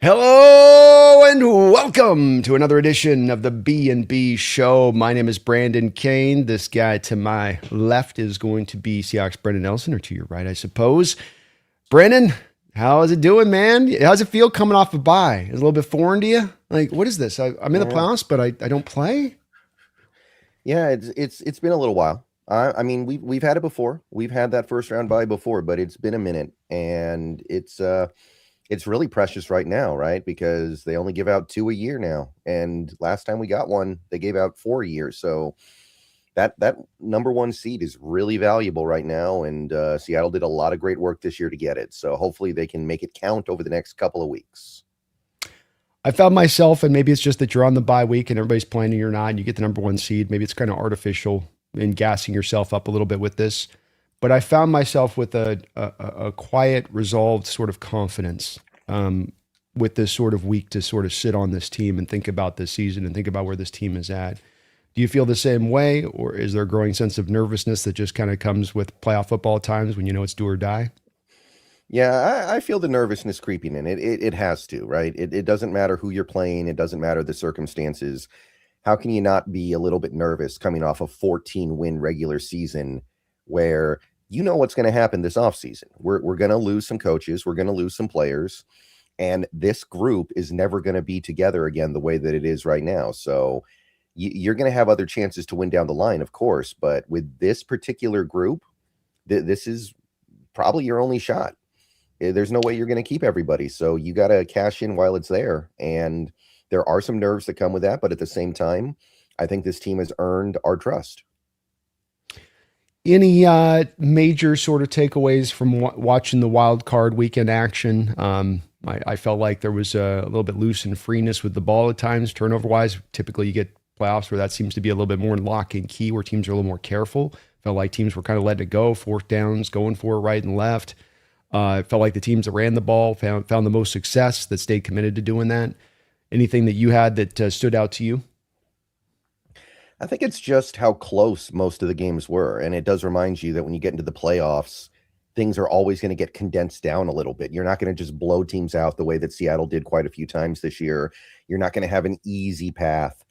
Hello and welcome to another edition of the B&B Show. My name is Brandon Kane. This guy to my left is going to be Seahawks Brendan Nelson, or to your right, I suppose. Brendan, how's it doing, man? How's it feel coming off a bye? Is it a little bit foreign to you? Like, what is this? I'm in the Yeah, playoffs, but I don't play? yeah, it's been a little while. I mean, we've had it before. We've had that first round bye before, but it's been a minute, and it's really precious right now, right? Because they only give out two a year now, and last time we got one, they gave out 4 years. So that number one seed is really valuable right now, and Seattle did a lot of great work this year to get it. So hopefully they can make it count over the next couple of weeks. I found myself, and maybe it's just that you're on the bye week and everybody's playing and you're not, and you get the number one seed. Maybe it's kind of artificial in gassing yourself up a little bit with this. But I found myself with a quiet, resolved sort of confidence with this sort of week to sort of sit on this team and think about this season and think about where this team is at. Do you feel the same way, or is there a growing sense of nervousness that just kind of comes with playoff football at times when you know it's do or die? Yeah, I feel the nervousness creeping in. It has to, right? It doesn't matter who you're playing. It doesn't matter the circumstances. How can you not be a little bit nervous coming off a 14-win regular season where you know what's going to happen this offseason? We're going to lose some coaches. We're going to lose some players. And this group is never going to be together again the way that it is right now. So you're going to have other chances to win down the line, of course. But with this particular group, this is probably your only shot. There's no way you're going to keep everybody. So you got to cash in while it's there. And there are some nerves that come with that. But at the same time, I think this team has earned our trust. Any major sort of takeaways from watching the wild card weekend action? I felt like there was a little bit loose and freeness with the ball at times, turnover wise. Typically, you get playoffs where that seems to be a little bit more lock and key, where teams are a little more careful. Felt like teams were kind of letting it go, fourth downs, going for it right and left. It felt like the teams that ran the ball found the most success, that stayed committed to doing that. Anything that you had that stood out to you? I think it's just how close most of the games were. And it does remind you that when you get into the playoffs, things are always going to get condensed down a little bit. You're not going to just blow teams out the way that Seattle did quite a few times this year. You're not going to have an easy path.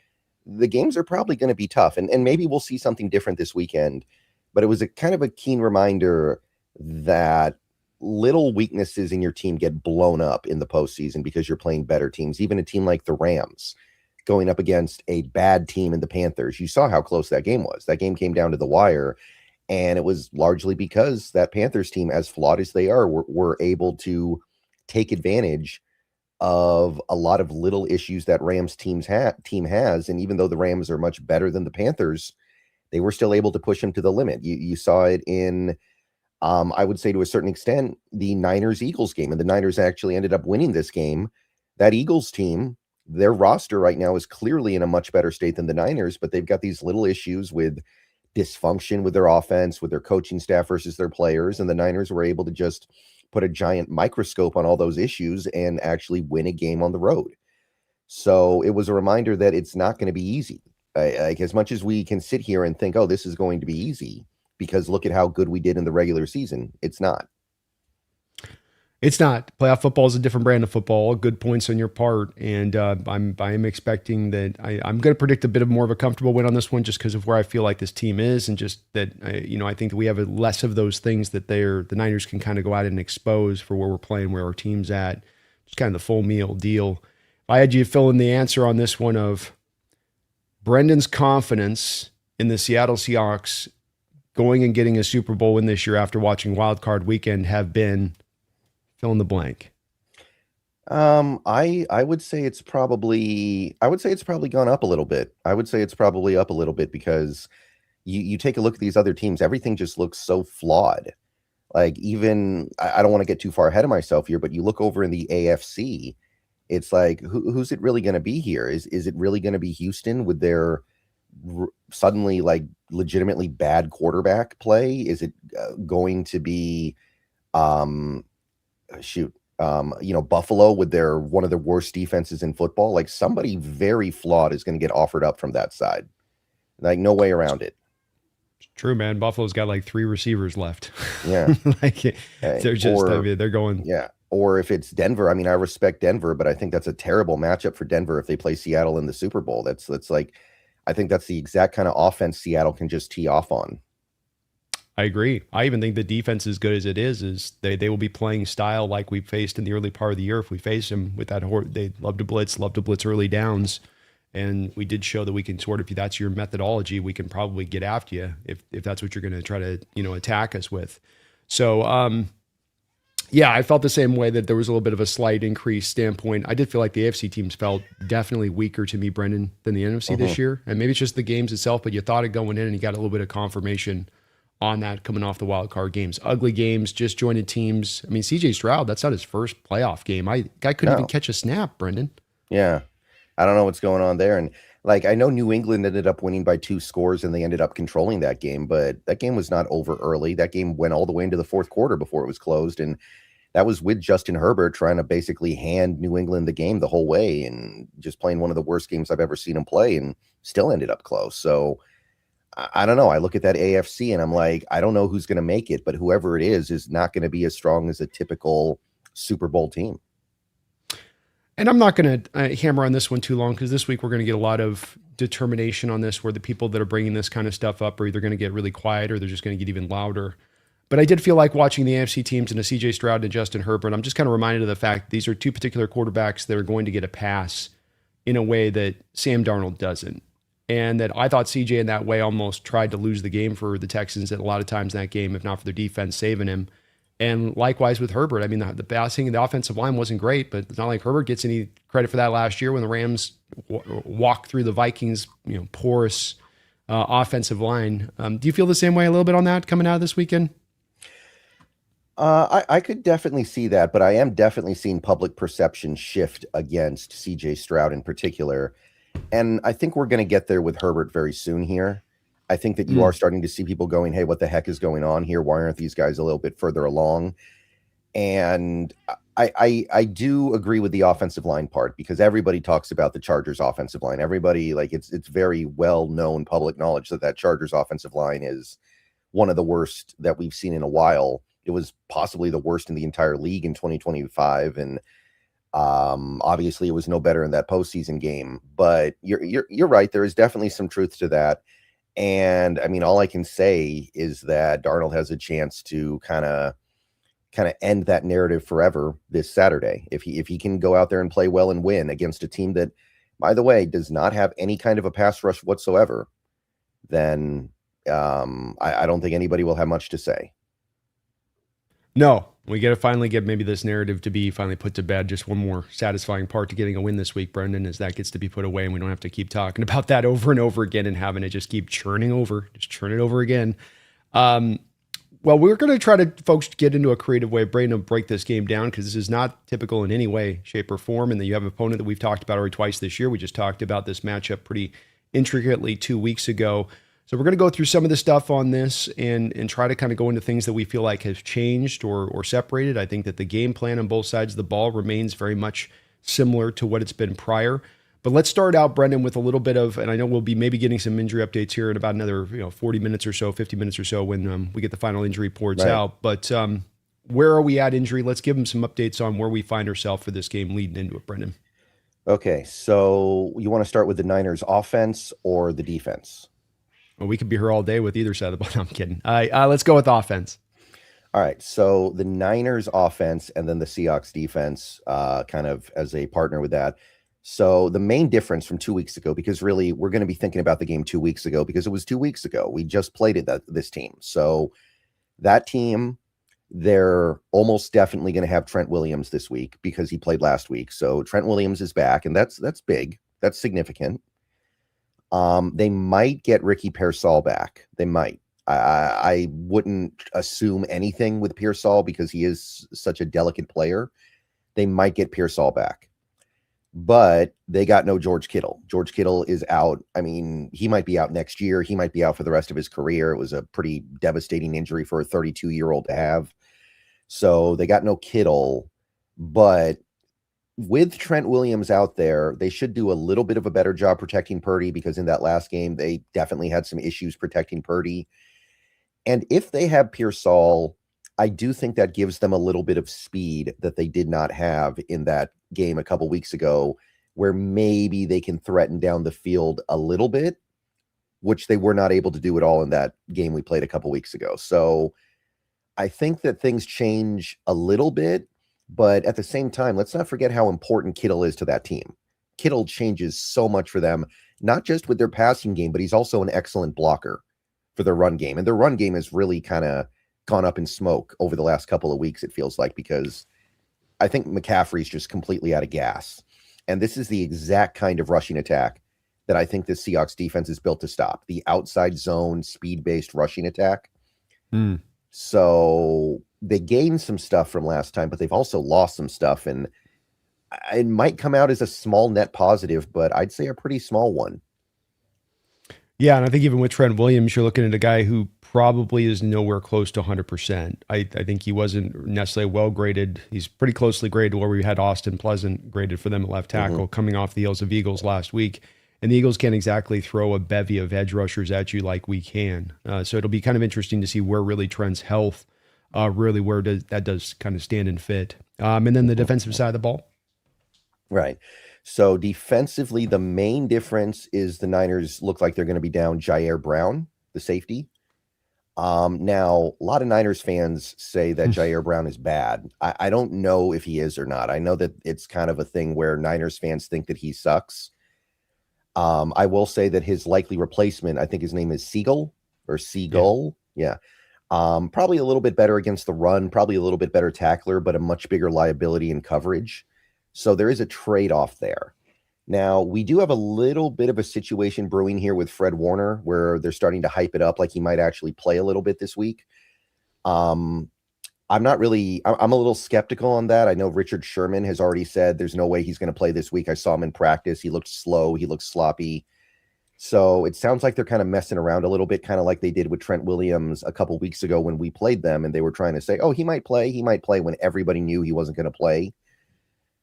The games are probably going to be tough. And maybe we'll see something different this weekend. But it was a kind of a keen reminder that little weaknesses in your team get blown up in the postseason because you're playing better teams. Even a team like the Rams going up against a bad team in the Panthers. You saw how close that game was. That game came down to the wire, and it was largely because that Panthers team, as flawed as they are, were able to take advantage of a lot of little issues that Rams team has. And even though the Rams are much better than the Panthers, they were still able to push them to the limit. You saw it in, I would say to a certain extent, the Niners-Eagles game, and the Niners actually ended up winning this game. That Eagles team, their roster right now is clearly in a much better state than the Niners, but they've got these little issues with dysfunction with their offense, with their coaching staff versus their players. And the Niners were able to just put a giant microscope on all those issues and actually win a game on the road. So it was a reminder that it's not going to be easy. Like, as much as we can sit here and think, oh, this is going to be easy, because look at how good we did in the regular season. It's not. It's not. Playoff football is a different brand of football. Good points on your part, and I'm expecting that I'm going to predict a bit of more of a comfortable win on this one, just because of where I feel like this team is, and just that I think that we have less of those things that the Niners can kind of go out and expose for where we're playing, where our team's at. Just kind of the full meal deal. If I had you fill in the answer on this one of Brendan's confidence in the Seattle Seahawks going and getting a Super Bowl win this year after watching Wild Card Weekend have been fill in the blank. I would say it's probably gone up a little bit. I would say it's probably up a little bit because you take a look at these other teams, everything just looks so flawed. Like, even I don't want to get too far ahead of myself here, but you look over in the AFC, it's like who's it really going to be here? Is it really going to be Houston with their suddenly like legitimately bad quarterback play? Is it going to be Buffalo with their one of the worst defenses in football? Like, somebody very flawed is going to get offered up from that side. Like, no way around it. True, man. Buffalo's got like 3 receivers left. Yeah. Like, they're just, or I mean, they're going. yeah, or if it's Denver. I mean, I respect Denver, but I think that's a terrible matchup for Denver if they play Seattle in the Super Bowl. That's like, I think that's the exact kind of offense Seattle can just tee off on. I agree. I even think the defense, as good as it is they will be playing style like we faced in the early part of the year. If we face them with that, they love to blitz early downs. And we did show that we can sort of, if that's your methodology, we can probably get after you if that's what you're going to try to, attack us with. So, yeah, I felt the same way, that there was a little bit of a slight increase standpoint. I did feel like the AFC teams felt definitely weaker to me, Brendan, than the NFC this year. And maybe it's just the games itself, but you thought it going in and you got a little bit of confirmation on that coming off the wild card games. Ugly games, just jointed teams. I mean, CJ Stroud, that's not his first playoff game. Guy couldn't even catch a snap, Brendan. Yeah. I don't know what's going on there. And like, I know New England ended up winning by 2 scores and they ended up controlling that game, but that game was not over early. That game went all the way into the 4th quarter before it was closed. And that was with Justin Herbert trying to basically hand New England the game the whole way and just playing one of the worst games I've ever seen him play, and still ended up close. So I don't know. I look at that AFC and I'm like, I don't know who's going to make it, but whoever it is not going to be as strong as a typical Super Bowl team. And I'm not going to hammer on this one too long, because this week we're going to get a lot of determination on this, where the people that are bringing this kind of stuff up are either going to get really quiet or they're just going to get even louder. But I did feel like watching the AFC teams and a CJ Stroud and Justin Herbert, I'm just kind of reminded of the fact these are 2 particular quarterbacks that are going to get a pass in a way that Sam Darnold doesn't. And that I thought CJ in that way almost tried to lose the game for the Texans at a lot of times in that game, if not for their defense saving him. And likewise with Herbert. I mean, the passing and the offensive line wasn't great, but it's not like Herbert gets any credit for that last year when the Rams walked through the Vikings, porous offensive line. Do you feel the same way a little bit on that coming out of this weekend? I could definitely see that, but I am definitely seeing public perception shift against CJ Stroud in particular. And I think we're going to get there with Herbert very soon here. I think that you are starting to see people going, hey, what the heck is going on here? Why aren't these guys a little bit further along? And I do agree with the offensive line part, because everybody talks about the Chargers offensive line. Everybody, like, it's very well known public knowledge that Chargers offensive line is one of the worst that we've seen in a while. It was possibly the worst in the entire league in 2025. And obviously it was no better in that postseason game, but you're right. There is definitely some truth to that. And I mean, all I can say is that Darnold has a chance to kind of end that narrative forever this Saturday. If he can go out there and play well and win against a team that, by the way, does not have any kind of a pass rush whatsoever, then I don't think anybody will have much to say. No, we got to finally get maybe this narrative to be finally put to bed. Just one more satisfying part to getting a win this week, Brendan, is that gets to be put away and we don't have to keep talking about that over and over again and having it just keep churning over, just churn it over again. Well, we're going to try to, folks, get into a creative way of Brendan to break this game down, because this is not typical in any way, shape, or form. And that you have an opponent that we've talked about already twice this year. We just talked about this matchup pretty intricately 2 weeks ago. So we're going to go through some of the stuff on this and try to kind of go into things that we feel like have changed or separated. I think that the game plan on both sides of the ball remains very much similar to what it's been prior. But let's start out, Brendan, with a little bit of, and I know we'll be maybe getting some injury updates here in about another 40 minutes or so, 50 minutes or so when we get the final injury reports out. But where are we at injury? Let's give them some updates on where we find ourselves for this game leading into it, Brendan. Okay, so you want to start with the Niners offense or the defense? Well, we could be here all day with either side of the ball. No, I'm kidding. Let's go with offense. All right, so the Niners offense and then the Seahawks defense kind of as a partner with that. So the main difference from 2 weeks ago, because really we're going to be thinking about the game 2 weeks ago, because it was 2 weeks ago. We just played this team. So that team, they're almost definitely going to have Trent Williams this week because he played last week. So Trent Williams is back, and that's big. That's significant. They might get Ricky Pearsall back. They might. I wouldn't assume anything with Pearsall because he is such a delicate player. They might get Pearsall back. But they got no George Kittle. George Kittle is out. I mean, he might be out next year. He might be out for the rest of his career. It was a pretty devastating injury for a 32-year-old to have. So they got no Kittle. But with Trent Williams out there, they should do a little bit of a better job protecting Purdy, because in that last game, they definitely had some issues protecting Purdy. And if they have Pearsall, I do think that gives them a little bit of speed that they did not have in that game a couple weeks ago, where maybe they can threaten down the field a little bit, which they were not able to do at all in that game we played a couple weeks ago. So I think that things change a little bit, but at the same time, let's not forget how important Kittle is to that team. Kittle changes so much for them, not just with their passing game, but he's also an excellent blocker for their run game. And their run game has really kind of gone up in smoke over the last couple of weeks, it feels like, because I think McCaffrey's just completely out of gas. And this is the exact kind of rushing attack that I think the Seahawks defense is built to stop. The outside zone, speed-based rushing attack. So they gained some stuff from last time, but they've also lost some stuff. And it might come out as a small net positive, but I'd say a pretty small one. Yeah, and I think even with Trent Williams, you're looking at a guy who probably is nowhere close to 100%. I think he wasn't necessarily well graded. He's pretty closely graded to where we had Austin Pleasant graded for them at left tackle, coming off the heels of Eagles last week. And the Eagles can't exactly throw a bevy of edge rushers at you like we can. So it'll be kind of interesting to see where really Trent's health, really where that does kind of stand and fit. And then the defensive side of the ball. Right. So defensively, the main difference is the Niners look like they're going to be down Jair Brown, the safety. Now, a lot of Niners fans say that Jair Brown is bad. I don't know if he is or not. I know that it's kind of a thing where Niners fans think that he sucks. I will say that his likely replacement, I think his name is Siegel or Seagull. Yeah. Probably a little bit better against the run, probably a little bit better tackler, but a much bigger liability in coverage. So there is a trade-off there. Now, we do have a little bit of a situation brewing here with Fred Warner, where they're starting to hype it up like he might actually play a little bit this week. I'm a little skeptical on that. I know Richard Sherman has already said there's no way he's going to play this week. I saw him in practice. He looked slow. He looked sloppy. So it sounds like they're kind of messing around a little bit, kind of like they did with Trent Williams a couple weeks ago when we played them, and they were trying to say, oh, he might play when everybody knew he wasn't going to play.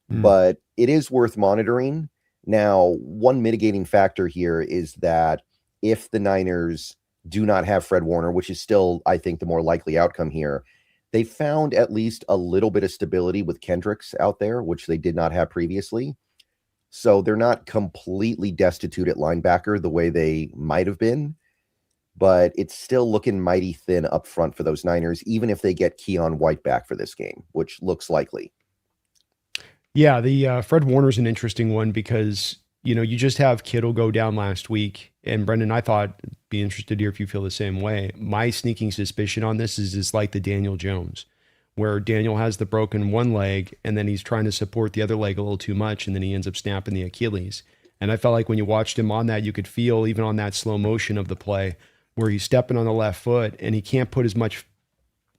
But it is worth monitoring. Now, one mitigating factor here is that if the Niners do not have Fred Warner, which is still, I think, the more likely outcome here, they found at least a little bit of stability with Kendricks out there, which they did not have previously. So they're not completely destitute at linebacker the way they might have been, but it's still looking mighty thin up front for those Niners, even if they get Keon White back for this game, which looks likely. Yeah, the Fred Warner's an interesting one because, you just have Kittle go down last week. And Brendan, I thought, be interested to hear if you feel the same way. My sneaking suspicion on this is it's like the Daniel Jones, where Daniel has the broken one leg and then he's trying to support the other leg a little too much and then he ends up snapping the Achilles. And I felt like when you watched him on that, you could feel even on that slow motion of the play where he's stepping on the left foot and he can't put as much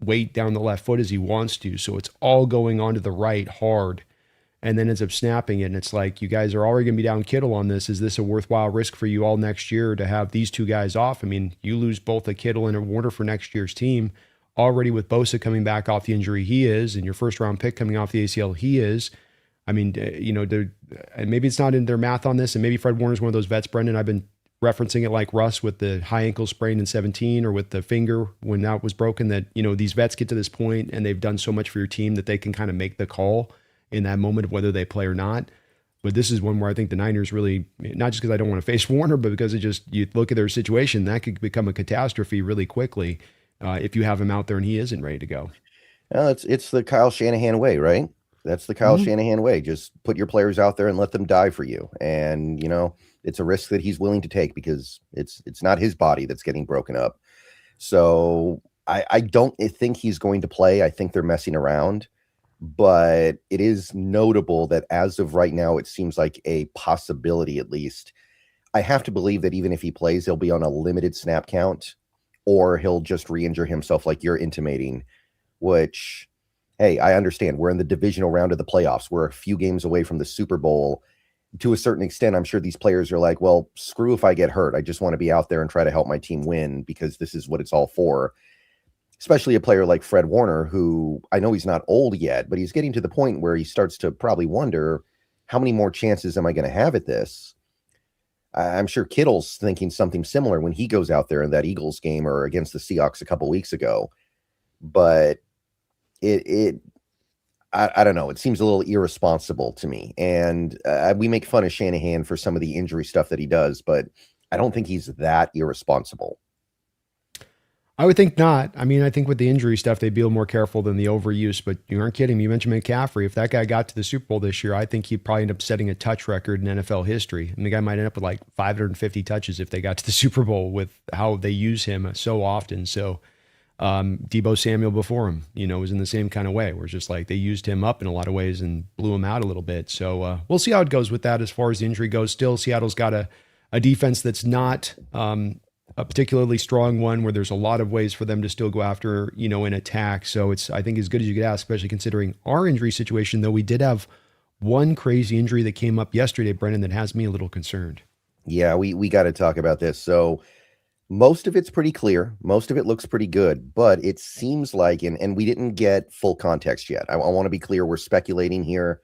weight down the left foot as he wants to. So it's all going onto the right hard. And then ends up snapping it. And it's like, you guys are already going to be down Kittle on this. Is this a worthwhile risk for you all next year to have these two guys off? I mean, you lose both a Kittle and a Warner for next year's team already with Bosa coming back off the injury he is, and your first round pick coming off the ACL he is. I mean, and maybe it's not in their math on this, and maybe Fred Warner's one of those vets, Brendan. I've been referencing it like Russ with the high ankle sprain in 17 or with the finger when that was broken, that, these vets get to this point and they've done so much for your team that they can kind of make the call in that moment of whether they play or not. But this is one where I think the Niners really, not just because I don't want to face Warner, but because you look at their situation, that could become a catastrophe really quickly if you have him out there and he isn't ready to go. Well, it's the Kyle Shanahan way, right? That's the Kyle Shanahan way. Just put your players out there and let them die for you. And, it's a risk that he's willing to take because it's not his body that's getting broken up. So I don't think he's going to play. I think they're messing around. But it is notable that as of right now, it seems like a possibility, at least. I have to believe that even if he plays, he'll be on a limited snap count, or he'll just re-injure himself like you're intimating, which, hey, I understand. We're in the divisional round of the playoffs. We're a few games away from the Super Bowl. To a certain extent, I'm sure these players are like, well, screw if I get hurt. I just want to be out there and try to help my team win because this is what it's all for. Especially a player like Fred Warner, who I know he's not old yet, but he's getting to the point where he starts to probably wonder, how many more chances am I going to have at this? I'm sure Kittle's thinking something similar when he goes out there in that Eagles game or against the Seahawks a couple weeks ago. But it I don't know. It seems a little irresponsible to me. And we make fun of Shanahan for some of the injury stuff that he does, but I don't think he's that irresponsible. I would think not. I mean, I think with the injury stuff, they'd be a little more careful than the overuse, but you aren't kidding. You mentioned McCaffrey. If that guy got to the Super Bowl this year, I think he'd probably end up setting a touch record in NFL history. And the guy might end up with like 550 touches if they got to the Super Bowl with how they use him so often. So Debo Samuel before him, was in the same kind of way, where it's just like they used him up in a lot of ways and blew him out a little bit. So we'll see how it goes with that as far as the injury goes. Still, Seattle's got a defense that's not a particularly strong one, where there's a lot of ways for them to still go after, an attack. So it's, I think, as good as you could ask, especially considering our injury situation, though we did have one crazy injury that came up yesterday, Brendan, that has me a little concerned. Yeah, we got to talk about this. So most of it's pretty clear. Most of it looks pretty good, but it seems like, and we didn't get full context yet. I want to be clear. We're speculating here.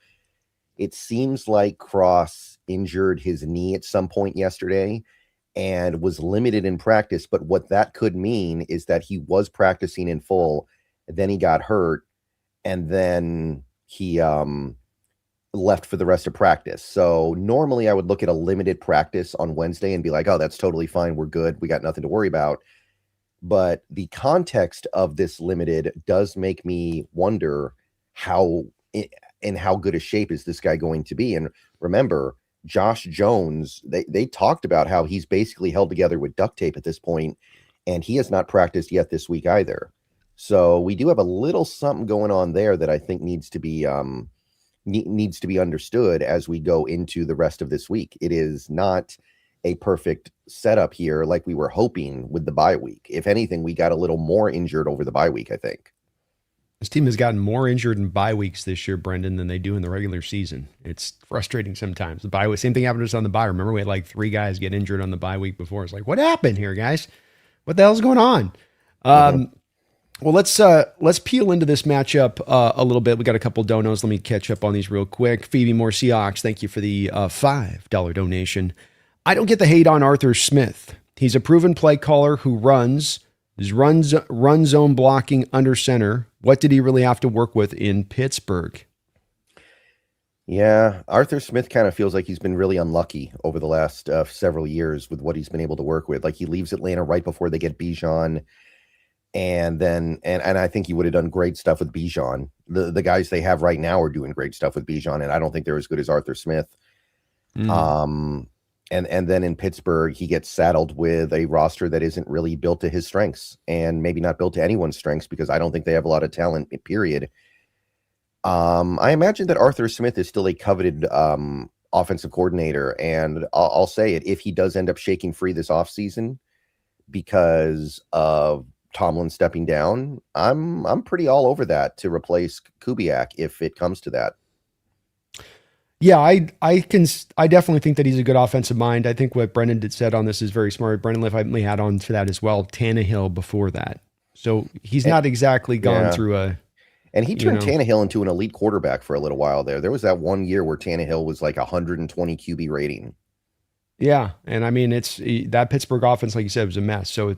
It seems like Cross injured his knee at some point yesterday and was limited in practice. But what that could mean is that he was practicing in full, then he got hurt, and then he left for the rest of practice. So normally I would look at a limited practice on Wednesday and be like, oh, that's totally fine. We're good. We got nothing to worry about. But the context of this limited does make me wonder how in how good a shape is this guy going to be. And remember, Josh Jones, they talked about how he's basically held together with duct tape at this point, and he has not practiced yet this week either. So we do have a little something going on there that I think needs to be understood as we go into the rest of this week. It is not a perfect setup here like we were hoping with the bye week. If anything, we got a little more injured over the bye week, I think. This team has gotten more injured in bye weeks this year, Brendan, than they do in the regular season. It's frustrating sometimes. The bye week, same thing happened to us on the bye. Remember, we had like 3 guys get injured on the bye week before. It's like, what happened here, guys? What the hell's going on? Well, let's peel into this matchup a little bit. We got a couple donos. Let me catch up on these real quick. Phoebe Moore Seahawks, thank you for the $5 donation. I don't get the hate on Arthur Smith. He's a proven play caller who runs zone blocking under center. What did he really have to work with in Pittsburgh? Yeah, Arthur Smith kind of feels like he's been really unlucky over the last several years with what he's been able to work with. Like he leaves Atlanta right before they get Bijan. And then, and I think he would have done great stuff with Bijan. The guys they have right now are doing great stuff with Bijan, and I don't think they're as good as Arthur Smith. And then in Pittsburgh, he gets saddled with a roster that isn't really built to his strengths, and maybe not built to anyone's strengths, because I don't think they have a lot of talent, period. I imagine that Arthur Smith is still a coveted offensive coordinator, and I'll say it, if he does end up shaking free this offseason because of Tomlin stepping down, I'm pretty all over that to replace Kubiak if it comes to that. Yeah, I definitely think that he's a good offensive mind. I think what Brendan said on this is very smart. Brendan Liff had on to that as well. Tannehill before that, so he's not exactly gone through a. And he turned Tannehill into an elite quarterback for a little while there. There was that one year where Tannehill was like 120 QB rating. Yeah, and I mean, it's that Pittsburgh offense, like you said, was a mess. So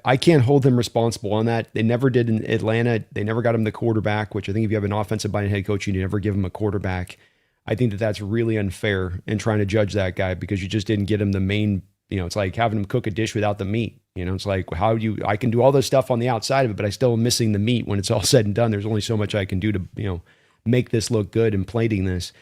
I can't hold them responsible on that. They never did in Atlanta. They never got him the quarterback, which I think if you have an offensive-minded head coach, you never give him a quarterback. I think that's really unfair in trying to judge that guy, because you just didn't get him the main. It's like having him cook a dish without the meat. It's like I can do all this stuff on the outside of it, but I still am missing the meat when it's all said and done. There's only so much I can do to make this look good and plating this.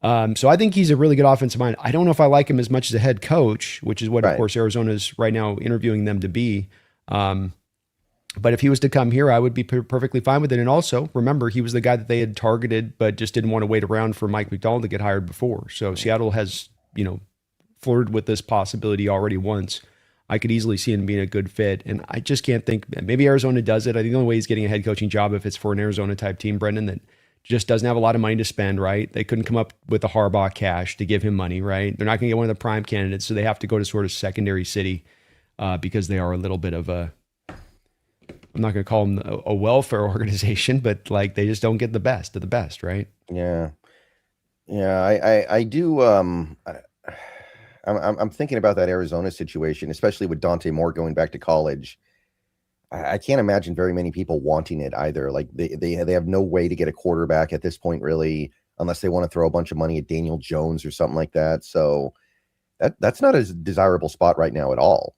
So I think he's a really good offensive mind. I don't know if I like him as much as a head coach, which is what, of course, Arizona's right now interviewing them to be. But if he was to come here, I would be perfectly fine with it. And also, remember, he was the guy that they had targeted, but just didn't want to wait around for Mike McDonald to get hired before. So Seattle has, flirted with this possibility already once. I could easily see him being a good fit. And I just can't think, maybe Arizona does it. I think the only way he's getting a head coaching job if it's for an Arizona type team, Brendan, that just doesn't have a lot of money to spend, right? They couldn't come up with the Harbaugh cash to give him money, right? They're not going to get one of the prime candidates, so they have to go to sort of secondary city because they are a little bit of a, I'm not going to call them a welfare organization, but like they just don't get the best of the best, right? Yeah. I do. I'm thinking about that Arizona situation, especially with Dante Moore going back to college. I can't imagine very many people wanting it either. Like they have no way to get a quarterback at this point, really, unless they want to throw a bunch of money at Daniel Jones or something like that. So that's not a desirable spot right now at all.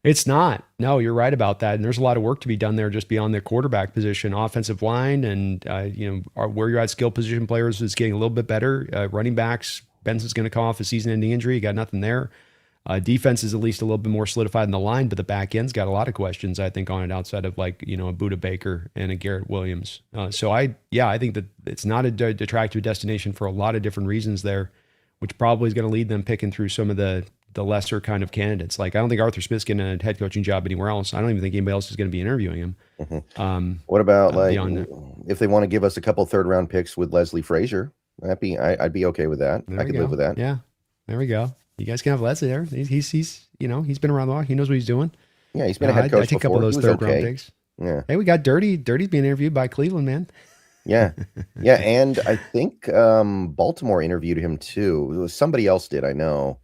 It's not. No, you're right about that. And there's a lot of work to be done there just beyond the quarterback position, offensive line, and where you're at skill position players is getting a little bit better. Running backs, Benson's going to come off a season-ending injury. You got nothing there. Defense is at least a little bit more solidified in the line, but the back end's got a lot of questions, I think, on it outside of a Buda Baker and a Garrett Williams. So I think that it's not a attractive destination for a lot of different reasons there, which probably is going to lead them picking through some of the lesser kind of candidates. Like, I don't think Arthur Smith's getting a head coaching job anywhere else. I don't even think anybody else is going to be interviewing him. Mm-hmm. What about if they want to give us a couple third round picks with Leslie Frazier? I'd be okay with that. I could live with that. Yeah, there we go. You guys can have Leslie there. He's been around the block. He knows what he's doing. Yeah, he's been a head coach. I take a couple of those third round picks. Yeah. Hey, we got Dirty. Dirty's being interviewed by Cleveland, man. Yeah. Yeah. And I think Baltimore interviewed him too. Somebody else did, I know.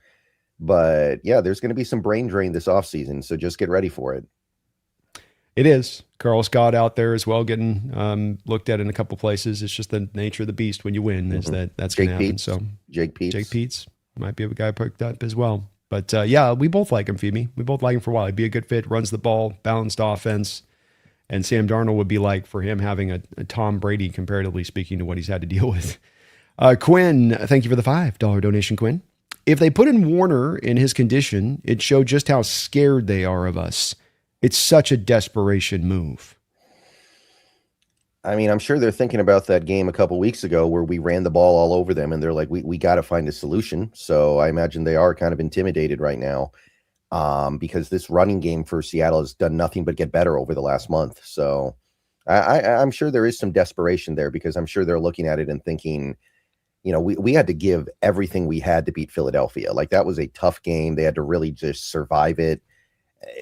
But yeah, there's going to be some brain drain this offseason. So just get ready for it. It is. Carl Scott out there as well, getting looked at in a couple places. It's just the nature of the beast when you win is that's going to happen. So Jake Peets might be a guy picked up as well. But we both like him, Phoebe. We both like him for a while. He'd be a good fit, runs the ball, balanced offense. And Sam Darnold would be like for him having a Tom Brady, comparatively speaking, to what he's had to deal with. Quinn, thank you for the $5 donation, Quinn. If they put in Warner in his condition, it showed just how scared they are of us. It's such a desperation move. I mean, I'm sure they're thinking about that game a couple weeks ago where we ran the ball all over them and they're like, we got to find a solution. So I imagine they are kind of intimidated right now because this running game for Seattle has done nothing but get better over the last month. So I'm sure there is some desperation there because I'm sure they're looking at it and thinking, we had to give everything we had to beat Philadelphia. Like that was a tough game. They had to really just survive it.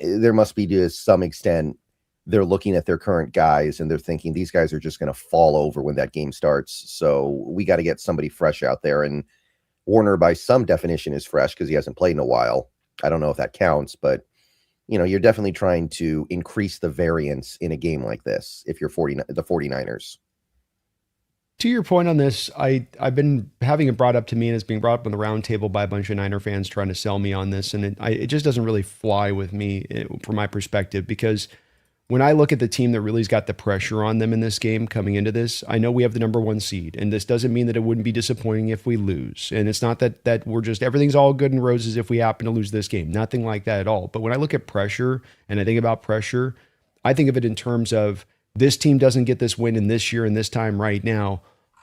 There must be to some extent, they're looking at their current guys and they're thinking these guys are just going to fall over when that game starts. So we got to get somebody fresh out there. And Warner, by some definition, is fresh because he hasn't played in a while. I don't know if that counts, but you're definitely trying to increase the variance in a game like this if you're the 49ers. To your point on this, I've been having it brought up to me, and it's being brought up on the round table by a bunch of Niner fans trying to sell me on this, and it just doesn't really fly with me from my perspective, because when I look at the team that really's got the pressure on them in this game coming into this, I know we have the number 1 seed, and this doesn't mean that it wouldn't be disappointing if we lose. And it's not that we're just everything's all good and roses if we happen to lose this game. Nothing like that at all. But when I look at pressure and I think about pressure, I think of it in terms of this team doesn't get this win in this year and this time right now.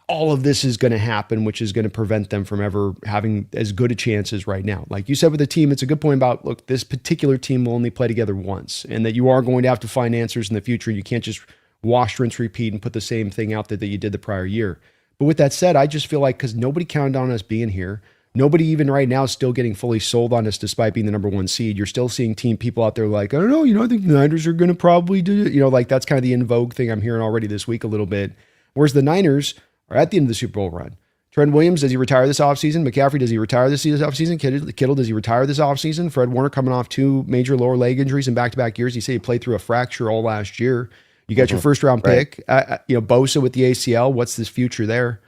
All of this is going to happen, which is going to prevent them from ever having as good a chance as right now. Like you said with the team, it's a good point about, look, this particular team will only play together once, and that you are going to have to find answers in the future. You can't just wash, rinse, repeat, and put the same thing out there that you did the prior year. But with that said, I just feel like because nobody counted on us being here, nobody even right now is still getting fully sold on us despite being the number 1 seed. You're still seeing team people out there like, I don't know, I think the Niners are going to probably do it. Like that's kind of the in vogue thing I'm hearing already this week a little bit. Whereas the Niners are at the end of the Super Bowl run. Trent Williams, does he retire this offseason? McCaffrey, does he retire this offseason? Kittle, does he retire this offseason? Fred Warner coming off 2 major lower leg injuries in back-to-back years. You say he played through a fracture all last year. You got your first-round pick. Bosa with the ACL. What's this future there?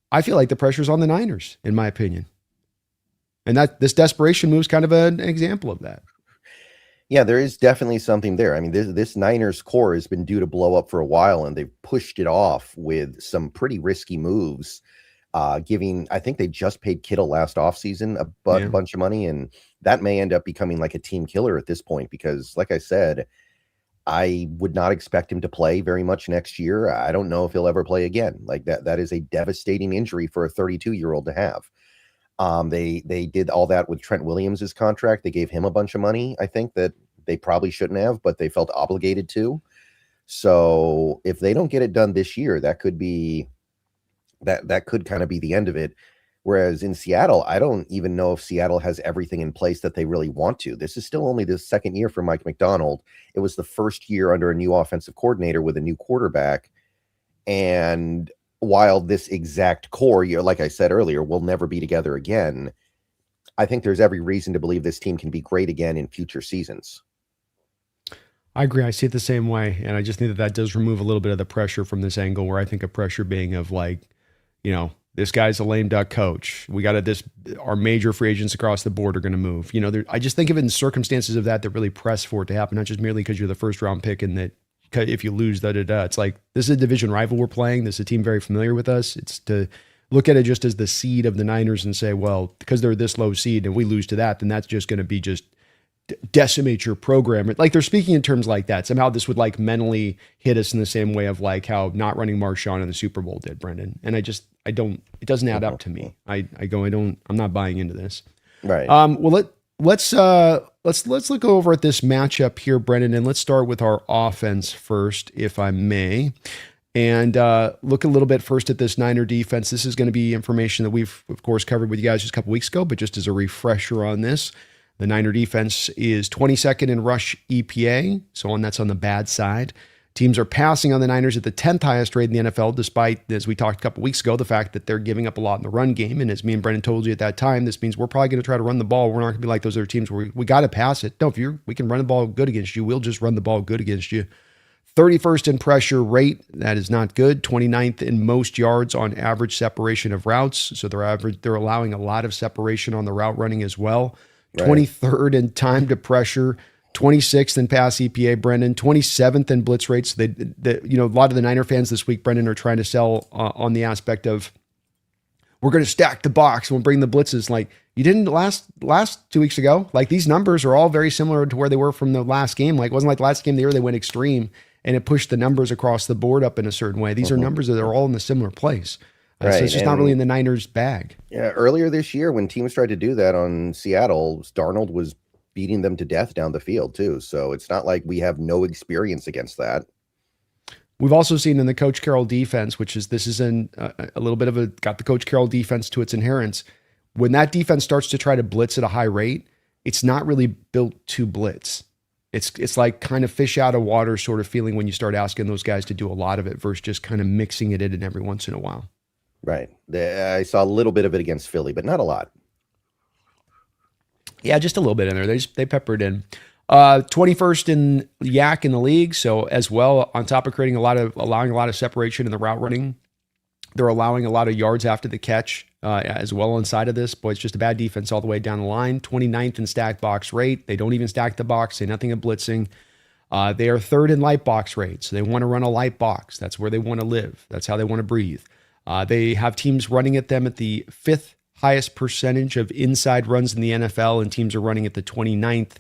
I feel like the pressure's on the Niners, in my opinion. And that this desperation move is kind of an example of that. Yeah, there is definitely something there. I mean, this Niners core has been due to blow up for a while, and they've pushed it off with some pretty risky moves. I think they just paid Kittle last offseason a bunch of money, and that may end up becoming like a team killer at this point because, like I said, I would not expect him to play very much next year. I don't know if he'll ever play again. Like that is a devastating injury for a 32-year-old to have. They did all that with Trent Williams' contract. They gave him a bunch of money, I think, that they probably shouldn't have, but they felt obligated to. So if they don't get it done this year, that could kind of be the end of it. Whereas in Seattle, I don't even know if Seattle has everything in place that they really want to. This is still only the second year for Mike Macdonald. It was the first year under a new offensive coordinator with a new quarterback. And while this exact core, like I said earlier, will never be together again, I think there's every reason to believe this team can be great again in future seasons. I agree. I see it the same way. And I just think that that does remove a little bit of the pressure from this angle where I think of pressure being of like, this guy's a lame duck coach. We got to this, our major free agents across the board are going to move. I just think of it in circumstances of that really press for it to happen, not just merely because you're the first round pick and that if you lose, It's like, this is a division rival we're playing. This is a team very familiar with us. It's to look at it just as the seed of the Niners and say, well, because they're this low seed and we lose to that, then that's just going to be just decimate your program. Like they're speaking in terms like that. Somehow this would like mentally hit us in the same way of like how not running Marshawn in the Super Bowl did, Brendan. And I don't, it doesn't add up to me. I'm not buying into this. Right. Well, let's look over at this matchup here, Brendan, and let's start with our offense first, if I may. And look a little bit first at this Niner defense. This is going to be information that we've, of course, covered with you guys just a couple weeks ago, but just as a refresher on this, the Niner defense is 22nd in rush EPA, that's on the bad side. Teams are passing on the Niners at the 10th highest rate in the NFL, despite, as we talked a couple weeks ago, the fact that they're giving up a lot in the run game. And as me and Brendan told you at that time, this means we're probably going to try to run the ball. We're not going to be like those other teams where we got to pass it. No, we can run the ball good against you, we'll just run the ball good against you. 31st in pressure rate, that is not good. 29th in most yards on average separation of routes. So they're allowing a lot of separation on the route running as well. Right. 23rd in time to pressure, 26th in pass EPA, Brendan, 27th in blitz rates. A lot of the Niner fans this week, Brendan, are trying to sell on the aspect of we're going to stack the box and we'll bring the blitzes. Like you didn't last 2 weeks ago. Like these numbers are all very similar to where they were from the last game. Like it wasn't like the last game of the year they went extreme and it pushed the numbers across the board up in a certain way. These are numbers that are all in a similar place. Right. So it's just not really in the Niners' bag. Yeah, earlier this year when teams tried to do that on Seattle, Darnold was beating them to death down the field too. So it's not like we have no experience against that. We've also seen in the Coach Carroll defense, this is in a little bit of got the Coach Carroll defense to its inheritance. When that defense starts to try to blitz at a high rate, it's not really built to blitz. It's like kind of fish out of water sort of feeling when you start asking those guys to do a lot of it versus just kind of mixing it in every once in a while. Right. I saw a little bit of it against Philly, but not a lot. Yeah, just a little bit in there. They peppered in. 21st in yak in the league. So as well, on top of allowing a lot of separation in the route running, they're allowing a lot of yards after the catch as well inside of this. Boy, it's just a bad defense all the way down the line. 29th in stack box rate. They don't even stack the box, say nothing of blitzing. They are 3rd in light box rate. So they want to run a light box. That's where they want to live. That's how they want to breathe. They have teams running at them at the 5th highest percentage of inside runs in the NFL, and teams are running at the 29th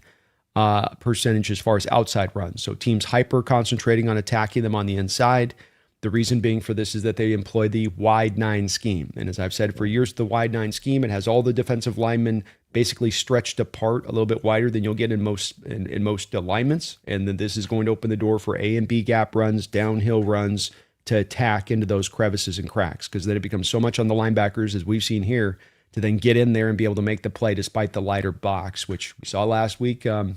percentage as far as outside runs. So teams hyper concentrating on attacking them on the inside. The reason being for this is that they employ the wide 9 scheme. And as I've said for years, the wide 9 scheme, it has all the defensive linemen basically stretched apart a little bit wider than you'll get in most alignments. And then this is going to open the door for A and B gap runs, downhill runs, to attack into those crevices and cracks, because then it becomes so much on the linebackers, as we've seen here, to then get in there and be able to make the play despite the lighter box, which we saw last week or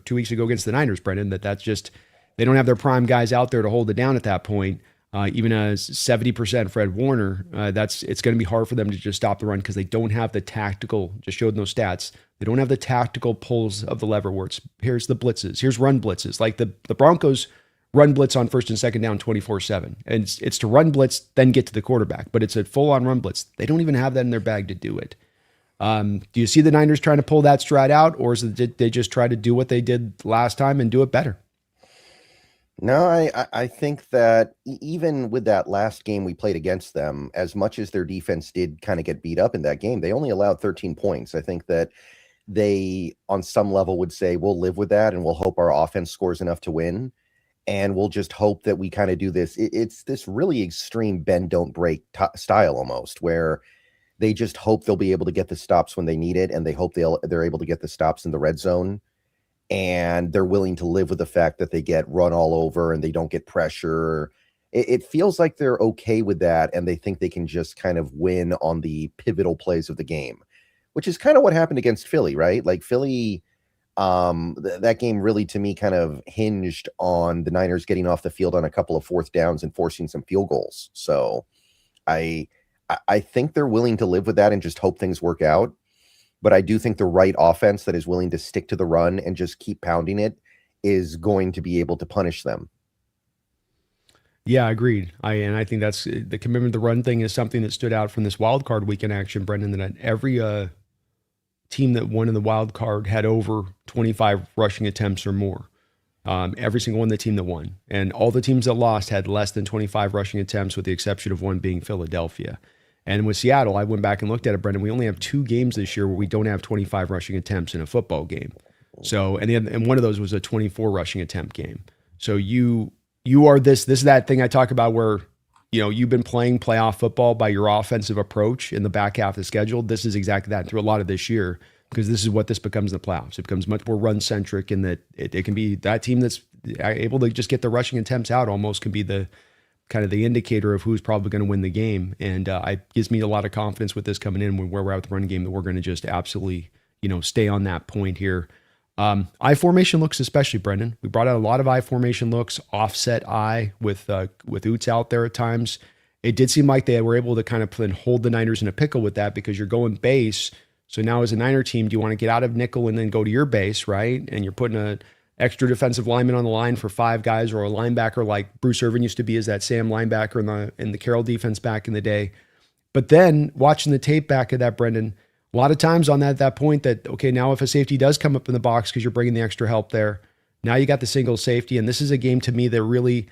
2 weeks ago against the Niners, Brendan, that's just, they don't have their prime guys out there to hold it down at that point. Even as 70% Fred Warner, it's going to be hard for them to just stop the run because they don't have the tactical, just showed those stats, they don't have the tactical pulls of the lever where here's the blitzes, here's run blitzes. Like the Broncos run blitz on 1st and 2nd down 24/7. And it's to run blitz, then get to the quarterback. But it's a full-on run blitz. They don't even have that in their bag to do it. Do you see the Niners trying to pull that strat out, or did they just try to do what they did last time and do it better? No, I think that even with that last game we played against them, as much as their defense did kind of get beat up in that game, they only allowed 13 points. I think that they, on some level, would say, we'll live with that and we'll hope our offense scores enough to win. And we'll just hope that we kind of do this. It's this really extreme bend, don't break style almost, where they just hope they'll be able to get the stops when they need it. And they hope they're able to get the stops in the red zone. And they're willing to live with the fact that they get run all over and they don't get pressure. It feels like they're okay with that. And they think they can just kind of win on the pivotal plays of the game, which is kind of what happened against Philly, right? Like Philly, that game really, to me, kind of hinged on the Niners getting off the field on a couple of 4th downs and forcing some field goals. So I think they're willing to live with that and just hope things work out. But I do think the right offense that is willing to stick to the run and just keep pounding it is going to be able to punish them. Yeah, agreed. I think that's the commitment to the run thing is something that stood out from this wild card weekend action, Brendan. That every team that won in the wild card had over 25 rushing attempts or more. Every single one of the team that won, and all the teams that lost had less than 25 rushing attempts, with the exception of one being Philadelphia. And with Seattle, I went back and looked at it, Brendan. We only have 2 games this year where we don't have 25 rushing attempts in a football game. So, and one of those was a 24 rushing attempt game. So you are this is that thing I talk about where, you've been playing playoff football by your offensive approach in the back half of the schedule. This is exactly that through a lot of this year, because this is what this becomes in the playoffs. It becomes much more run centric, in that it can be that team that's able to just get the rushing attempts out almost can be the kind of the indicator of who's probably going to win the game. And it gives me a lot of confidence with this coming in, where we're at with the run game, that we're going to just absolutely, stay on that point here. I formation looks, especially, Brendan. We brought out a lot of I formation looks, offset I with Oots out there at times. It did seem like they were able to kind of hold the Niners in a pickle with that, because you're going base. So now as a Niner team, do you want to get out of nickel and then go to your base, right? And you're putting a extra defensive lineman on the line for 5 guys, or a linebacker like Bruce Irvin used to be as that Sam linebacker in the Carroll defense back in the day. But then watching the tape back of that, Brendan, a lot of times on that point that, okay, now if a safety does come up in the box because you're bringing the extra help there, now you got the single safety. And this is a game to me that really,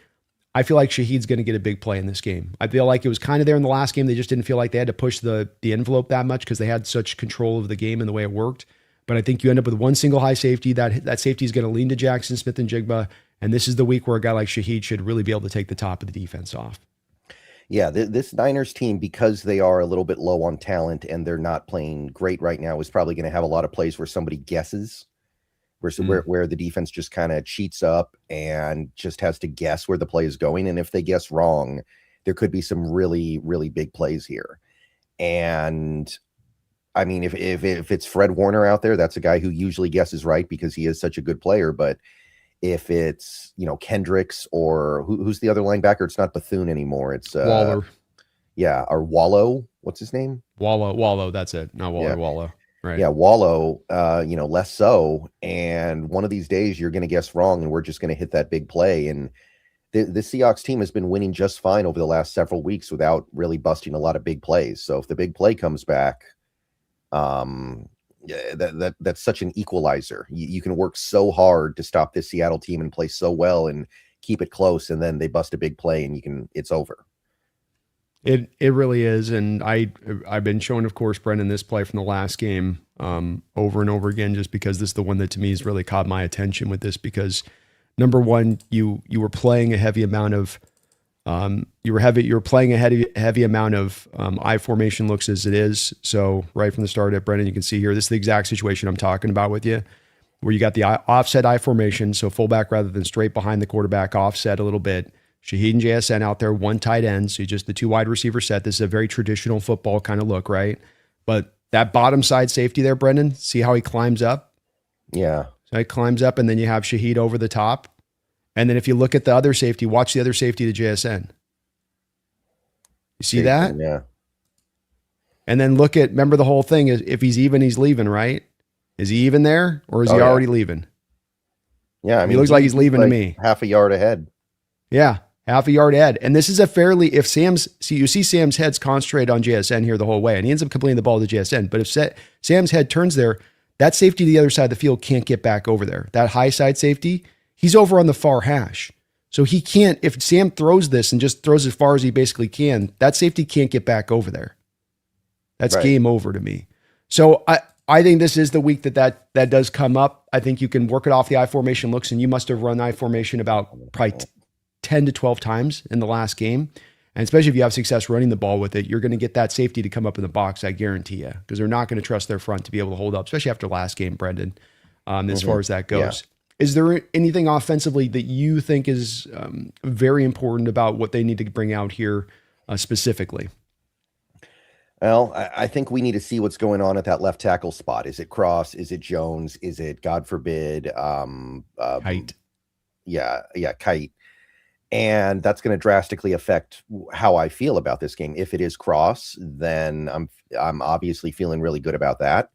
I feel like Shaheed's going to get a big play in this game. I feel like it was kind of there in the last game. They just didn't feel like they had to push the envelope that much because they had such control of the game and the way it worked. But I think you end up with one single high safety. That safety is going to lean to Jackson, Smith-Njigba. And this is the week where a guy like Shaheed should really be able to take the top of the defense off. Yeah, this Niners team, because they are a little bit low on talent and they're not playing great right now, is probably going to have a lot of plays where somebody guesses, where the defense just kind of cheats up and just has to guess where the play is going. And if they guess wrong, there could be some really, really big plays here. And I mean, if it's Fred Warner out there, that's a guy who usually guesses right because he is such a good player. But if it's, Kendricks or who's the other linebacker, it's not Bethune anymore. It's Waller. Yeah, or Wallow. What's his name? Wallow. That's it. Not Waller. Yeah. Wallow. Right. Yeah, Wallow. Less so. And one of these days you're going to guess wrong, and we're just going to hit that big play. And the Seahawks team has been winning just fine over the last several weeks without really busting a lot of big plays. So if the big play comes back, that's such an equalizer. You can work so hard to stop this Seattle team and play so well and keep it close, and then they bust a big play and it's over. It really is. And I've been showing, of course, Brendan, this play from the last game over and over again, just because this is the one that to me has really caught my attention with this, because number one, you were playing a heavy amount of you were playing a heavy amount of I formation looks as it is. So right from the start at Brendan, you can see here, this is the exact situation I'm talking about with you, where you got the offset I formation. So fullback rather than straight behind the quarterback, offset a little bit. Shaheed and JSN out there, one tight end. So just the 2 wide receiver set. This is a very traditional football kind of look, right? But that bottom side safety there, Brendan, see how he climbs up? Yeah. So he climbs up, and then you have Shaheed over the top. And then if you look at the other safety, watch the other safety to JSN. You see that? Yeah. And then remember the whole thing is, if he's even, he's leaving, right? Is he even there, or is he already leaving? Yeah, I mean, he looks like he's leaving to me. Half a yard ahead. Yeah, half a yard ahead. And this is you see Sam's head's concentrated on JSN here the whole way, and he ends up completing the ball to JSN. But if Sam's head turns there, that safety to the other side of the field can't get back over there. That high side safety, he's over on the far hash. So he can't, if Sam throws this and just throws as far as he basically can, that safety can't get back over there. That's right. Game over to me. So I think this is the week that does come up. I think you can work it off the I formation looks, and you must have run I formation about probably 10 to 12 times in the last game. And especially if you have success running the ball with it, you're going to get that safety to come up in the box, I guarantee you, because they're not going to trust their front to be able to hold up, especially after last game, Brendan, as far as that goes. Yeah. Is there anything offensively that you think is very important about what they need to bring out here specifically? Well, I think we need to see what's going on at that left tackle spot. Is it Cross? Is it Jones? Is it, God forbid, Kite? Yeah, Kite. And that's going to drastically affect how I feel about this game. If it is Cross, then I'm obviously feeling really good about that.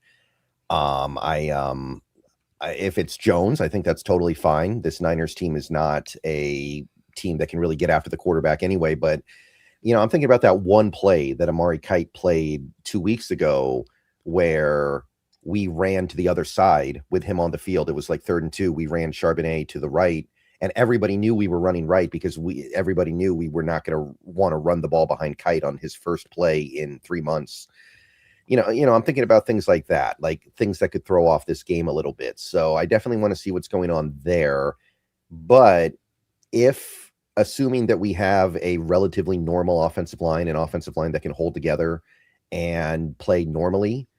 If it's Jones, I think that's totally fine. This Niners team is not a team that can really get after the quarterback anyway. But, I'm thinking about that one play that Amari Kite played 2 weeks ago where we ran to the other side with him on the field. It was like 3rd and 2. We ran Charbonnet to the right, and everybody knew we were running right because everybody knew we were not going to want to run the ball behind Kite on his first play in 3 months. I'm thinking about things like that, like things that could throw off this game a little bit. So I definitely want to see what's going on there. But assuming that we have a relatively normal offensive line, an offensive line that can hold together and play normally,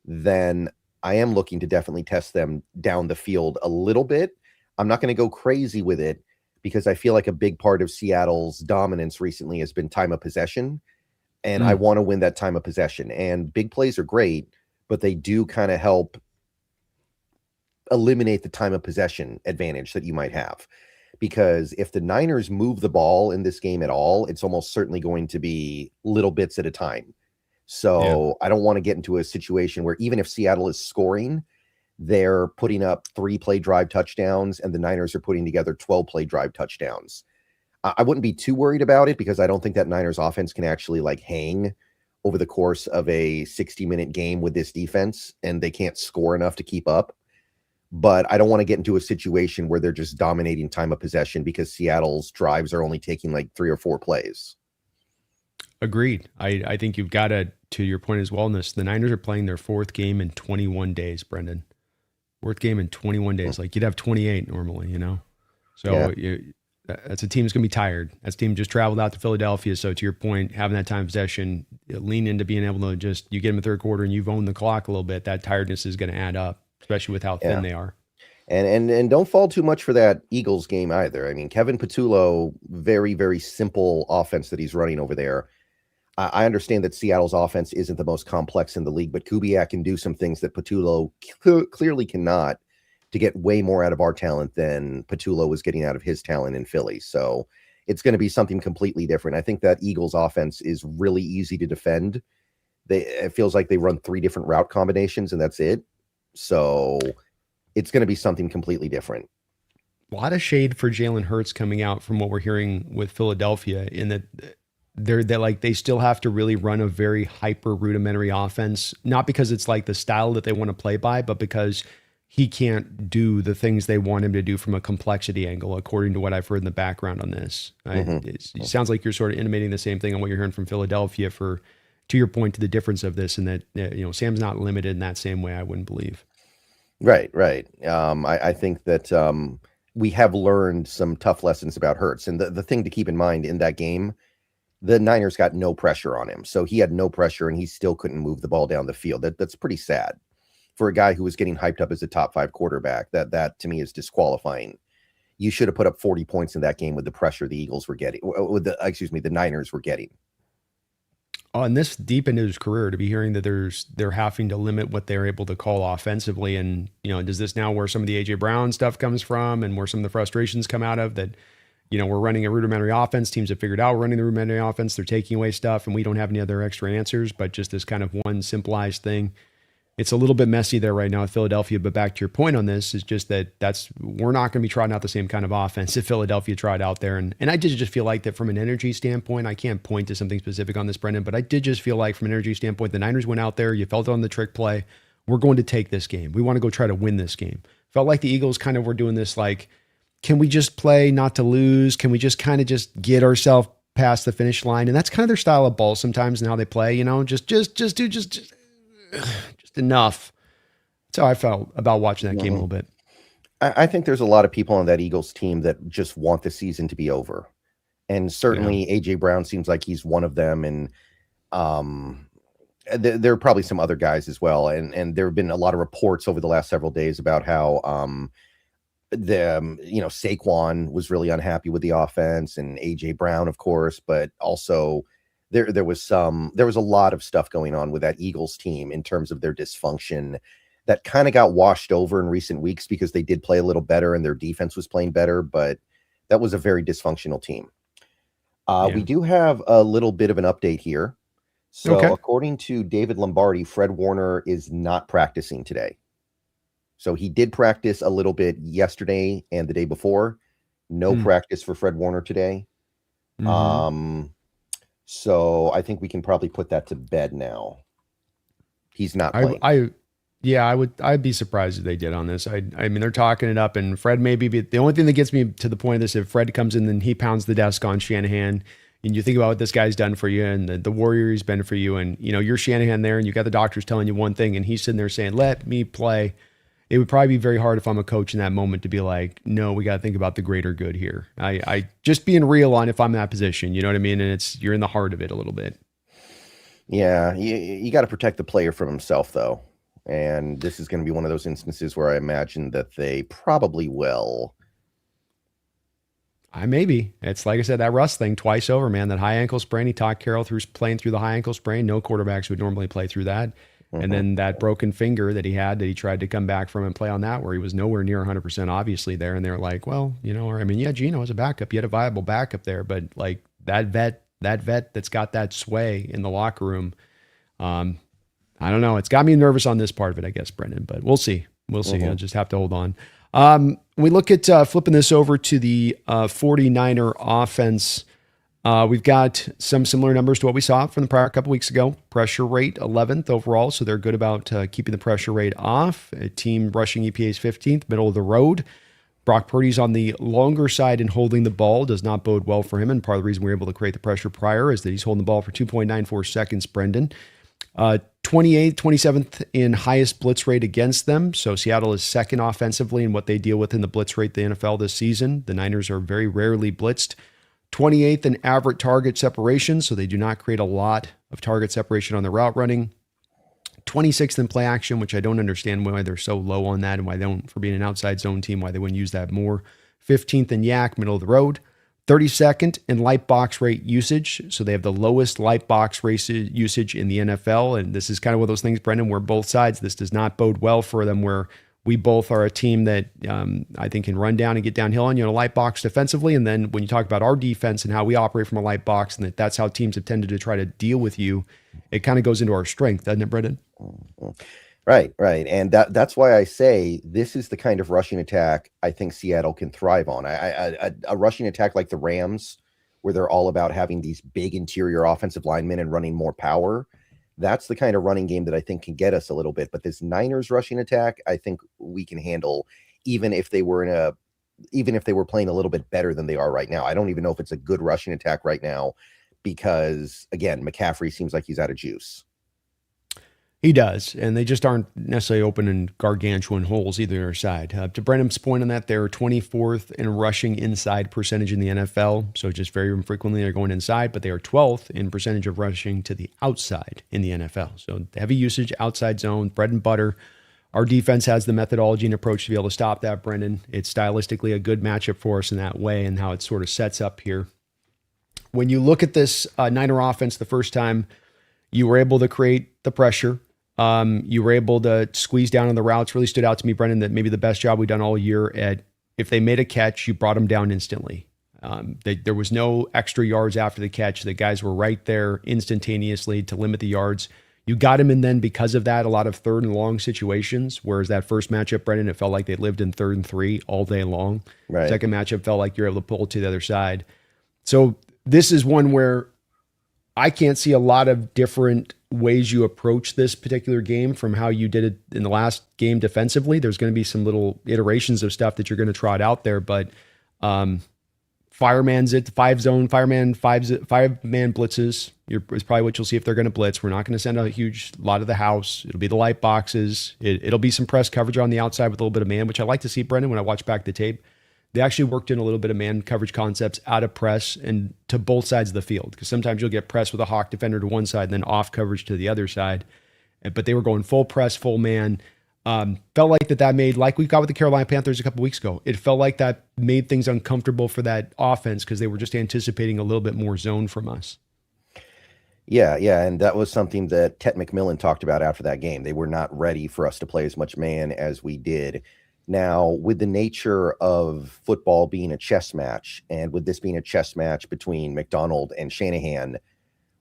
then I am looking to definitely test them down the field a little bit. I'm not going to go crazy with it because I feel like a big part of Seattle's dominance recently has been time of possession. And I want to win that time of possession. And big plays are great, but they do kind of help eliminate the time of possession advantage that you might have. Because if the Niners move the ball in this game at all, it's almost certainly going to be little bits at a time. So I don't want to get into a situation where even if Seattle is scoring, they're putting up 3-play drive touchdowns and the Niners are putting together 12-play drive touchdowns. I wouldn't be too worried about it because I don't think that Niners offense can actually hang over the course of a 60-minute game with this defense, and they can't score enough to keep up. But I don't want to get into a situation where they're just dominating time of possession because Seattle's drives are only taking 3 or 4 plays. Agreed. I think you've got to your point as well, the Niners are playing their 4th game in 21 days, Brendan. 4th game in 21 days. You'd have 28 normally, So that's a team that's going to be tired. That's a team just traveled out to Philadelphia. So to your point, having that time of possession, lean into being able to you get them in the 3rd quarter and you've owned the clock a little bit. That tiredness is going to add up, especially with how thin they are. And don't fall too much for that Eagles game either. I mean, Kevin Patullo, very, very simple offense that he's running over there. I understand that Seattle's offense isn't the most complex in the league, but Kubiak can do some things that Patullo clearly cannot, to get way more out of our talent than Patullo was getting out of his talent in Philly. So it's going to be something completely different. I think that Eagles offense is really easy to defend. It feels like they run 3 different route combinations and that's it. So it's going to be something completely different. A lot of shade for Jalen Hurts coming out from what we're hearing with Philadelphia in that they still have to really run a very hyper rudimentary offense, not because it's the style that they want to play by, but because he can't do the things they want him to do from a complexity angle, according to what I've heard in the background on this. It sounds like you're sort of intimating the same thing on what you're hearing from Philadelphia to your point, to the difference of this, and that, Sam's not limited in that same way, I wouldn't believe. Right. I think that we have learned some tough lessons about Hurts. And the thing to keep in mind in that game, the Niners got no pressure on him. So he had no pressure and he still couldn't move the ball down the field. That's pretty sad for a guy who was getting hyped up as a top 5 quarterback. That to me is disqualifying. You should have put up 40 points in that game with the pressure the Eagles were getting, the Niners were getting. Oh, and this deep into his career, to be hearing that they're having to limit what they're able to call offensively, and does this now where some of the AJ Brown stuff comes from, and where some of the frustrations come out of that? We're running a rudimentary offense. Teams have figured out we're running the rudimentary offense. They're taking away stuff, and we don't have any other extra answers. But just this kind of one simplified thing. It's a little bit messy there right now with Philadelphia, but back to your point on this is just we're not going to be trotting out the same kind of offense that Philadelphia tried out there. And I did just feel like that from an energy standpoint, I can't point to something specific on this, Brendan, but I did just feel like from an energy standpoint, the Niners went out there, you felt it on the trick play. We're going to take this game. We want to go try to win this game. Felt like the Eagles kind of were doing this can we just play not to lose? Can we just kind of just get ourselves past the finish line? And that's kind of their style of ball sometimes and how they play, just enough. That's how I felt about watching that game a little bit. I think there's a lot of people on that Eagles team that just want the season to be over. And certainly AJ Brown seems like he's one of them. And there are probably some other guys as well. And there have been a lot of reports over the last several days about how Saquon was really unhappy with the offense, and AJ Brown, of course, but also there was a lot of stuff going on with that Eagles team in terms of their dysfunction that kind of got washed over in recent weeks because they did play a little better and their defense was playing better, but that was a very dysfunctional team. We do have a little bit of an update here. So according to David Lombardi, Fred Warner is not practicing today. So he did practice a little bit yesterday and the day before. No practice for Fred Warner today. So I think we can probably put that to bed now. He's not playing. I'd be surprised if they did on this. I mean, they're talking it up, and Fred maybe the only thing that gets me to the point of this, if Fred comes in and he pounds the desk on Shanahan, and you think about what this guy's done for you and the warrior he's been for you, and you're Shanahan there, and you got the doctors telling you one thing, and he's sitting there saying, "Let me play." It would probably be very hard if I'm a coach in that moment to be like, "No, we got to think about the greater good here." I just being real on if I'm in that position, you know what I mean, and you're in the heart of it a little bit. Yeah, you got to protect the player from himself, though. And this is going to be one of those instances where I imagine that they probably will. Maybe. It's like I said, that Russ thing twice over, man. That high ankle sprain, he talked Carroll through playing through the high ankle sprain. No quarterbacks would normally play through that. And then that broken finger that he tried to come back from and play on that, where he was nowhere near 100% obviously there. And they're like, well, Gino was a backup. You had a viable backup there. But like that vet that's got that sway in the locker room, I don't know. It's got me nervous on this part of it, I guess, Brendan, but we'll see. We'll see. I'll just have to hold on. We look at flipping this over to the 49er offense. We've got some similar numbers to what we saw from the prior couple weeks ago. Pressure rate 11th overall, so they're good about keeping the pressure rate off. A team rushing EPA is 15th, middle of the road. Brock Purdy's on the longer side and holding the ball does not bode well for him. And part of the reason we were able to create the pressure prior is that he's holding the ball for 2.94 seconds, Brendan. 28th, 27th in highest blitz rate against them. So Seattle is second offensively in what they deal with in the blitz rate the NFL this season. The Niners are very rarely blitzed. 28th in average target separation, so they do not create a lot of target separation on the route running. 26th in play action, which I don't understand why they're so low on that and why they don't, for being an outside zone team, why they wouldn't use that more. 15th in yak, middle of the road. 32nd in light box rate usage. So they have the lowest light box race usage in the NFL. And this is kind of one of those things, Brendan, where both sides, this does not bode well for them, where we both are a team that I think can run down and get downhill on light box defensively. And then when you talk about our defense and how we operate from a light box, and that's how teams have tended to try to deal with you, it kind of goes into our strength, doesn't it, Brendan? Right. And that's why I say this is the kind of rushing attack I think Seattle can thrive on. A rushing attack like the Rams, where they're all about having these big interior offensive linemen and running more power. That's the kind of running game that I think can get us a little bit. But this Niners rushing attack, I think we can handle, even if they were playing a little bit better than they are right now. I don't even know if it's a good rushing attack right now because, again, McCaffrey seems like he's out of juice. He does, and they just aren't necessarily opening gargantuan holes either side. To Brendan's point on that, they're 24th in rushing inside percentage in the NFL, so just very infrequently they're going inside, but they are 12th in percentage of rushing to the outside in the NFL. So heavy usage, outside zone, bread and butter. Our defense has the methodology and approach to be able to stop that, Brendan. It's stylistically a good matchup for us in that way and how it sort of sets up here. When you look at this Niner offense the first time, you were able to create the pressure. You were able to squeeze down on the routes. Really stood out to me, Brendan, that maybe the best job we've done all year at, if they made a catch, you brought them down instantly. There was no extra yards after the catch. The guys were right there instantaneously to limit the yards. You got him in then because of that, a lot of third and long situations, whereas that first matchup, Brendan, it felt like they lived in 3rd and 3 all day long. Right. Second matchup felt like you're able to pull to the other side. So this is one where I can't see a lot of different ways you approach this particular game from how you did it in the last game defensively. There's going to be some little iterations of stuff that you're going to trot out there, but fireman's it, 5-zone, five-man blitzes is probably what you'll see if they're going to blitz. We're not going to send a huge lot of the house. It'll be the light boxes. It'll be some press coverage on the outside with a little bit of man, which I like to see, Brendan, when I watch back the tape. They actually worked in a little bit of man coverage concepts out of press and to both sides of the field, because sometimes you'll get press with a hawk defender to one side and then off coverage to the other side. But they were going full press, full man. Felt like that made, like we got with the Carolina Panthers a couple weeks ago, it felt like that made things uncomfortable for that offense because they were just anticipating a little bit more zone from us. Yeah, and that was something that Ted McMillan talked about after that game. They were not ready for us to play as much man as we did. Now, with the nature of football being a chess match, and with this being a chess match between McDonald and Shanahan,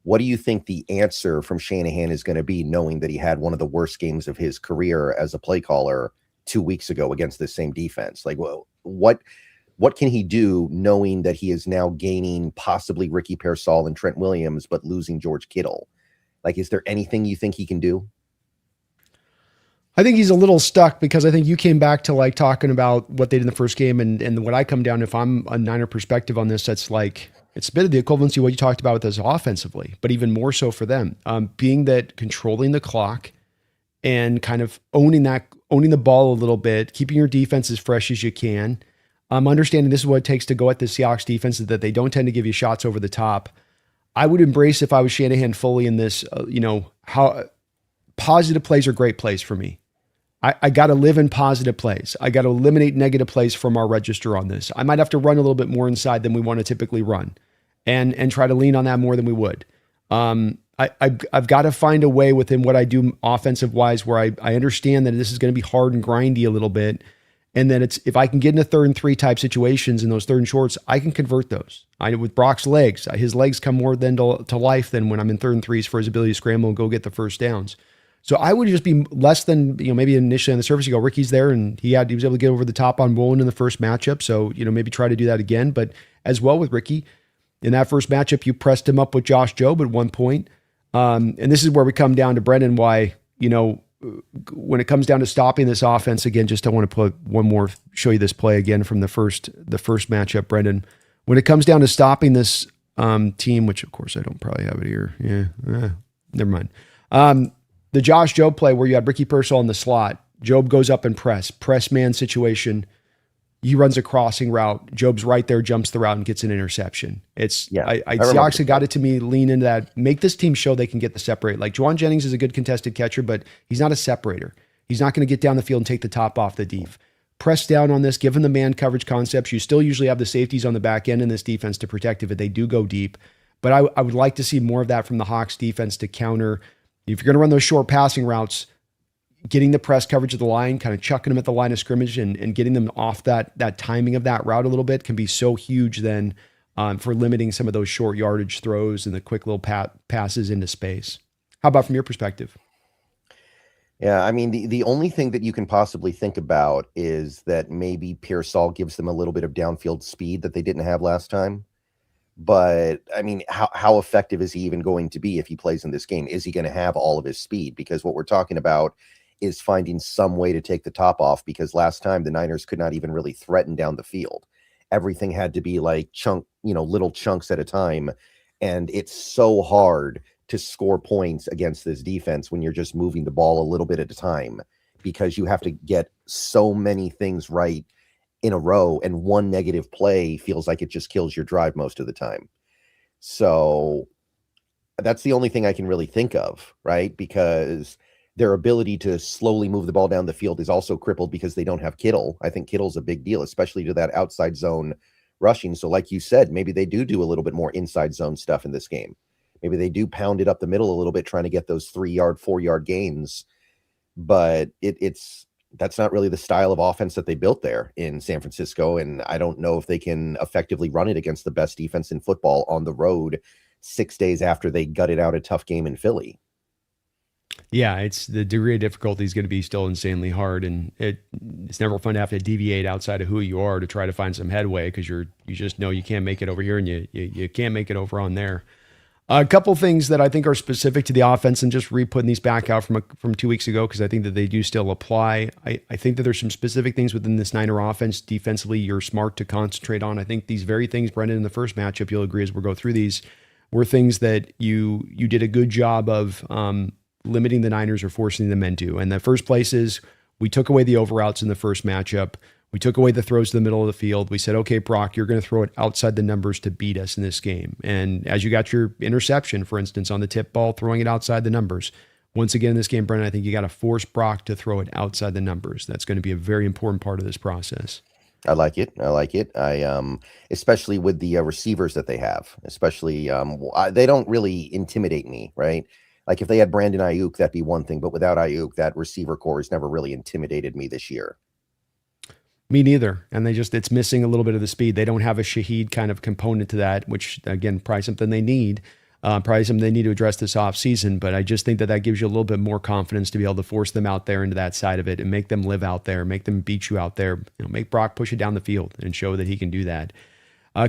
what do you think the answer from Shanahan is going to be, knowing that he had one of the worst games of his career as a play caller 2 weeks ago against this same defense. Like, well, what can he do knowing that he is now gaining possibly Ricky Pearsall and Trent Williams, but losing George Kittle? Like, is there anything you think he can do? I think he's a little stuck because I think you came back to like talking about what they did in the first game. And what I come down, if I'm a Niner perspective on this, that's like, it's a bit of the equivalency of what you talked about with us offensively, but even more so for them, being that controlling the clock and kind of owning the ball a little bit, keeping your defense as fresh as you can. Understanding this is what it takes to go at the Seahawks defense, is that they don't tend to give you shots over the top. I would embrace, if I was Shanahan, fully in this, how positive plays are great plays for me. I got to live in positive plays. I got to eliminate negative plays from our register on this. I might have to run a little bit more inside than we want to typically run, and try to lean on that more than we would. I've got to find a way within what I do offensive wise where I understand that this is going to be hard and grindy a little bit. And then if I can get into 3rd and 3 type situations in those 3rd and shorts, I can convert those. With Brock's legs, his legs come more to life than when I'm in 3rd and 3s for his ability to scramble and go get the first downs. So I would just be less than, maybe initially on the surface, you go, Ricky's there and he was able to get over the top on Woolen in the first matchup. So, maybe try to do that again. But as well with Ricky, in that first matchup, you pressed him up with Josh Jobe at one point. And this is where we come down to Brendan, why, when it comes down to stopping this offense, again, just I want to show you this play again from the first matchup, Brendan. When it comes down to stopping this team, which of course I don't probably have it here. Yeah, never mind. The Josh Jobe play where you had Ricky Pearsall in the slot, Jobe goes up and press man situation. He runs a crossing route. Jobe's right there, jumps the route and gets an interception. Seahawks got it to me, lean into that, make this team show they can get the separate. Like Juwan Jennings is a good contested catcher, but he's not a separator. He's not going to get down the field and take the top off the deep. Press down on this, given the man coverage concepts. You still usually have the safeties on the back end in this defense to protect if they do go deep. But I would like to see more of that from the Hawks defense to counter. If you're going to run those short passing routes, getting the press coverage of the line, kind of chucking them at the line of scrimmage and getting them off that timing of that route a little bit can be so huge then for limiting some of those short yardage throws and the quick little passes into space. How about from your perspective? Yeah, I mean, the only thing that you can possibly think about is that maybe Pearsall gives them a little bit of downfield speed that they didn't have last time. But I mean, how effective is he even going to be if he plays in this game? Is he going to have all of his speed? Because what we're talking about is finding some way to take the top off, because last time the Niners could not even really threaten down the field. Everything had to be like little chunks at a time. And it's so hard to score points against this defense when you're just moving the ball a little bit at a time, because you have to get so many things right in a row, and one negative play feels like it just kills your drive most of the time. So that's the only thing I can really think of, right? Because their ability to slowly move the ball down the field is also crippled because they don't have Kittle. I think Kittle's a big deal, especially to that outside zone rushing. So like you said, maybe they do a little bit more inside zone stuff in this game. Maybe they do pound it up the middle a little bit, trying to get those 3-yard, 4-yard gains. But that's not really the style of offense that they built there in San Francisco. And I don't know if they can effectively run it against the best defense in football on the road 6 days after they gutted out a tough game in Philly. Yeah, it's the degree of difficulty is going to be still insanely hard, and it's never fun to have to deviate outside of who you are to try to find some headway, because you just know you can't make it over here and you can't make it over on there. A couple things that I think are specific to the offense, and just re-putting these back out from 2 weeks ago, because I think that they do still apply. I think that there's some specific things within this Niner offense defensively you're smart to concentrate on. I think these very things, Brendan, in the first matchup, you'll agree as we'll go through these, were things that you did a good job of limiting the Niners or forcing them into. And the first place is we took away the over routes in the first matchup. We took away the throws to the middle of the field. We said, okay, Brock, you're going to throw it outside the numbers to beat us in this game. And as you got your interception, for instance, on the tip ball, throwing it outside the numbers. Once again, in this game, Brennan, I think you got to force Brock to throw it outside the numbers. That's going to be a very important part of this process. I like it. Especially with the receivers that they have, especially, they don't really intimidate me, right? Like if they had Brandon Ayuk, that'd be one thing, but without Ayuk, that receiver core has never really intimidated me this year. Me neither. And it's missing a little bit of the speed. They don't have a Shaheed kind of component to that, which again, probably something they need. Probably something they need to address this offseason, but I just think that gives you a little bit more confidence to be able to force them out there into that side of it and make them live out there, make them beat you out there, make Brock push it down the field and show that he can do that.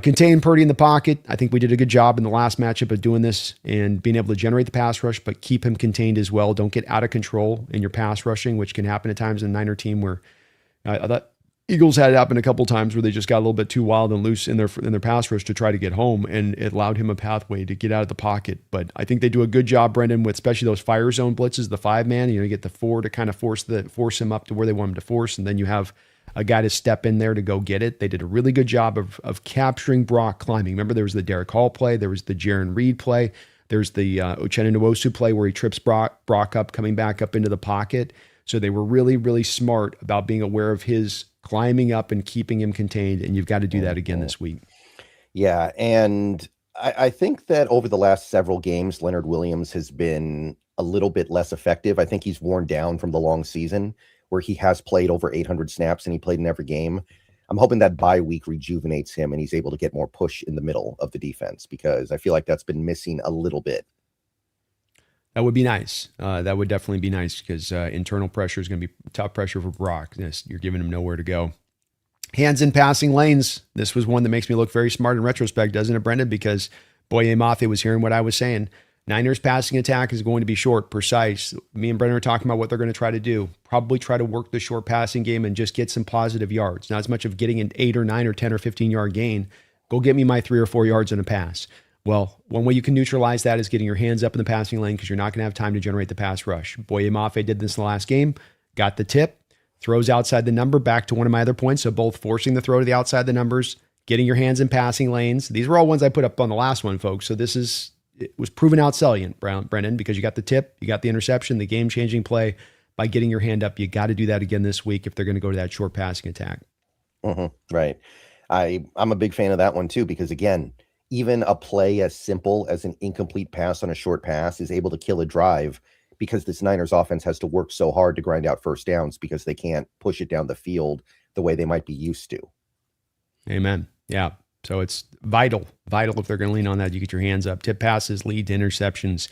Contain Purdy in the pocket. I think we did a good job in the last matchup of doing this and being able to generate the pass rush, but keep him contained as well. Don't get out of control in your pass rushing, which can happen at times in a Niner team where that Eagles had it happen a couple times where they just got a little bit too wild and loose in their pass rush to try to get home, and it allowed him a pathway to get out of the pocket. But I think they do a good job, Brendan, with especially those fire zone blitzes, the 5-man. You get the 4 to kind of force him up to where they want him to force, and then you have a guy to step in there to go get it. They did a really good job of capturing Brock climbing. Remember, there was the Derek Hall play, there was the Jaron Reed play, there's the Uchenna Nwosu play where he trips Brock up coming back up into the pocket. So they were really, really smart about being aware of his climbing up and keeping him contained, and you've got to do that again this week. Yeah, and I think that over the last several games, Leonard Williams has been a little bit less effective. I think he's worn down from the long season where he has played over 800 snaps and he played in every game. I'm hoping that bye week rejuvenates him and he's able to get more push in the middle of the defense, because I feel like that's been missing a little bit. That would be nice. That would definitely be nice, because internal pressure is going to be tough pressure for Brock. You're giving him nowhere to go. Hands in passing lanes. This was one that makes me look very smart in retrospect, doesn't it, Brendan? Because Boye Mafe was hearing what I was saying. Niners passing attack is going to be short, precise. Me and Brendan are talking about what they're going to try to do. Probably try to work the short passing game and just get some positive yards. Not as much of getting an 8 or 9 or 10 or 15 yard gain. Go get me my 3 or 4 yards in a pass. Well, one way you can neutralize that is getting your hands up in the passing lane, because you're not going to have time to generate the pass rush. Boye Mafe did this in the last game, got the tip, throws outside the number, back to one of my other points. So both forcing the throw to the outside the numbers, getting your hands in passing lanes. These were all ones I put up on the last one, folks. So it was proven out salient, Brendan, because you got the tip, you got the interception, the game-changing play by getting your hand up. You got to do that again this week if they're going to go to that short passing attack. Right. I'm a big fan of that one too, because again, even a play as simple as an incomplete pass on a short pass is able to kill a drive, because this Niners offense has to work so hard to grind out first downs because they can't push it down the field the way they might be used to. Amen. Yeah. So it's vital if they're going to lean on that. You get your hands up, tip passes, lead to interceptions.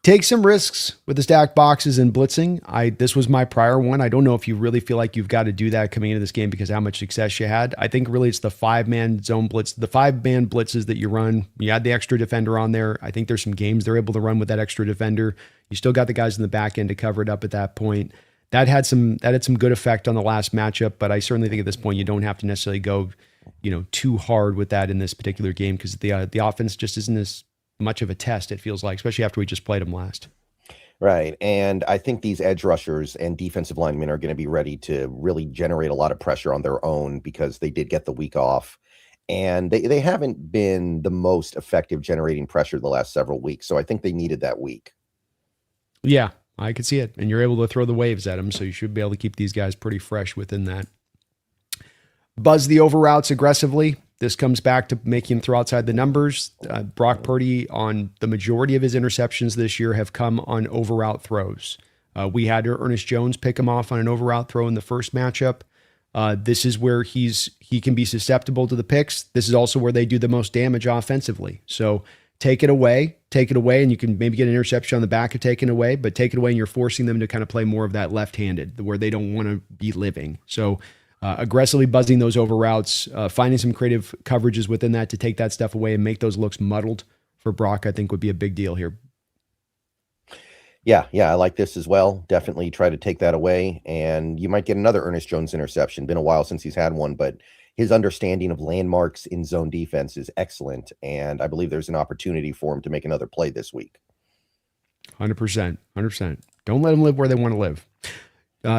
Take some risks with the stacked boxes and blitzing. This was my prior one. I don't know if you really feel like you've got to do that coming into this game because of how much success you had. I think really it's the 5-man zone blitz, the 5-man blitzes that you run. You had the extra defender on there. I think there's some games they're able to run with that extra defender. You still got the guys in the back end to cover it up at that point. That had some good effect on the last matchup, but I certainly think at this point you don't have to necessarily go, too hard with that in this particular game, because the offense just isn't as much of a test, it feels like, especially after we just played them last. Right. And I think these edge rushers and defensive linemen are going to be ready to really generate a lot of pressure on their own, because they did get the week off and they haven't been the most effective generating pressure the last several weeks. So I think they needed that week. Yeah, I could see it. And you're able to throw the waves at them. So you should be able to keep these guys pretty fresh within that. Buzz the over routes aggressively. This comes back to making him throw outside the numbers. Brock Purdy, on the majority of his interceptions this year, have come on over route throws. We had Ernest Jones pick him off on an over route throw in the first matchup. This is where he can be susceptible to the picks. This is also where they do the most damage offensively. So take it away, and you can maybe get an interception on the back of taking it away, but take it away and you're forcing them to kind of play more of that left-handed, where they don't want to be living. So aggressively buzzing those over routes, finding some creative coverages within that to take that stuff away and make those looks muddled for Brock, I think would be a big deal here. Yeah, I like this as well. Definitely try to take that away, and you might get another Ernest Jones interception. Been a while since he's had one, but his understanding of landmarks in zone defense is excellent, and I believe there's an opportunity for him to make another play this week. 100%. Don't let them live where they want to live.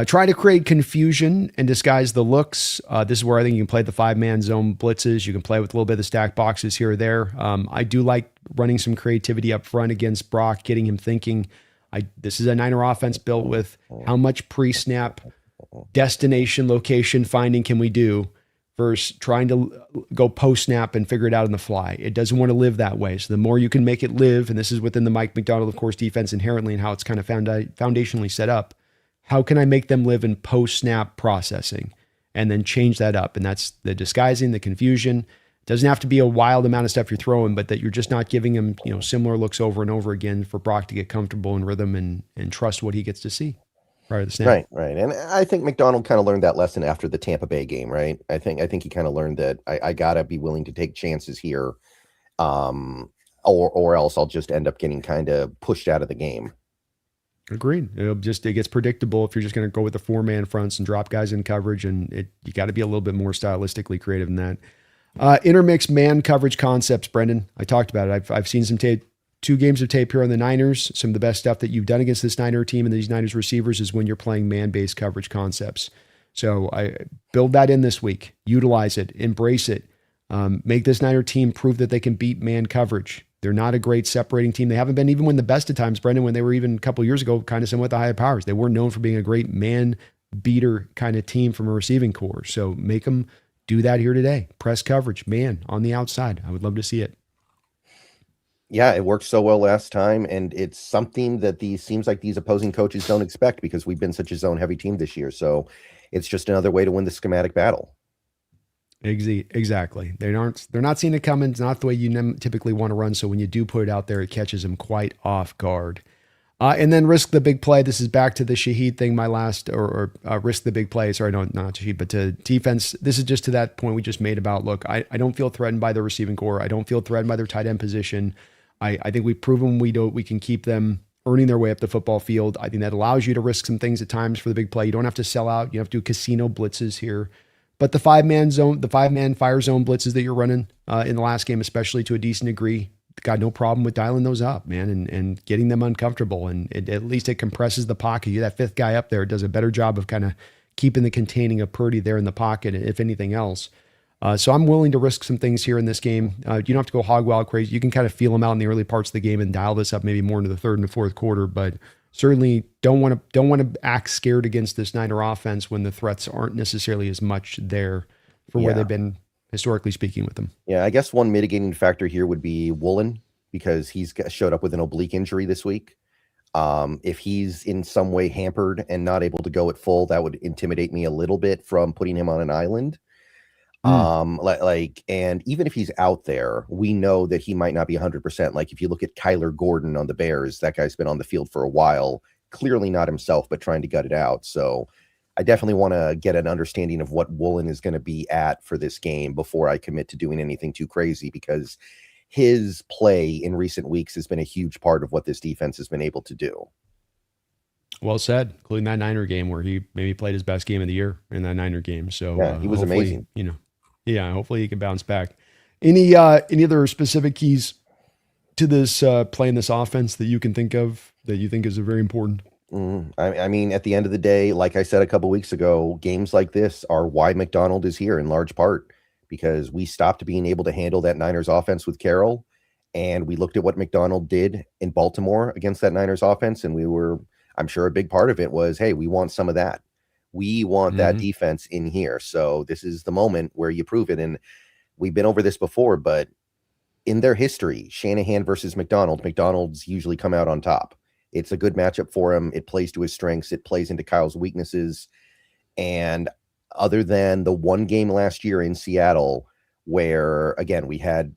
Try to create confusion and disguise the looks. This is where I think you can play the 5-man zone blitzes. You can play with a little bit of the stack boxes here or there. I do like running some creativity up front against Brock, getting him thinking. This is a Niner offense built with how much pre-snap destination location finding can we do versus trying to go post-snap and figure it out on the fly. It doesn't want to live that way. So the more you can make it live, and this is within the Mike McDonald, of course, defense inherently and how it's kind of foundationally set up, how can I make them live in post-snap processing and then change that up? And that's the disguising, the confusion, Doesn't have to be a wild amount of stuff you're throwing, but that you're just not giving him, similar looks over and over again for Brock to get comfortable in rhythm and trust what he gets to see prior to the snap. Right. And I think McDonald kind of learned that lesson after the Tampa Bay game, right? I think he kind of learned that I gotta be willing to take chances here, or else I'll just end up getting kind of pushed out of the game. Agreed. It gets predictable if you're just going to go with the 4-man fronts and drop guys in coverage, and you got to be a little bit more stylistically creative than that. Intermix man coverage concepts, Brendan. I talked about it. I've seen some tape, 2 games of tape here on the Niners. Some of the best stuff that you've done against this Niner team and these Niners receivers is when you're playing man-based coverage concepts. So I build that in this week, utilize it, embrace it, make this Niner team prove that they can beat man coverage. They're not a great separating team. They haven't been, even when the best of times, Brendan, when they were even a couple years ago, kind of somewhat the higher powers. They weren't known for being a great man beater kind of team from a receiving core. So make them do that here today. Press coverage, man, on the outside. I would love to see it. Yeah, it worked so well last time, and it's something that seems like these opposing coaches don't expect because we've been such a zone-heavy team this year. So it's just another way to win the schematic battle. Exactly. They're not seeing it coming. It's not the way you typically want to run. So when you do put it out there, it catches them quite off guard. And then risk the big play. This is back to the Shaheed thing. My last or risk the big play. Sorry, no, not Shaheed, but to defense. This is just to that point we just made about, look, I don't feel threatened by the receiving core. I don't feel threatened by their tight end position. I think we've proven we can keep them earning their way up the football field. I think that allows you to risk some things at times for the big play. You don't have to sell out. You have to do casino blitzes here. But the 5-man fire zone blitzes that you're running in the last game, especially to a decent degree, got no problem with dialing those up, man, and getting them uncomfortable. And at least it compresses the pocket. You, that 5th guy up there, does a better job of kind of keeping the containing of Purdy there in the pocket, if anything else. So I'm willing to risk some things here in this game. You don't have to go hog wild crazy. You can kind of feel them out in the early parts of the game and dial this up maybe more into the 3rd and the 4th quarter, but certainly don't want to act scared against this Niner offense when the threats aren't necessarily as much there for where they've been historically speaking with them. Yeah, I guess one mitigating factor here would be Woolen, because he's showed up with an oblique injury this week. If he's in some way hampered and not able to go at full, that would intimidate me a little bit from putting him on an island. And even if he's out there, we know that he might not be 100%. Like if you look at Kyler Gordon on the Bears, that guy's been on the field for a while, clearly not himself, but trying to gut it out. So I definitely want to get an understanding of what Woolen is going to be at for this game before I commit to doing anything too crazy, because his play in recent weeks has been a huge part of what this defense has been able to do. Well said, including that Niner game where he maybe played his best game of the year in that Niner game. So yeah, he was amazing. Hopefully he can bounce back. Any other specific keys to this playing this offense that you can think of that you think is very important? I mean, at the end of the day, like I said a couple weeks ago, games like this are why McDonald is here in large part, because we stopped being able to handle that Niners offense with Carroll, and we looked at what McDonald did in Baltimore against that Niners offense, and I'm sure a big part of it was, hey, we want some of that. We want that defense in here. So this is the moment where you prove it. And we've been over this before, but in their history, Shanahan versus McDonald's usually come out on top. It's a good matchup for him. It plays to his strengths. It plays into Kyle's weaknesses. And other than the one game last year in Seattle, where, again, we had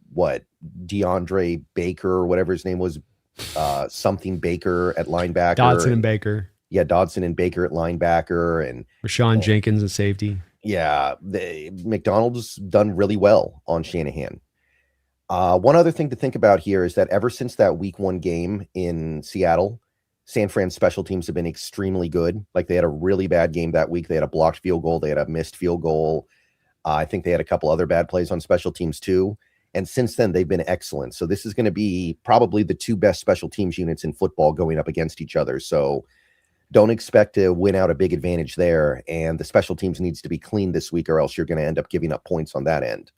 DeAndre Baker, or whatever his name was, something Baker at linebacker. Dodson and Baker. Yeah, Dodson and Baker at linebacker, and Rashawn Jenkins at safety. Yeah, McDonald's done really well on Shanahan. One other thing to think about here is that ever since that week 1 game in Seattle, San Fran's special teams have been extremely good. Like, they had a really bad game that week. They had a blocked field goal. They had a missed field goal. I think they had a couple other bad plays on special teams too. And since then, they've been excellent. So this is going to be probably the 2 best special teams units in football going up against each other. So don't expect to win out a big advantage there. And the special teams needs to be clean this week, or else you're going to end up giving up points on that end.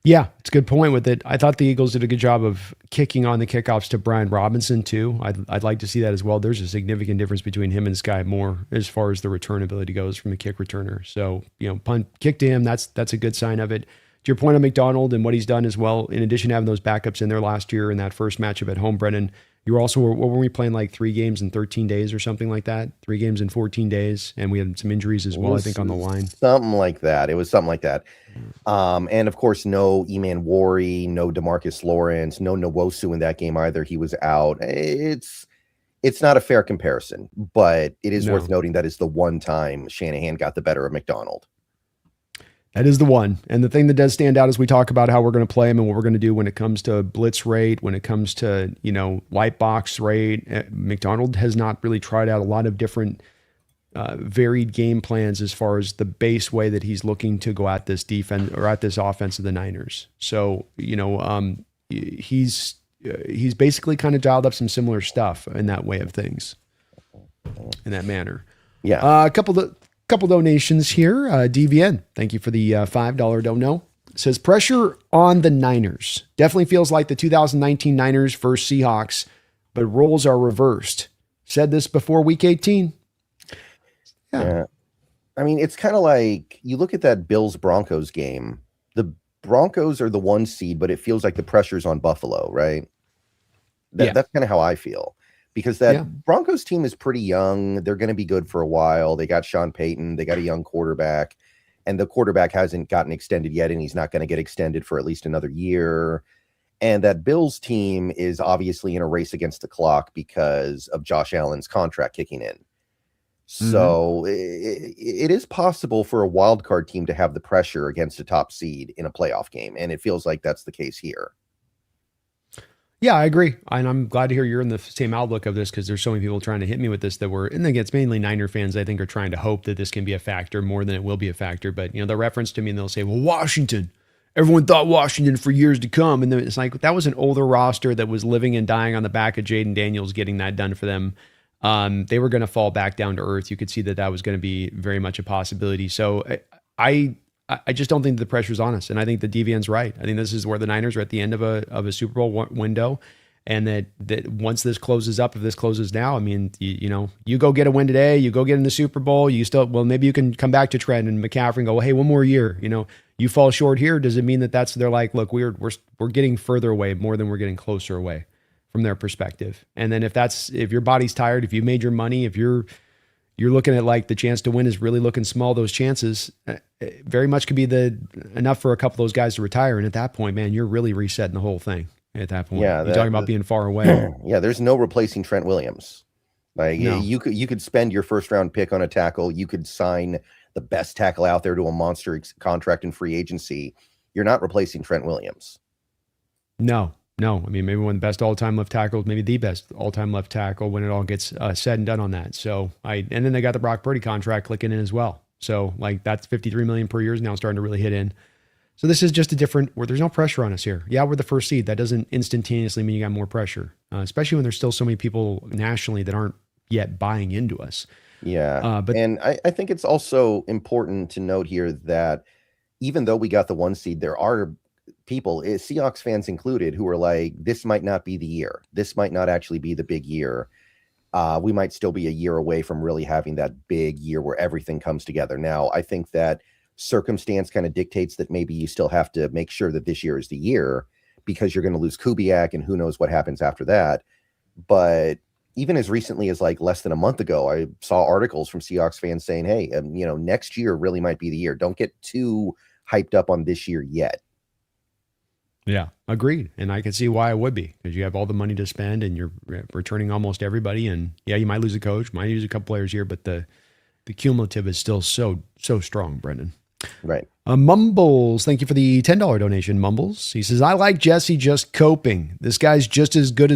Yeah, it's a good point with it. I thought the Eagles did a good job of kicking on the kickoffs to Brian Robinson too. I'd like to see that as well. There's a significant difference between him and Sky Moore as far as the return ability goes from a kick returner. So, punt, kick to him, that's a good sign of it. To your point on McDonald and what he's done as well, in addition to having those backups in there last year in that first matchup at home, Brennan, You were also, what were we playing, like 3 games in 13 days or something like that? 3 games in 14 days. And we had some injuries as well, I think, on the line. Something like that. It was something like that. And of course, no Eman Wari, no DeMarcus Lawrence, no Nwosu in that game either. He was out. It's not a fair comparison, but it is worth noting that is the one time Shanahan got the better of McDonald. That is the one. And the thing that does stand out as we talk about how we're going to play him and what we're going to do when it comes to blitz rate, when it comes to, light box rate. McDonald has not really tried out a lot of different varied game plans as far as the base way that he's looking to go at this defense or at this offense of the Niners. So, he's basically kind of dialed up some similar stuff in that way of things, in that manner. Yeah. A couple donations here. DVN, thank you for the $5 dono. It says pressure on the Niners. Definitely feels like the 2019 Niners versus Seahawks, but roles are reversed. Said this before week 18. Yeah. I mean, it's kind of like you look at that Bills-Broncos game. The Broncos are the 1 seed, but it feels like the pressure's on Buffalo, right? That's kind of how I feel. Because that Broncos team is pretty young. They're going to be good for a while. They got Sean Payton. They got a young quarterback. And the quarterback hasn't gotten extended yet, and he's not going to get extended for at least another year. And that Bills team is obviously in a race against the clock because of Josh Allen's contract kicking in. So it is possible for a wild card team to have the pressure against a top seed in a playoff game. And it feels like that's the case here. Yeah, I agree. And I'm glad to hear you're in the same outlook of this, because there's so many people trying to hit me with this and then it's mainly Niner fans, I think, are trying to hope that this can be a factor more than it will be a factor. But, they'll reference to me and they'll say, well, Washington, everyone thought Washington for years to come. And then it's like, that was an older roster that was living and dying on the back of Jaden Daniels getting that done for them. They were going to fall back down to earth. You could see that was going to be very much a possibility. So I just don't think the pressure's on us. And I think the DVN's right. I think this is where the Niners are at the end of a Super Bowl window. And that once this closes up, if this closes now, I mean, you go get a win today, you go get in the Super Bowl, maybe you can come back to Trent and McCaffrey and go, well, hey, one more year, you fall short here. Does it mean that they're like, look, we're getting further away more than we're getting closer away from their perspective. And then if your body's tired, if you made your money, if you're looking at like the chance to win is really looking small, those chances very much could be enough for a couple of those guys to retire. And at that point, man, you're really resetting the whole thing at that point. You're talking about being far away. Yeah, there's no replacing Trent Williams. Like you could spend your first round pick on a tackle. You could sign the best tackle out there to a monster contract in free agency. You're not replacing Trent Williams. No. I mean, maybe one of the best all-time left tackles, maybe the best all-time left tackle when it all gets said and done on that. So and then they got the Brock Purdy contract clicking in as well. So like that's $53 million per year is now starting to really hit in. So this is just a different where there's no pressure on us here. Yeah, we're the first seed. That doesn't instantaneously mean you got more pressure, especially when there's still so many people nationally that aren't yet buying into us. Yeah, and I think it's also important to note here that even though we got the 1 seed, there are people, Seahawks fans included, who are like, this might not be the year. This might not actually be the big year. We might still be a year away from really having that big year where everything comes together. Now, I think that circumstance kind of dictates that maybe you still have to make sure that this year is the year because you're going to lose Kubiak and who knows what happens after that. But even as recently as like less than a month ago, I saw articles from Seahawks fans saying, hey, next year really might be the year. Don't get too hyped up on this year yet. Yeah, agreed. And I can see why it would be, because you have all the money to spend and you're returning almost everybody. And yeah, you might lose a coach, might lose a couple players here, but the cumulative is still so strong, Brendan. Right. Mumbles, thank you for the $10 donation, Mumbles. He says, I like Jesse just coping. This guy's just as good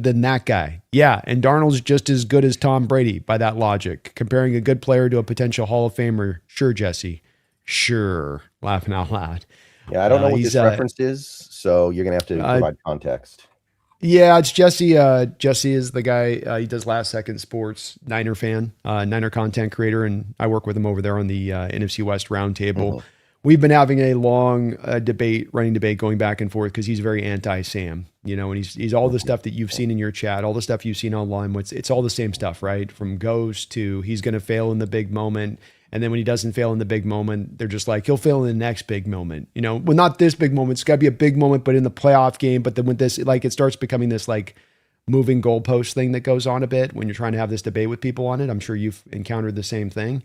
than that guy. Yeah, and Darnold's just as good as Tom Brady by that logic. Comparing a good player to a potential Hall of Famer. Sure, Jesse. Sure. Laughing out loud. Yeah, I don't know what this reference is, so you're going to have to provide context. Yeah, it's Jesse. Jesse is the guy, he does Last Second Sports, Niner fan, Niner content creator, and I work with him over there on the NFC West Roundtable. Mm-hmm. We've been having a long running debate going back and forth because he's very anti-Sam, and he's all the stuff that you've seen in your chat, all the stuff you've seen online. It's all the same stuff, right? From Ghost to he's going to fail in the big moment. And then when he doesn't fail in the big moment, they're just like, he'll fail in the next big moment. Well, not this big moment. It's got to be a big moment, but in the playoff game. But then with this, like, it starts becoming this like moving goalpost thing that goes on a bit when you're trying to have this debate with people on it. I'm sure you've encountered the same thing.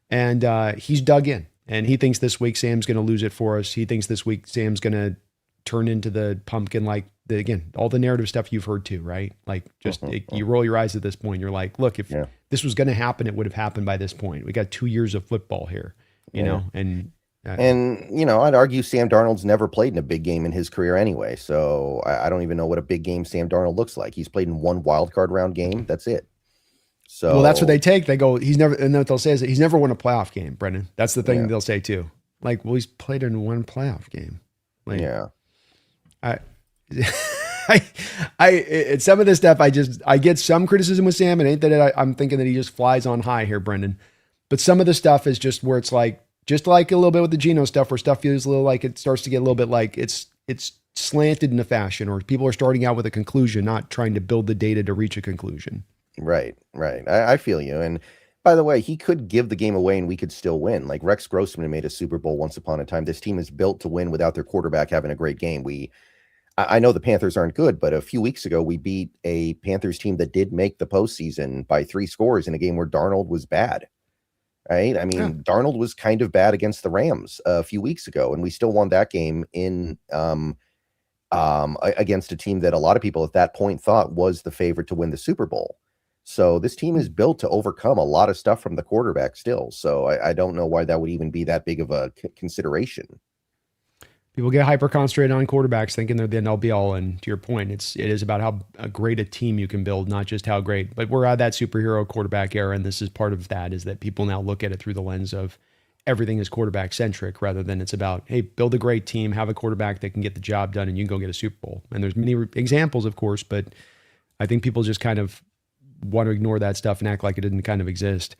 And he's dug in. And he thinks this week Sam's going to lose it for us. He thinks this week Sam's going to turn into the pumpkin, like again, all the narrative stuff you've heard too, right? Like just you roll your eyes at this point. You're like, look, if this was going to happen, it would have happened by this point. We got 2 years of football here, you know, and I'd argue Sam Darnold's never played in a big game in his career anyway. So I don't even know what a big game Sam Darnold looks like. He's played in one wild card round game. That's it. So, well, that's what they take. They go, he's never, and then what they'll say is that he's never won a playoff game, Brendan. That's the thing they'll say too. Like, well, he's played in one playoff game. Like, some of this stuff, I get some criticism with Sam. It ain't that I'm thinking that he just flies on high here, Brendan. But some of the stuff is just where it's like, just like a little bit with the Geno stuff, where stuff feels a little like it starts to get a little bit like it's slanted in a fashion, or people are starting out with a conclusion, not trying to build the data to reach a conclusion. Right. I feel you. And by the way, he could give the game away and we could still win. Like Rex Grossman made a Super Bowl once upon a time. This team is built to win without their quarterback having a great game. I know the Panthers aren't good, but a few weeks ago, we beat a Panthers team that did make the postseason by 3 scores in a game where Darnold was bad. Right. I mean, Darnold was kind of bad against the Rams a few weeks ago, and we still won that game in against a team that a lot of people at that point thought was the favorite to win the Super Bowl. So this team is built to overcome a lot of stuff from the quarterback still. So I don't know why that would even be that big of a consideration. People get hyper concentrated on quarterbacks thinking they're the end all be all. And to your point, it is about how great a team you can build, not just how great. But we're at that superhero quarterback era, and this is part of that, is that people now look at it through the lens of everything is quarterback centric, rather than it's about, hey, build a great team, have a quarterback that can get the job done, and you can go get a Super Bowl. And there's many examples, of course, but I think people just kind of want to ignore that stuff and act like it didn't kind of exist.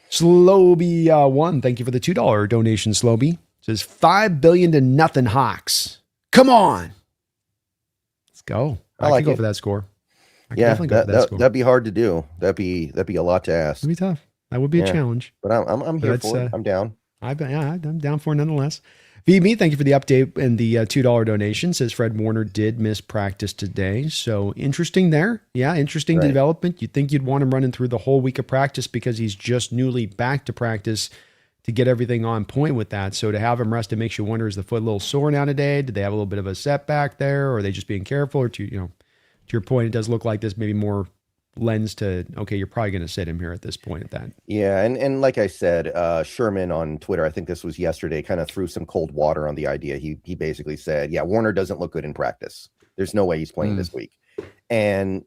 Slowby1, thank you for the $2 donation, Slowby. Says $5 billion to nothing Hawks. Come on. Let's go. I like can go it. For that score. That'd be hard to do. That'd be a lot to ask. It'd be tough. That would be a challenge. But I'm here for it. I'm down. I'm down for it nonetheless. VB, thank you for the update and the $2 donation. Says Fred Warner did miss practice today. So interesting there. Yeah, interesting development. You'd think you'd want him running through the whole week of practice because he's just newly back to practice to get everything on point with that. So to have him rest, it makes you wonder, is the foot a little sore now today? Did they have a little bit of a setback there? Or are they just being careful? Or to your point, it does look like this maybe more lens to, okay, you're probably going to sit him here at this point at that. Yeah. And like I said, Sherman on Twitter, I think this was yesterday, kind of threw some cold water on the idea. He basically said, yeah, Warner doesn't look good in practice. There's no way he's playing this week. And,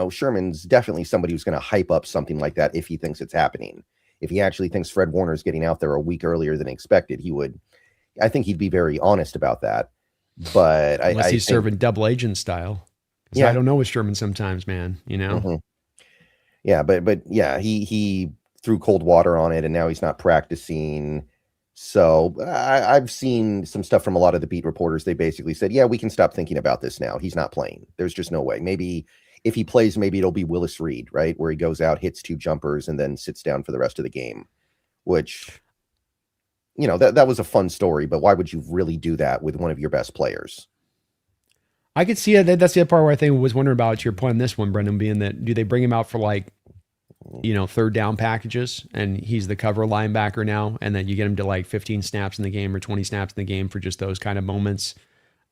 Sherman's definitely somebody who's going to hype up something like that if he thinks it's happening. If he actually thinks Fred Warner's getting out there a week earlier than expected, I think he'd be very honest about that. But unless he's serving double agent style. Yeah. I don't know with Sherman sometimes, man, Mm-hmm. Yeah, but yeah, he threw cold water on it and now he's not practicing. So I've seen some stuff from a lot of the beat reporters. They basically said, yeah, we can stop thinking about this now. He's not playing. There's just no way. Maybe if he plays, maybe it'll be Willis Reed, right? Where he goes out, hits 2 jumpers, and then sits down for the rest of the game, which, that was a fun story, but why would you really do that with one of your best players? I could see it. That's the other part where I think was wondering about, to your point on this one, Brendan, being that, do they bring him out for third down packages and he's the cover linebacker now, and then you get him to 15 snaps in the game or 20 snaps in the game for just those kind of moments?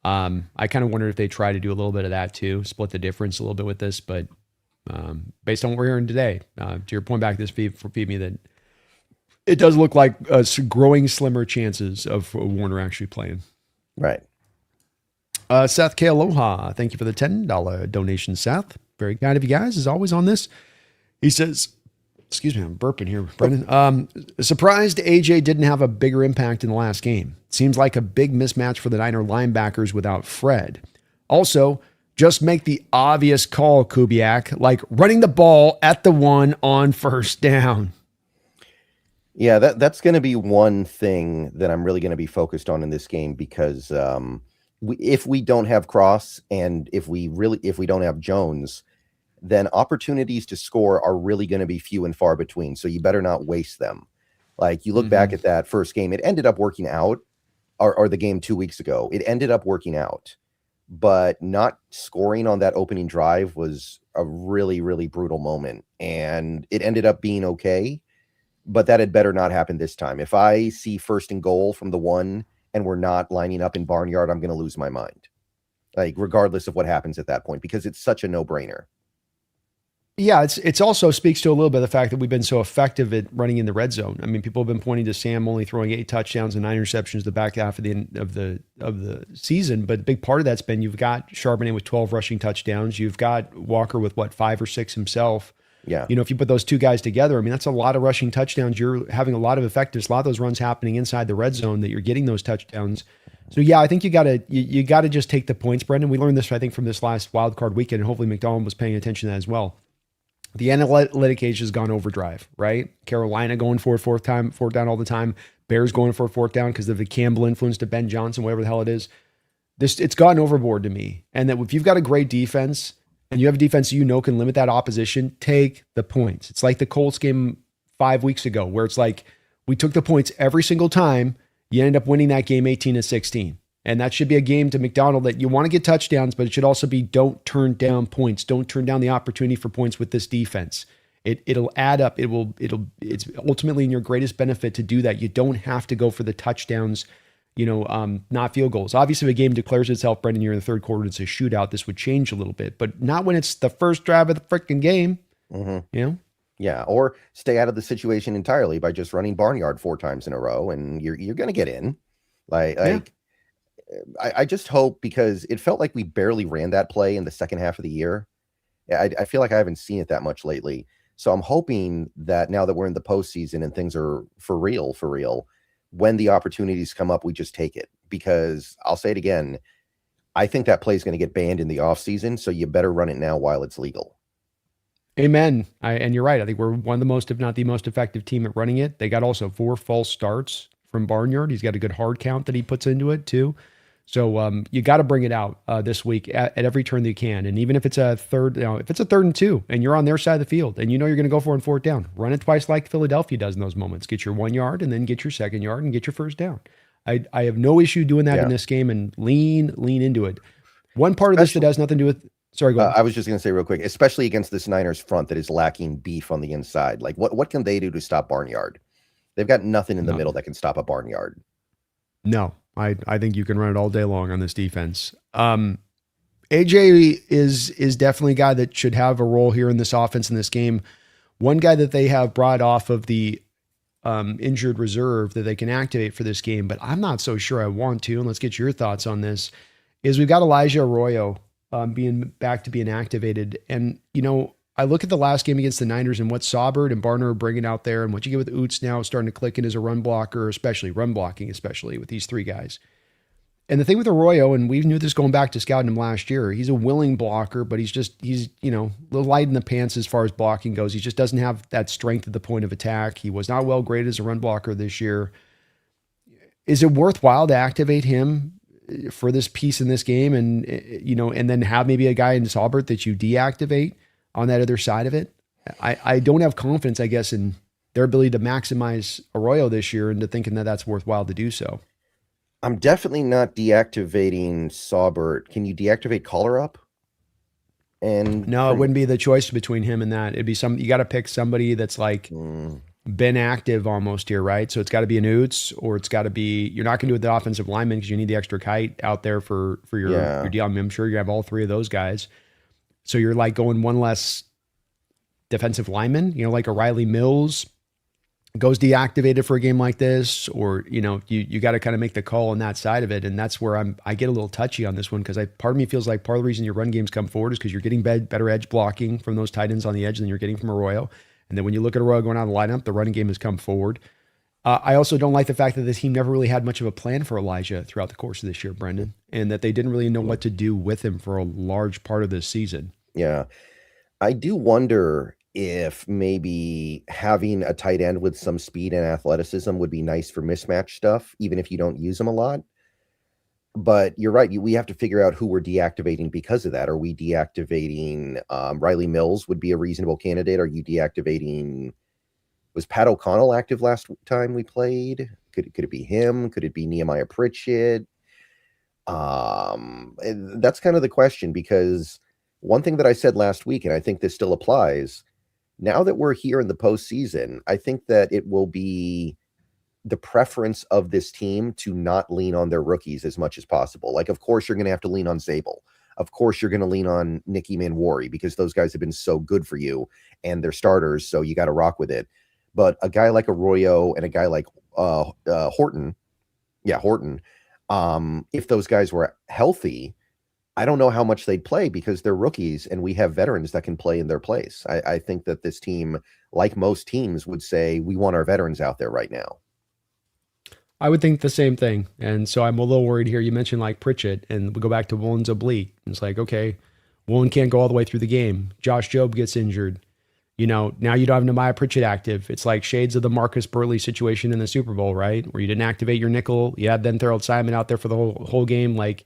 I kind of wonder if they try to do a little bit of that too, split the difference a little bit with this, but based on what we're hearing today, to your point back this feed me, that it does look like growing slimmer chances of Warner actually playing. Right. Seth K. Aloha, thank you for the $10 donation, Seth. Very kind of you guys, as always on this. He says, excuse me, I'm burping here, Brendan. Surprised AJ didn't have a bigger impact in the last game. Seems like a big mismatch for the Niner linebackers without Fred. Also, just make the obvious call, Kubiak, like running the ball at the 1 on first down. Yeah, that's going to be one thing that I'm really going to be focused on in this game, because if we don't have Cross and if we don't have Jones, then opportunities to score are really going to be few and far between. So you better not waste them. Like, you look back at that first game, it ended up working out, or the game 2 weeks ago, it ended up working out. But not scoring on that opening drive was a really, really brutal moment. And it ended up being okay, but that had better not happen this time. If I see 1st and goal from the 1 and we're not lining up in Barnyard, I'm going to lose my mind. Like, regardless of what happens at that point, because it's such a no-brainer. Yeah, it's also speaks to a little bit of the fact that we've been so effective at running in the red zone. I mean, people have been pointing to Sam only throwing 8 touchdowns and 9 interceptions the back half of the season, but a big part of that's been you've got Charbonnet with 12 rushing touchdowns, you've got Walker with 5 or 6 himself. Yeah. You know, if you put those two guys together, I mean, that's a lot of rushing touchdowns. You're having a lot of effectiveness, a lot of those runs happening inside the red zone that you're getting those touchdowns. So yeah, I think you gotta just take the points, Brendan. We learned this, I think, from this last wild card weekend, and hopefully McDonald was paying attention to that as well. The analytic age has gone overdrive, right? Carolina going for it fourth down all the time. Bears going for a 4th down because of the Campbell influence to Ben Johnson, whatever the hell it is. It's gotten overboard to me. And that if you've got a great defense and you have a defense you know can limit that opposition, take the points. It's like the Colts game 5 weeks ago, where it's like we took the points every single time. You end up winning that game 18-16. And that should be a game to McDonald that you want to get touchdowns, but it should also be don't turn down points. Don't turn down the opportunity for points with this defense. It'll add up. It's ultimately in your greatest benefit to do that. You don't have to go for the touchdowns, not field goals. Obviously, if a game declares itself, Brendan, you're in the third quarter, it's a shootout. This would change a little bit, but not when it's the first drive of the freaking game. Yeah, or stay out of the situation entirely by just running Barnyard 4 times in a row, and you're going to get in. I just hope, because it felt like we barely ran that play in the second half of the year. I feel like I haven't seen it that much lately. So I'm hoping that now that we're in the postseason and things are for real, when the opportunities come up, we just take it. Because I'll say it again, I think that play is going to get banned in the offseason, so you better run it now while it's legal. Amen. And you're right. I think we're one of the most, if not the most effective team at running it. They got also 4 false starts from Barnyard. He's got a good hard count that he puts into it too. So you got to bring it out this week at every turn that you can. And even if it's a third, if it's a 3rd and 2 and you're on their side of the field and you're going to go for it on 4th down, run it twice like Philadelphia does in those moments. Get your 1 yard and then get your 2nd yard and get your 1st down. I have no issue doing that in this game, and lean into it. One part of this that has nothing to do with, sorry, go ahead. I was just going to say real quick, especially against this Niners front that is lacking beef on the inside. Like, what can they do to stop Barnyard? They've got nothing in the middle that can stop a Barnyard. No, I think you can run it all day long on this defense. AJ is definitely a guy that should have a role here in this offense in this game. One guy that they have brought off of the injured reserve that they can activate for this game, but I'm not so sure I want to, and let's get your thoughts on this, is we've got Elijah Arroyo being back to being activated. And, I look at the last game against the Niners and what Saubert and Barner are bringing out there and what you get with Oots now starting to click in as a run blocker, especially run blocking, especially with these 3 guys. And the thing with Arroyo, and we knew this going back to scouting him last year, he's a willing blocker, but he's a little light in the pants as far as blocking goes. He just doesn't have that strength at the point of attack. He was not well graded as a run blocker this year. Is it worthwhile to activate him for this piece in this game and then have maybe a guy in Saubert that you deactivate on that other side of it? I don't have confidence, I guess, in their ability to maximize Arroyo this year into thinking that that's worthwhile to do so. I'm definitely not deactivating Saubert. Can you deactivate Collar Up? And no, it wouldn't be the choice between him and that. It'd be you got to pick somebody that's like been active almost here, right? So it's got to be an Oots, or it's got to be, you're not going to do it with the offensive lineman because you need the extra kite out there for your deal. I mean, I'm sure you have all 3 of those guys. So you're like going one less defensive lineman, like a Riley Mills goes deactivated for a game like this, or, you got to kind of make the call on that side of it. And that's where I get a little touchy on this one, because part of me feels like part of the reason your run games come forward is because you're getting better edge blocking from those tight ends on the edge than you're getting from Arroyo. And then when you look at Arroyo going out of the lineup, the running game has come forward. I also don't like the fact that the team never really had much of a plan for Elijah throughout the course of this year, Brendan, and that they didn't really know what to do with him for a large part of this season. Yeah. I do wonder if maybe having a tight end with some speed and athleticism would be nice for mismatch stuff, even if you don't use them a lot. But you're right. We have to figure out who we're deactivating because of that. Are we deactivating Riley Mills would be a reasonable candidate? Are you deactivating Was Pat O'Connell active last time we played? Could it be him? Could it be Nehemiah Pritchett? That's kind of the question, because one thing that I said last week, and I think this still applies, now that we're here in the postseason, I think that it will be the preference of this team to not lean on their rookies as much as possible. Like, of course, you're going to have to lean on Zabel. Of course, you're going to lean on Nicky Manwari, because those guys have been so good for you and they're starters, so you got to rock with it. But a guy like Arroyo and a guy like Horton, if those guys were healthy, I don't know how much they'd play, because they're rookies and we have veterans that can play in their place. I think that this team, like most teams, would say we want our veterans out there right now. I would think the same thing. And so I'm a little worried here. You mentioned like Pritchett, and we go back to Woolen's oblique. It's like, okay, Woolen can't go all the way through the game. Josh Jobe gets injured. You know, now you don't have Nehemiah Pritchett active. It's like shades of the Marcus Burley situation in the Super Bowl, right? Where you didn't activate your nickel. You had then Thurl Simon out there for the whole game. Like,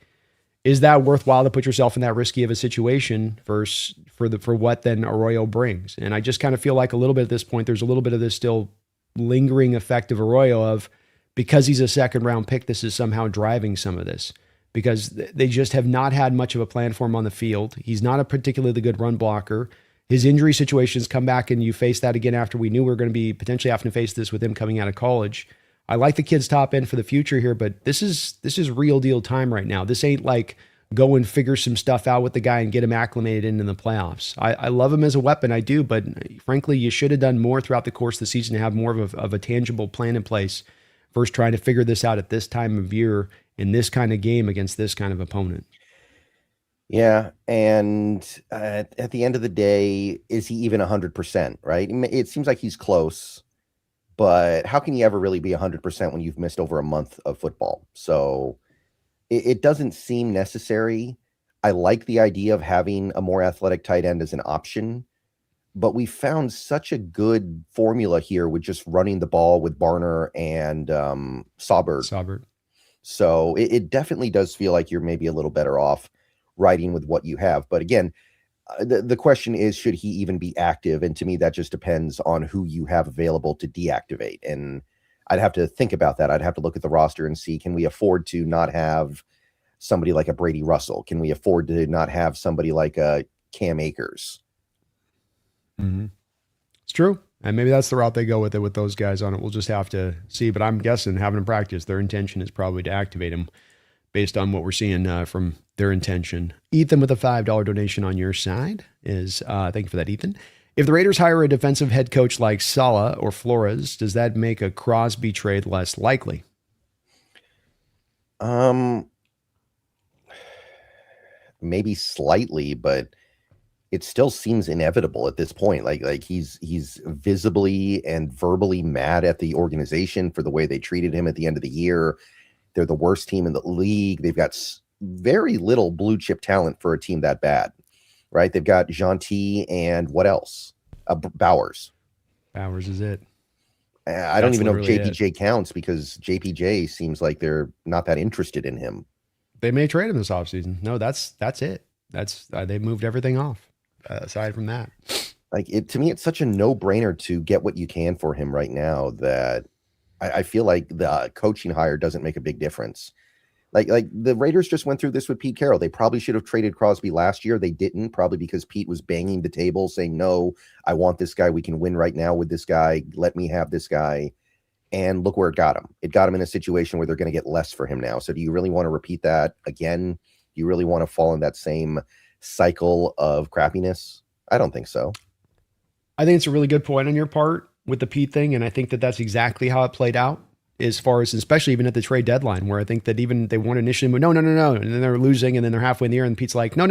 is that worthwhile to put yourself in that risky of a situation versus for what then Arroyo brings? And I just kind of feel like a little bit at this point, there's a little bit of this still lingering effect of Arroyo of, because he's a second round pick, this is somehow driving some of this, because they just have not had much of a plan for him on the field. He's not a particularly good run blocker. His injury situations come back, and you face that again after we knew we were going to be potentially having to face this with him coming out of college. I like the kid's top end for the future here, but this is real deal time right now. This ain't like go and figure some stuff out with the guy and get him acclimated into the playoffs. I love him as a weapon, I do, but frankly, you should have done more throughout the course of the season to have more of a tangible plan in place versus trying to figure this out at this time of year in this kind of game against this kind of opponent. Yeah, and at the end of the day, is he even 100%, right? It seems like he's close, but how can you ever really be 100% when you've missed over a month of football? So it doesn't seem necessary. I like the idea of having a more athletic tight end as an option, but we found such a good formula here with just running the ball with Barner and Saubert. So it definitely does feel like you're maybe a little better off riding with what you have. But again, the question is, should he even be active? And to me, that just depends on who you have available to deactivate. And I'd have to think about that. I'd have to look at the roster and see, can we afford to not have somebody like a Brady Russell? Can we afford to not have somebody like a Cam Akers? Mm-hmm. It's true. And maybe that's the route they go with it with those guys on it. We'll just have to see. But I'm guessing, having him practice, their intention is probably to activate him based on what we're seeing from their intention. Ethan with a $5 donation on your side is, thank you for that, Ethan. If the Raiders hire a defensive head coach like Saleh or Flores, does that make a Crosby trade less likely? Maybe slightly, but it still seems inevitable at this point. Like he's visibly and verbally mad at the organization for the way they treated him at the end of the year. They're the worst team in the league. They've got very little blue chip talent for a team that bad, right? They've got Gentil and what else? Bowers. Bowers is it. I don't even know if JPJ counts, because JPJ seems like they're not that interested in him. They may trade him this offseason. No, that's it. They moved everything off. Aside from that, to me, it's such a no-brainer to get what you can for him right now that I feel like the coaching hire doesn't make a big difference. Like the Raiders just went through this with Pete Carroll. They probably should have traded Crosby last year. They didn't, probably because Pete was banging the table saying, no, I want this guy. We can win right now with this guy. Let me have this guy. And look where it got him. It got him in a situation where they're going to get less for him now. So do you really want to repeat that again? Do you really want to fall in that same cycle of crappiness? I don't think so. I think it's a really good point on your part with the Pete thing. And I think that that's exactly how it played out, as far as, especially even at the trade deadline, where I think that even they wanted initially, no. And then they're losing, and then they're halfway in the year, and Pete's like, no.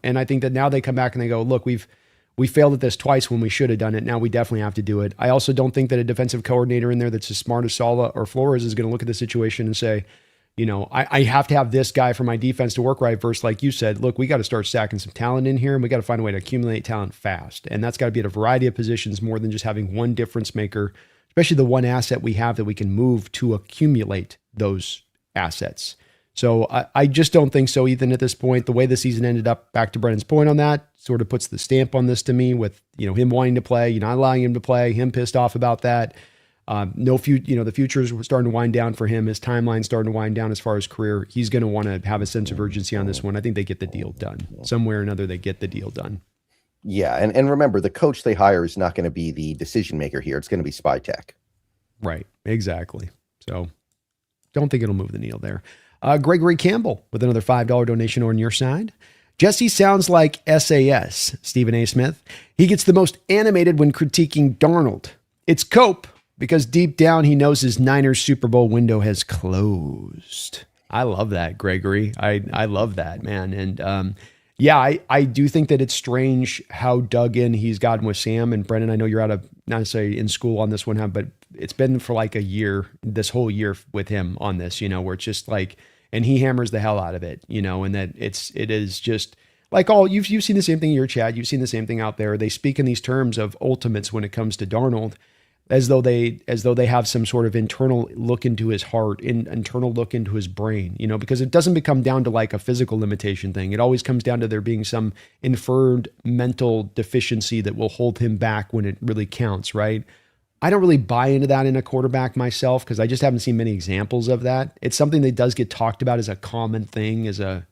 And I think that now they come back and they go, look, we failed at this twice when we should have done it. Now we definitely have to do it. I also don't think that a defensive coordinator in there that's as smart as Saleh or Flores is going to look at the situation and say, I have to have this guy for my defense to work right. Versus, like you said, look, we got to start stacking some talent in here, and we got to find a way to accumulate talent fast. And that's got to be at a variety of positions more than just having one difference maker, especially the one asset we have that we can move to accumulate those assets. So I just don't think so, Ethan, at this point. The way the season ended up, back to Brennan's point on that, sort of puts the stamp on this to me with, him wanting to play, you're not allowing him to play, him pissed off about that. No future, the future is starting to wind down for him. His timeline's starting to wind down as far as career. He's going to want to have a sense of urgency on this one. I think they get the deal done. Somewhere or another, they get the deal done. Yeah, and remember, the coach they hire is not going to be the decision maker here. It's going to be Spy Tech. Right, exactly. So don't think it'll move the needle there. Gregory Campbell with another $5 donation on your side. Jesse sounds like SAS, Stephen A. Smith. He gets the most animated when critiquing Darnold. It's cope because deep down he knows his Niners Super Bowl window has closed. I love that, Gregory. I love that, man. And yeah, I do think that it's strange how dug in he's gotten with Sam. And Brendan, I know you're not necessarily in school on this one, but it's been for like a year, this whole year with him on this, where it's just like, and he hammers the hell out of it, and that it is just like you've seen the same thing in your chat. You've seen the same thing out there. They speak in these terms of ultimates when it comes to Darnold, as though they have some sort of internal look into his heart, internal look into his brain, because it doesn't become down to like a physical limitation thing. It always comes down to there being some inferred mental deficiency that will hold him back when it really counts, right? I don't really buy into that in a quarterback myself because I just haven't seen many examples of that. It's something that does get talked about as a common thing, as a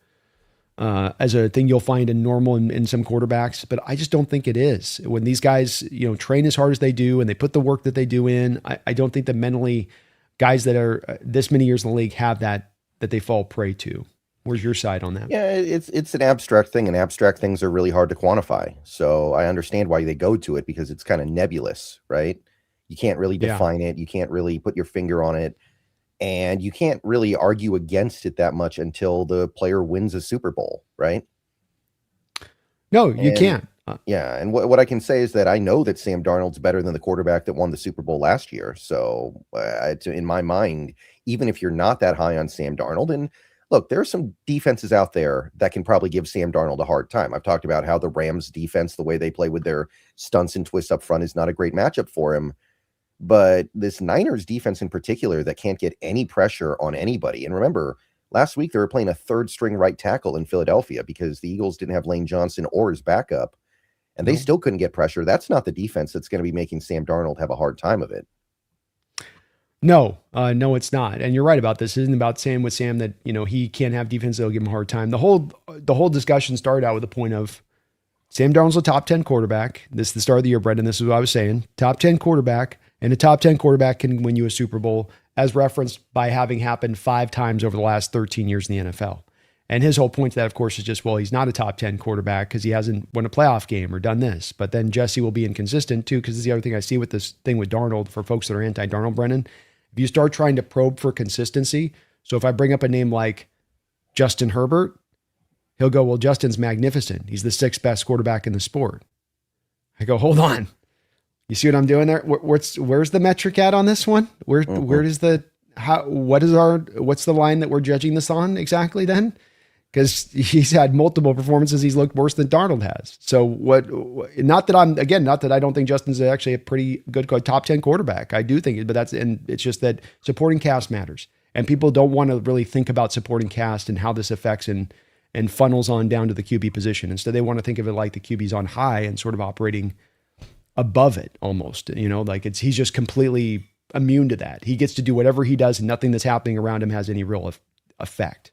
thing you'll find in normal in some quarterbacks, but I just don't think it is. When these guys, train as hard as they do and they put the work that they do in, I don't think that mentally guys that are this many years in the league have that they fall prey to. Where's your side on that? Yeah, it's an abstract thing, and abstract things are really hard to quantify. So I understand why they go to it because it's kind of nebulous, right? You can't really define it. You can't really put your finger on it. And you can't really argue against it that much until the player wins a Super Bowl, right? No, you can't. Yeah, and what I can say is that I know that Sam Darnold's better than the quarterback that won the Super Bowl last year. So in my mind, even if you're not that high on Sam Darnold, and look, there are some defenses out there that can probably give Sam Darnold a hard time. I've talked about how the Rams defense, the way they play with their stunts and twists up front, is not a great matchup for him. But this Niners defense in particular that can't get any pressure on anybody. And remember, last week they were playing a third string right tackle in Philadelphia because the Eagles didn't have Lane Johnson or his backup, and they still couldn't get pressure. That's not the defense that's going to be making Sam Darnold have a hard time of it. No, it's not. And you're right about this. It isn't about Sam that, he can't have defense that'll give him a hard time. The whole discussion started out with the point of Sam Darnold's a top 10 quarterback. This is the start of the year, Brendan. This is what I was saying. Top 10 quarterback. And a top 10 quarterback can win you a Super Bowl, as referenced by having happened 5 times over the last 13 years in the NFL. And his whole point to that, of course, is just, well, he's not a top 10 quarterback because he hasn't won a playoff game or done this. But then Jesse will be inconsistent too, because this is the other thing I see with this thing with Darnold for folks that are anti-Darnold, Brennan. If you start trying to probe for consistency, so if I bring up a name like Justin Herbert, he'll go, well, Justin's magnificent. He's the 6th best quarterback in the sport. I go, hold on. You see what I'm doing there? Where's the metric at on this one? Where does what's the line that we're judging this on exactly then? Because he's had multiple performances. He's looked worse than Darnold has. So not that I don't think Justin's actually a pretty good top 10 quarterback. I do think it, but it's just that supporting cast matters. And people don't want to really think about supporting cast and how this affects and funnels on down to the QB position. Instead, they want to think of it like the QB's on high and sort of operating above it almost, like he's just completely immune to that. He gets to do whatever he does and nothing that's happening around him has any real effect.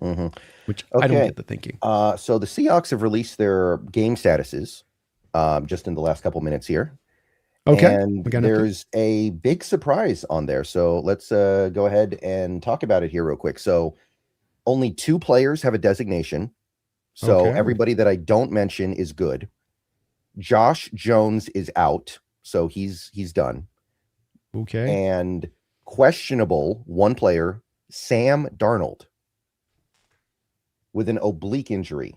Mm-hmm. Which I don't get the thinking. So the Seahawks have released their game statuses just in the last couple minutes here. Okay. And there's a big surprise on there. So let's go ahead and talk about it here real quick. So only 2 players have a designation. So everybody that I don't mention is good. Josh Jones is out, so he's done. Okay. And questionable, 1 player, Sam Darnold, with an oblique injury.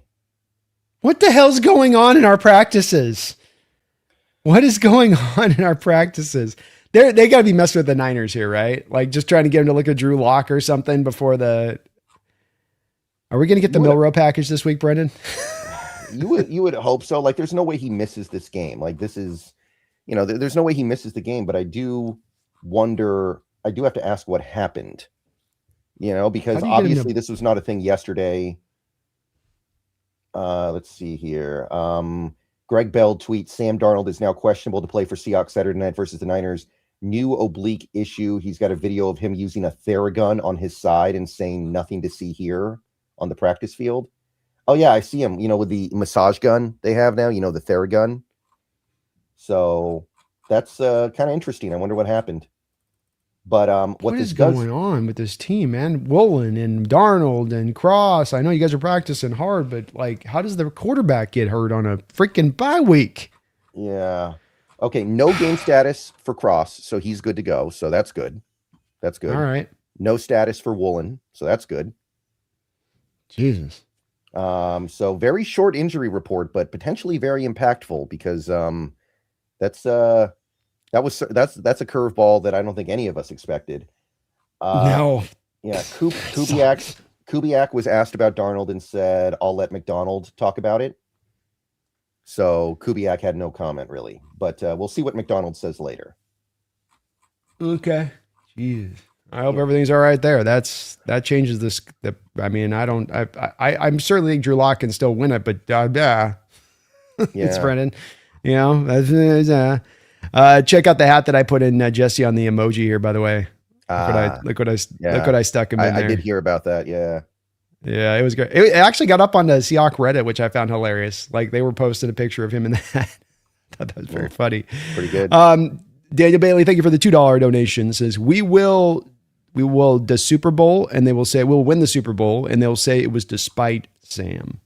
What the hell's going on in our practices? What is going on in our practices? They got to be messing with the Niners here, right? Like just trying to get him to look at Drew Lock or something before the... Are we going to get the Milrow package this week, Brendan? You would hope so. Like, there's no way he misses this game. Like, this is, there's no way he misses the game. But I do wonder. I do have to ask what happened. because do you get him obviously to? this was not a thing yesterday. Let's see here. Greg Bell tweets, Sam Darnold is now questionable to play for Seahawks Saturday night versus the Niners. New oblique issue. He's got a video of him using a Theragun on his side and saying nothing to see here on the practice field. Oh, yeah, I see him, with the massage gun they have now, the Theragun. So that's kind of interesting. I wonder what happened. But What is going on with this team, man? Woolen and Darnold and Cross. I know you guys are practicing hard, but like, how does the quarterback get hurt on a freaking bye week? Yeah. Okay. No game status for Cross, so he's good to go. So that's good. That's good. All right. No status for Woolen, so that's good. Jesus. So very short injury report, but potentially very impactful because that's a curveball that I don't think any of us expected. No. Yeah, Kubiak was asked about Darnold and said, "I'll let McDonald talk about it." So Kubiak had no comment really, but we'll see what McDonald says later. Okay. Jeez. I hope everything's all right there. That changes this. I'm certainly Drew Lock can still win it, but yeah. It's Brennan. Check out the hat that I put in Jesse on the emoji here, by the way. Look what I stuck him in there. I did hear about that. Yeah. Yeah, it was great. It actually got up on the Seahawks Reddit, which I found hilarious. Like they were posting a picture of him in the hat. I thought that was very funny. Pretty good. Daniel Bailey, thank you for the $2 donation. Says we will the Super Bowl, and they will say we'll win the Super Bowl, and they'll say it was despite Sam.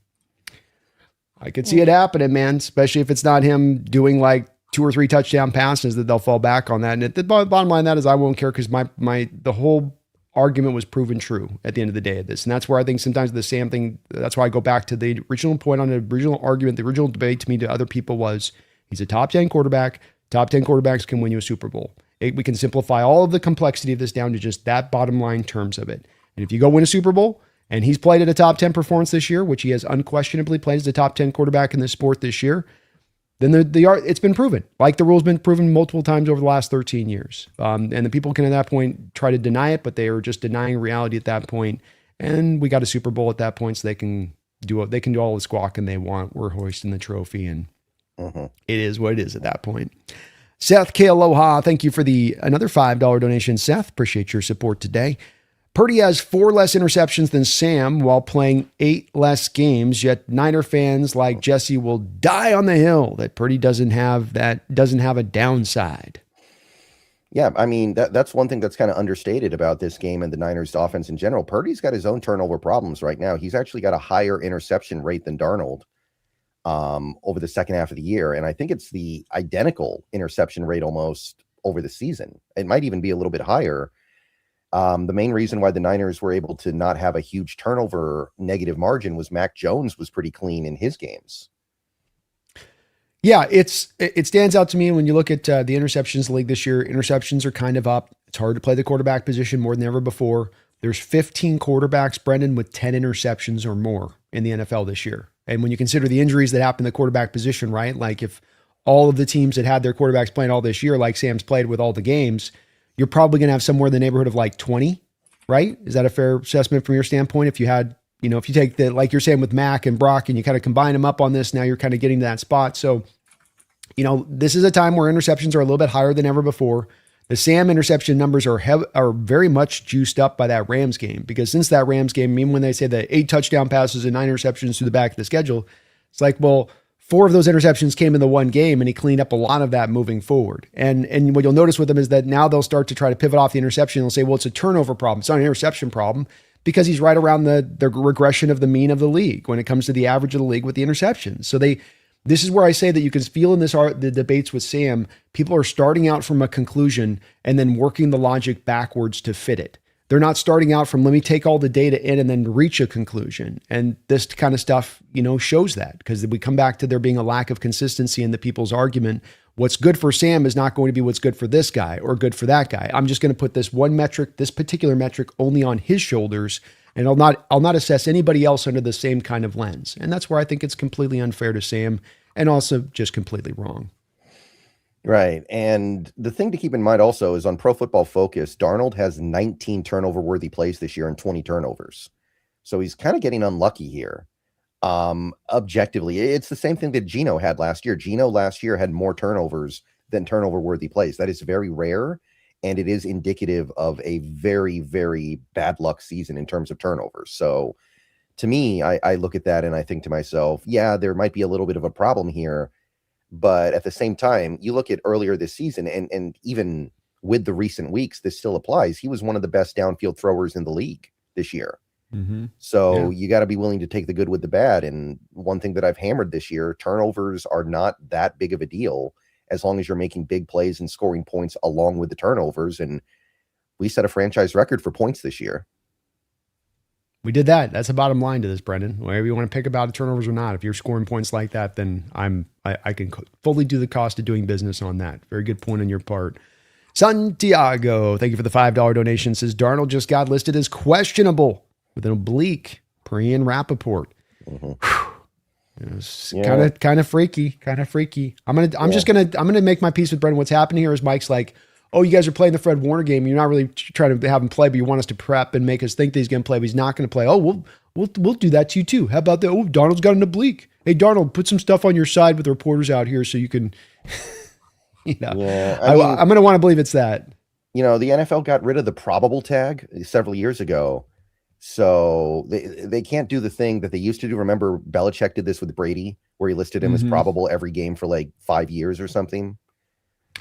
I could see it happening, man. Especially if it's not him doing like 2 or 3 touchdown passes, that they'll fall back on that. And the bottom line of that is I won't care because the whole argument was proven true at the end of the day of this. And that's where I think sometimes the Sam thing, that's why I go back to the original point on the original argument, the original debate to me to other people was he's a top 10 quarterback. Top 10 quarterbacks can win you a Super Bowl. We can simplify all of the complexity of this down to just that bottom line terms of it. And if you go win a Super Bowl, and he's played at a top 10 performance this year, which he has unquestionably played as a top 10 quarterback in this sport this year, then it's been proven. Like the rule's been proven multiple times over the last 13 years. And the people can at that point try to deny it, but they are just denying reality at that point. And we got a Super Bowl at that point, so they can do all the squawking they want. We're hoisting the trophy, and it is what it is at that point. Seth K. Aloha, thank you for another $5 donation. Seth, appreciate your support today. Purdy has 4 less interceptions than Sam while playing 8 less games, yet Niner fans like Jesse will die on the hill that Purdy doesn't have a downside. Yeah, I mean, that's one thing that's kind of understated about this game and the Niners offense in general. Purdy's got his own turnover problems right now. He's actually got a higher interception rate than Darnold over the second half of the year. And I think it's the identical interception rate almost over the season. It might even be a little bit higher. The main reason why the Niners were able to not have a huge turnover negative margin was Mac Jones was pretty clean in his games. Yeah, it stands out to me when you look at the interceptions league this year. Interceptions are kind of up. It's hard to play the quarterback position more than ever before. There's 15 quarterbacks, Brendan, with 10 interceptions or more in the NFL this year. And when you consider the injuries that happen in the quarterback position, right? Like if all of the teams that had their quarterbacks playing all this year, like Sam's played with all the games, you're probably going to have somewhere in the neighborhood of like 20, right? Is that a fair assessment from your standpoint? If you had, if you take like you're saying with Mac and Brock and you kind of combine them up on this, now you're kind of getting to that spot. So, this is a time where interceptions are a little bit higher than ever before. The Sam interception numbers are very much juiced up by that Rams game, because since that Rams game, even when they say the 8 touchdown passes and 9 interceptions through the back of the schedule, it's like, well, 4 of those interceptions came in the one game, and he cleaned up a lot of that moving forward. And what you'll notice with them is that now they'll start to try to pivot off the interception. They'll say, well, it's a turnover problem. It's not an interception problem, because he's right around the regression of the mean of the league when it comes to the average of the league with the interceptions. So this is where I say that you can feel in the debates with Sam, people are starting out from a conclusion and then working the logic backwards to fit it. They're not starting out from, let me take all the data in and then reach a conclusion. And this kind of stuff, shows that, because we come back to there being a lack of consistency in the people's argument. What's good for Sam is not going to be what's good for this guy or good for that guy. I'm just going to put this particular metric only on his shoulders, and I'll not assess anybody else under the same kind of lens. And that's where I think it's completely unfair to Sam and also just completely wrong. Right. And the thing to keep in mind also is on Pro Football Focus, Darnold has 19 turnover worthy plays this year and 20 turnovers. So he's kind of getting unlucky here. Objectively, it's the same thing that Geno had last year. Geno last year had more turnovers than turnover worthy plays. That is very rare. And it is indicative of a very, very bad luck season in terms of turnovers. So to me, I look at that and I think to myself, yeah, there might be a little bit of a problem here. But at the same time, you look at earlier this season, and even with the recent weeks, this still applies. He was one of the best downfield throwers in the league this year. Mm-hmm. So you got to be willing to take the good with the bad. And one thing that I've hammered this year, turnovers are not that big of a deal as long as you're making big plays and scoring points along with the turnovers. And we set a franchise record for points this year. We did that. That's the bottom line to this, Brendan. Whatever you want to pick about the turnovers or not, if you're scoring points like that, then I can fully do the cost of doing business on that. Very good point on your part. Santiago, thank you for the $5 donation. Says Darnold just got listed as questionable with an oblique per Ian Rappaport. Kind of freaky. I'm just gonna make my peace with Brendan. What's happening here is Mike's like, oh, you guys are playing the Fred Warner game. You're not really trying to have him play, but you want us to prep and make us think that he's going to play, but he's not going to play. Oh, we'll do that to you too. How about that? Oh, Darnold's got an oblique. Hey, Darnold, put some stuff on your side with the reporters out here so you can, I'm going to want to believe it's that. The NFL got rid of the probable tag several years ago. So they can't do the thing that they used to do. Remember, Belichick did this with Brady, where he listed him as probable every game for like 5 years or something.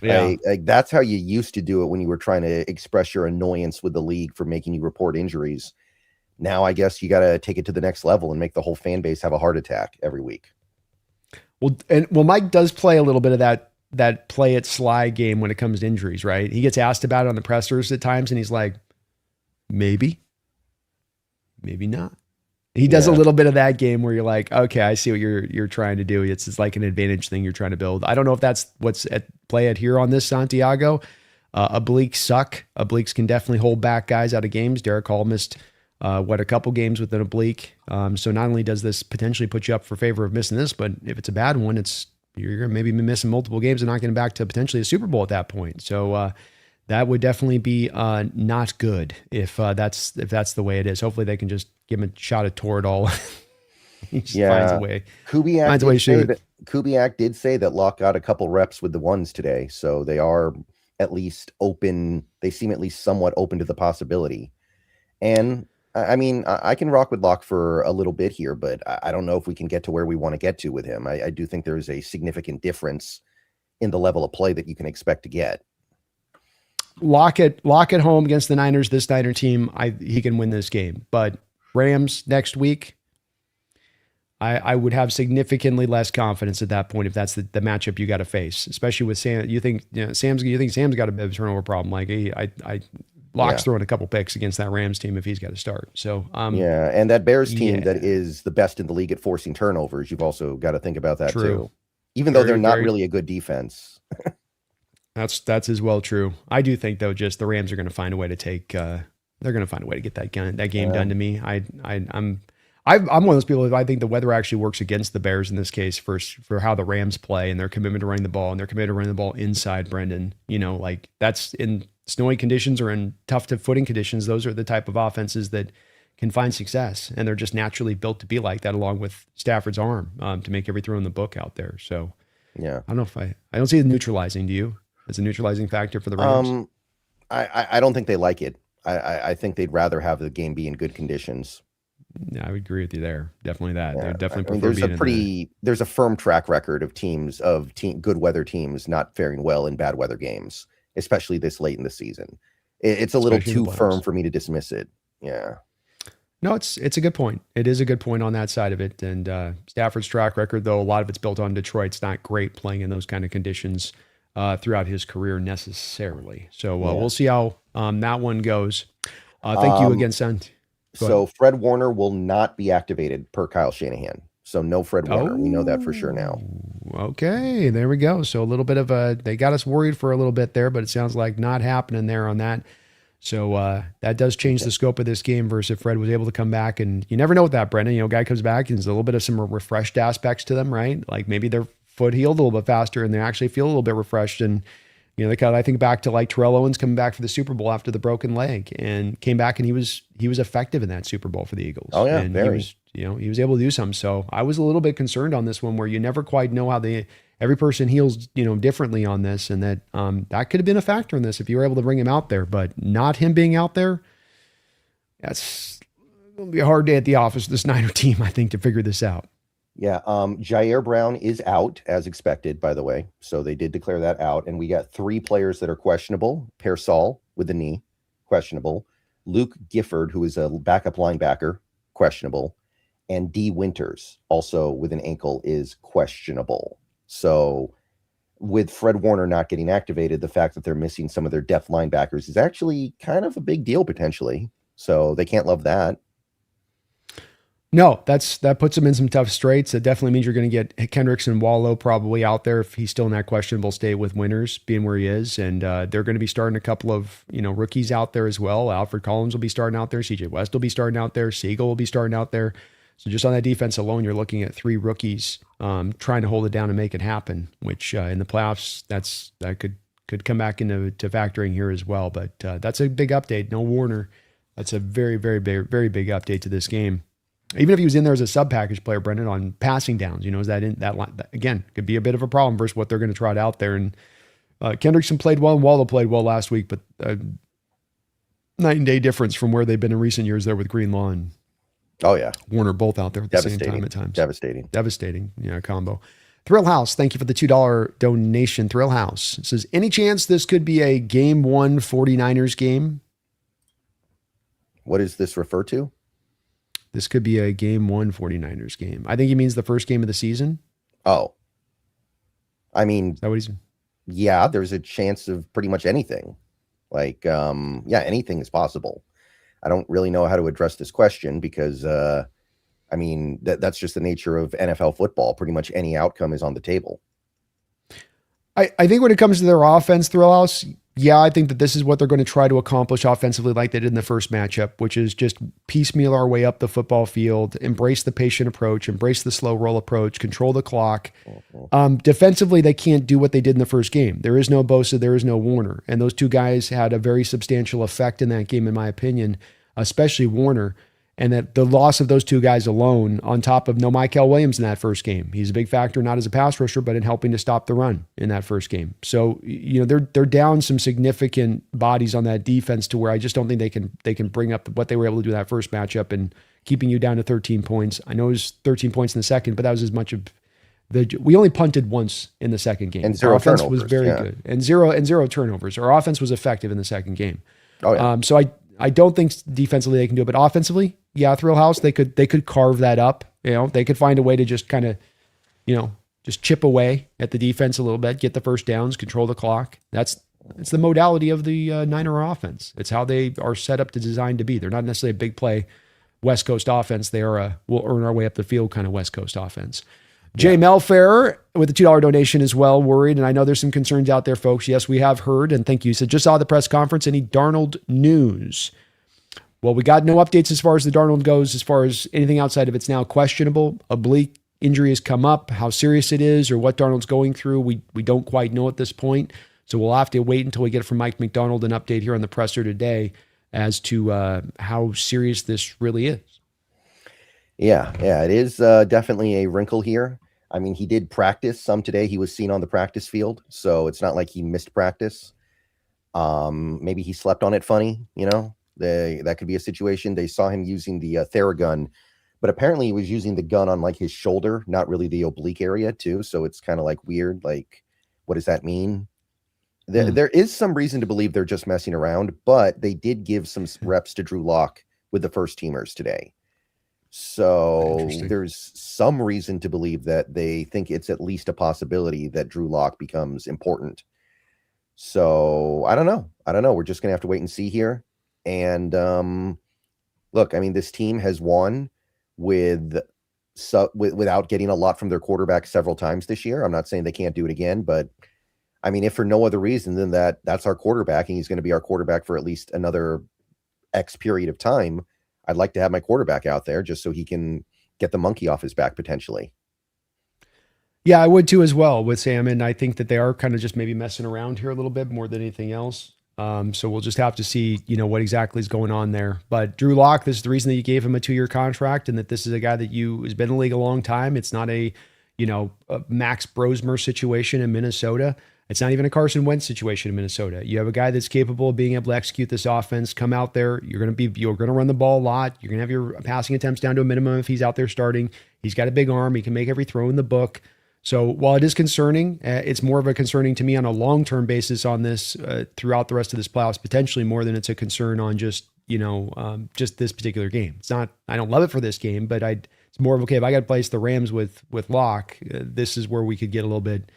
Yeah, like that's how you used to do it when you were trying to express your annoyance with the league for making you report injuries. Now, I guess you got to take it to the next level and make the whole fan base have a heart attack every week. Well, Mike does play a little bit of that play it sly game when it comes to injuries, right? He gets asked about it on the pressers at times, and he's like, maybe not. He does a little bit of that game where you're like, okay, I see what you're trying to do. It's like an advantage thing you're trying to build. I don't know if that's what's at play at here on this Santiago. Obliques suck. Obliques can definitely hold back guys out of games. Derek Hall missed a couple games with an oblique. So not only does this potentially put you up for favor of missing this, but if it's a bad one, you're going to maybe be missing multiple games and not getting back to potentially a Super Bowl at that point. So that would definitely be not good if that's the way it is. Hopefully they can just give him a shot at Toradol. He just finds a way. Kubiak did say that Locke got a couple reps with the ones today, so they are at least open. They seem at least somewhat open to the possibility. And I mean, I can rock with Locke for a little bit here, but I don't know if we can get to where we want to get to with him. I do think there's a significant difference in the level of play that you can expect to get. Locke at home against the Niners, this Niner team, he can win this game. But Rams next week, I would have significantly less confidence at that point if that's the matchup you got to face, especially with Sam. You think Sam's got a bit of a turnover problem? Like Locke's throwing a couple picks against that Rams team if he's got to start. So and that Bears team that is the best in the league at forcing turnovers, you've also got to think about that too. Even though they're not really a good defense. That's as well true. I do think though, just the Rams are going to find a way to take. They're going to find a way to get that game done to me. I'm one of those people. I think the weather actually works against the Bears in this case for how the Rams play and their commitment to running the ball and their commitment to running the ball inside. Brendan, like that's in snowy conditions or in tough to footing conditions. Those are the type of offenses that can find success, and they're just naturally built to be like that. Along with Stafford's arm to make every throw in the book out there. So I don't know if I don't see it neutralizing. Do you? As a neutralizing factor for the Rams? I don't think they like it. I think they'd rather have the game be in good conditions. Yeah, I would agree with you there. Definitely that. Yeah. They definitely prefer there's a firm track record of good weather teams not faring well in bad weather games, especially this late in the season. It's a little too firm for me to dismiss it. Yeah. No, it's a good point. It is a good point on that side of it. And Stafford's track record, though, a lot of it's built on Detroit. It's not great playing in those kind of conditions throughout his career necessarily. So we'll see how that one goes. Thank you again, son. So Fred Warner will not be activated per Kyle Shanahan. So no Fred Warner. We know that for sure now. Okay, there we go. So a little bit of they got us worried for a little bit there, but it sounds like not happening there on that. So that does change the scope of this game versus if Fred was able to come back. And you never know with that, Brendan. Guy comes back and there's a little bit of some refreshed aspects to them, right? Like maybe they're foot healed a little bit faster and they actually feel a little bit refreshed. And, I think back to like Terrell Owens coming back for the Super Bowl after the broken leg and came back and he was effective in that Super Bowl for the Eagles. Oh yeah, and very. he was able to do something. So I was a little bit concerned on this one where you never quite know how every person heals, differently on this. And that, that could have been a factor in this if you were able to bring him out there, but not him being out there. That's going to be a hard day at the office with this Niner team, I think, to figure this out. Yeah. Jair Brown is out as expected, by the way. So they did declare that out. And we got 3 players that are questionable. Pearsall with the knee, questionable. Luke Gifford, who is a backup linebacker, questionable. And D. Winters, also with an ankle, is questionable. So with Fred Warner not getting activated, the fact that they're missing some of their depth linebackers is actually kind of a big deal potentially. So they can't love that. No, that puts them in some tough straits. It definitely means you're going to get Kendricks and Wallow probably out there if he's still in that questionable state with Winters being where he is. And they're going to be starting a couple of, rookies out there as well. Alfred Collins will be starting out there. CJ West will be starting out there. Siegel will be starting out there. So just on that defense alone, you're looking at 3 rookies trying to hold it down and make it happen, which in the playoffs, that could come back into factoring here as well. But that's a big update. No Warner. That's a very, very, very, very big update to this game. Even if he was in there as a sub package player, Brendan, on passing downs, is that in that line again could be a bit of a problem versus what they're going to trot out there. And Kendrickson played well and Wallow played well last week, but night and day difference from where they've been in recent years there with Greenlaw and Warner both out there at the same time at times. Devastating, combo. Thrill House, thank you for the $2 donation. Thrill House says, any chance this could be a game 1 49ers game? What does this refer to? This could be a game 1 49ers game. I think he means the first game of the season. Oh. I mean, is that what he's... Yeah, there's a chance of pretty much anything. Like, anything is possible. I don't really know how to address this question because, that's just the nature of NFL football. Pretty much any outcome is on the table. I think when it comes to their offense, Thrill House, I think that this is what they're going to try to accomplish offensively like they did in the first matchup, which is just piecemeal our way up the football field, embrace the patient approach, embrace the slow roll approach, control the clock. Defensively, they can't do what they did in the first game. There is no Bosa, there is no Warner. And those 2 guys had a very substantial effect in that game, in my opinion, especially Warner. And that the loss of those 2 guys alone, on top of no Michael Williams in that first game, he's a big factor, not as a pass rusher, but in helping to stop the run in that first game. So, they're down some significant bodies on that defense to where I just don't think they can bring up what they were able to do in that first matchup and keeping you down to 13 points. I know it was 13 points in the second, but that was as much of we only punted once in the second game. And 0 offense turnovers, was very good. And zero turnovers. Our offense was effective in the second game. Oh yeah. So I don't think defensively they can do it, but offensively, Thrill House, they could carve that up. They could find a way to just kind of, just chip away at the defense a little bit, get the first downs, control the clock. It's the modality of the Niner offense. It's how they are set up to design to be. They're not necessarily a big play West Coast offense. They are we'll earn our way up the field kind of West Coast offense. Jay Melfair with a $2 donation as well, worried. And I know there's some concerns out there, folks. Yes, we have heard. And thank you. He said, just saw the press conference. Any Darnold news? Well, we got no updates as far as the Darnold goes, as far as anything outside of it's now questionable. Oblique injury has come up. How serious it is or what Darnold's going through, we don't quite know at this point. So we'll have to wait until we get from Mike McDonald an update here on the presser today as to how serious this really is. Yeah, it is definitely a wrinkle here. I mean, he did practice some today. He was seen on the practice field, so it's not like he missed practice. Maybe he slept on it funny, that could be a situation. They saw him using the Theragun, but apparently he was using the gun on like his shoulder, not really the oblique area too. So it's kind of like weird. Like, what does that mean? There is some reason to believe they're just messing around, but they did give some reps to Drew Lock with the first teamers today. So there's some reason to believe that they think it's at least a possibility that Drew Lock becomes important. So I don't know. We're just going to have to wait and see here. And look, I mean, this team has won without getting a lot from their quarterback several times this year. I'm not saying they can't do it again, but I mean, if for no other reason than that's our quarterback and he's going to be our quarterback for at least another X period of time, I'd like to have my quarterback out there just so he can get the monkey off his back potentially. Yeah, I would too as well with Sam, and I think that they are kind of just maybe messing around here a little bit more than anything else. So we'll just have to see, what exactly is going on there. But Drew Lock, this is the reason that you gave him a 2-year contract, and that this is a guy that has been in the league a long time. It's not a Max Brosmer situation in Minnesota. It's not even a Carson Wentz situation in Minnesota. You have a guy that's capable of being able to execute this offense, come out there. You're going to run the ball a lot. You're going to have your passing attempts down to a minimum if he's out there starting. He's got a big arm. He can make every throw in the book. So while it is concerning, it's more of a concerning to me on a long-term basis on this throughout the rest of this playoffs, potentially more than it's a concern on just this particular game. It's not, I don't love it for this game, but it's more of, okay, if I got to place the Rams with Locke, this is where we could get a little bit,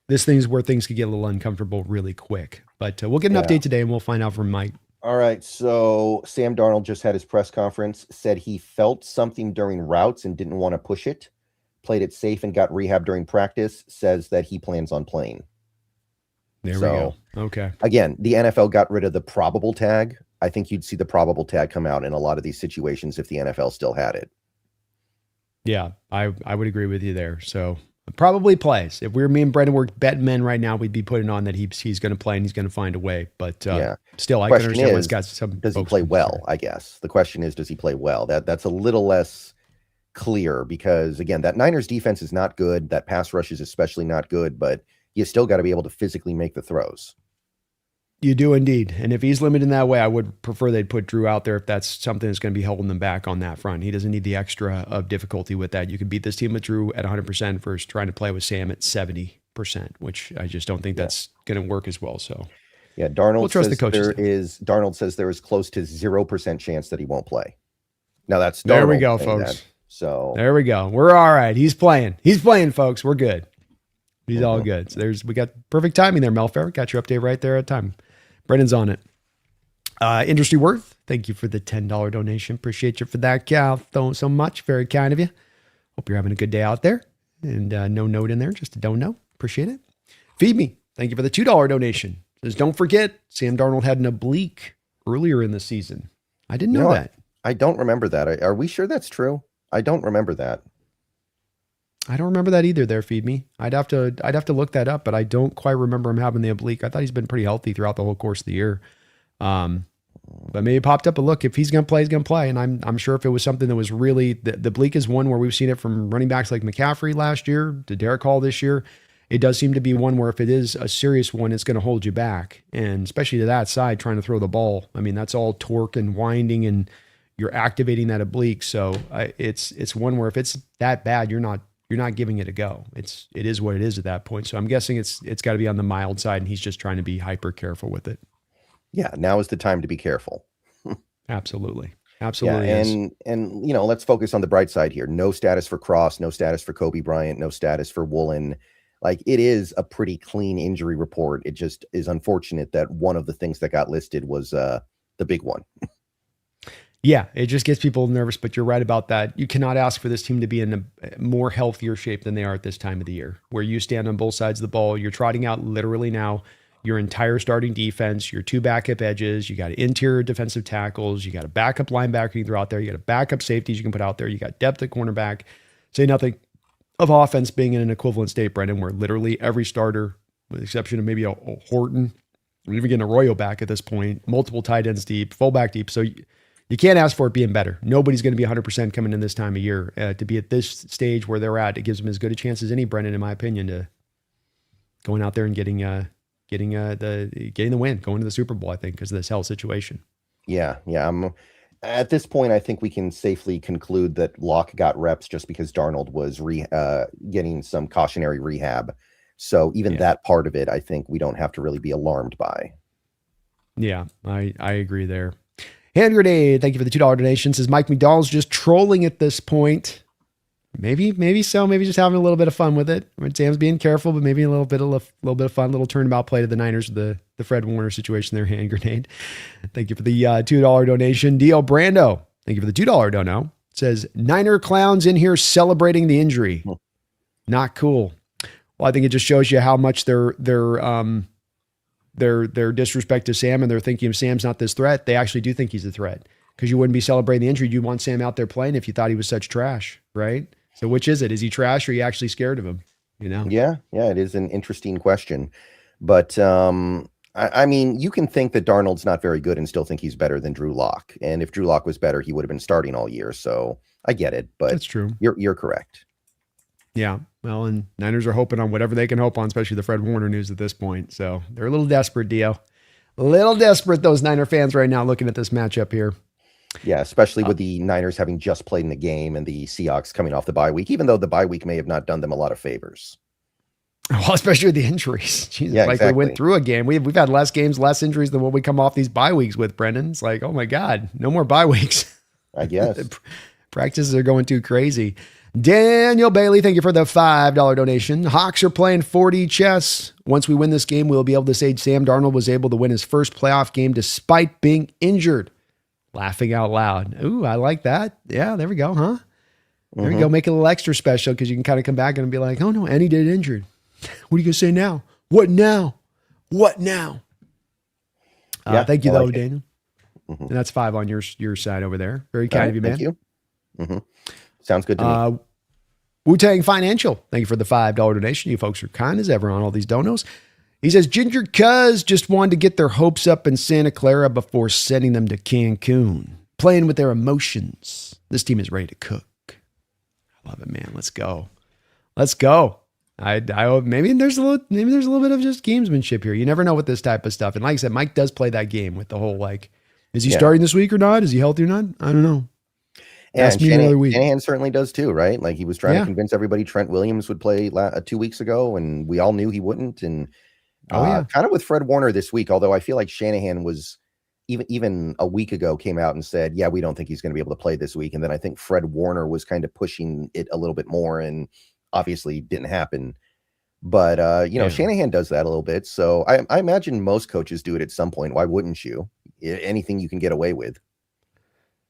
this thing's where things could get a little uncomfortable really quick. But we'll get an update today and we'll find out from Mike. All right. So Sam Darnold just had his press conference, said he felt something during routes and didn't want to push it, played it safe and got rehab during practice, says that he plans on playing. There we go. Okay. Again, the NFL got rid of the probable tag. I think you'd see the probable tag come out in a lot of these situations if the NFL still had it. Yeah, I would agree with you there. So probably plays. If me and Brendan were betting men right now, we'd be putting on that he's going to play and he's going to find a way. But still, I can understand why it's got some. Does he play well? I guess the question is, does he play well? That's a little less clear because again, that Niners defense is not good. That pass rush is especially not good. But you still got to be able to physically make the throws. You do indeed. And if he's limited in that way, I would prefer they'd put Drew out there if that's something that's going to be holding them back on that front. He doesn't need the extra of difficulty with that. You can beat this team with Drew at 100% versus trying to play with Sam at 70%, which I just don't think that's going to work as well. So, yeah, Darnold trust says the coaches. Darnold says there is close to 0% chance that he won't play. Now that's Darnold. There we go, folks. That, so there we go. We're all right. He's playing. He's playing, folks. We're good. He's all good. So we got perfect timing there, Melfair. Got your update right there at time. Brendan's on it. Industry Worth, thank you for the $10 donation. Appreciate you for that, Cal. So much. Very kind of you. Hope you're having a good day out there. And no note in there, just a don't know. Appreciate it. Feed Me, thank you for the $2 donation. Says, don't forget, Sam Darnold had an oblique earlier in the season. I didn't know that. I don't remember that. Are we sure that's true? I don't remember that. I don't remember that either there, Feed Me. I'd have to look that up, but I don't quite remember him having the oblique. I thought he's been pretty healthy throughout the whole course of the year. But maybe it popped up a look. If he's going to play, he's going to play. And I'm sure if it was something that was really, the oblique is one where we've seen it from running backs like McCaffrey last year to Derek Hall this year. It does seem to be one where if it is a serious one, it's going to hold you back. And especially to that side, trying to throw the ball. I mean, that's all torque and winding and you're activating that oblique. So it's one where if it's that bad, you're not giving it a go. It is what it is at that point. So I'm guessing it's got to be on the mild side and he's just trying to be hyper careful with it. Yeah. Now is the time to be careful. Absolutely. Yeah, Is. and let's focus on the bright side here. No status for Cross, no status for Kobe Bryant, no status for Woolen. Like it is a pretty clean injury report. It just is unfortunate that one of the things that got listed was the big one. Yeah, it just gets people nervous, but you're right about that. You cannot ask for this team to be in a more healthier shape than they are at this time of the year, where you stand on both sides of the ball. You're trotting out literally now your entire starting defense, your 2 backup edges, you got interior defensive tackles, you got a backup linebacker you throw out there, you got a backup safeties you can put out there, you got depth at cornerback. Say nothing of offense being in an equivalent state, Brendan, where literally every starter, with the exception of maybe a Horton, or even getting Arroyo back at this point, multiple tight ends deep, fullback deep. So you can't ask for it being better. Nobody's going to be 100% coming in this time of year. To be at this stage where they're at, it gives them as good a chance as any, Brendan, in my opinion, to going out there and getting the win, going to the Super Bowl, I think, because of this hell situation. Yeah. At this point, I think we can safely conclude that Locke got reps just because Darnold was getting some cautionary rehab. So even that part of it, I think we don't have to really be alarmed by. Yeah, I agree there. Hand grenade, thank you for the $2 donation. Says Mike McDowell's just trolling at this point. Maybe so. Maybe just having a little bit of fun with it. Sam's being careful, but maybe a little bit of fun, little turnabout play to the Niners, the Fred Warner situation there. Hand grenade. Thank you for the $2 donation. D.L. Brando, thank you for the $2 dono. Says Niner clowns in here celebrating the injury. Not cool. Well, I think it just shows you how much their disrespect to Sam, and they're thinking of Sam's not this threat. They actually do think he's a threat, because you wouldn't be celebrating the injury. You'd want Sam out there playing if you thought he was such trash, right? So which is it? Is he trash or are you actually scared of him? You know? Yeah, it is an interesting question. But I mean, you can think that Darnold's not very good and still think he's better than Drew Lock. And if Drew Lock was better, he would have been starting all year. So I get it, but That's true. You're correct. Yeah. Well, and Niners are hoping on whatever they can hope on, especially the Fred Warner news at this point. So they're a little desperate, Dio. A little desperate, those Niner fans right now looking at this matchup here. Yeah, especially with the Niners having just played in the game and the Seahawks coming off the bye week, even though the bye week may have not done them a lot of favors. Well, especially with the injuries. Jesus, Yeah, like exactly. we went through a game. We've had less games, less injuries than what we come off these bye weeks with, Brendan. It's like, oh my God, no more bye weeks. I guess. Practices are going too crazy. Daniel Bailey, thank you for the $5 donation. Hawks are playing 4D chess. Once we win this game, we'll be able to say Sam Darnold was able to win his first playoff game despite being injured. Laughing out loud. Ooh, I like that. Yeah, there we go, huh? There we go. Make it a little extra special because you can kind of come back and be like, oh no, and he did injured. What are you going to say now? What now? What now? Yeah, thank you, I though, like Daniel. And that's 5 on your side over there. Very All kind right, of you, man. Thank you. Sounds good to me. Wu-Tang Financial, thank you for the $5 donation. You folks are kind as ever on all these donos. He says, Ginger Cuz just wanted to get their hopes up in Santa Clara before sending them to Cancun. Playing with their emotions. This team is ready to cook. I love it, man. Let's go. Let's go. I hope maybe there's a little bit of just gamesmanship here. You never know with this type of stuff. And like I said, Mike does play that game with the whole like, is he starting this week or not? Is he healthy or not? I don't know. And Shanahan certainly does too, right? Like he was trying to convince everybody Trent Williams would play 2 weeks ago, and we all knew he wouldn't. And kind of with Fred Warner this week, although I feel like Shanahan was even a week ago came out and said, yeah, we don't think he's going to be able to play this week. And then I think Fred Warner was kind of pushing it a little bit more, and obviously didn't happen. But Shanahan does that a little bit. So I imagine most coaches do it at some point. Why wouldn't you? Anything you can get away with.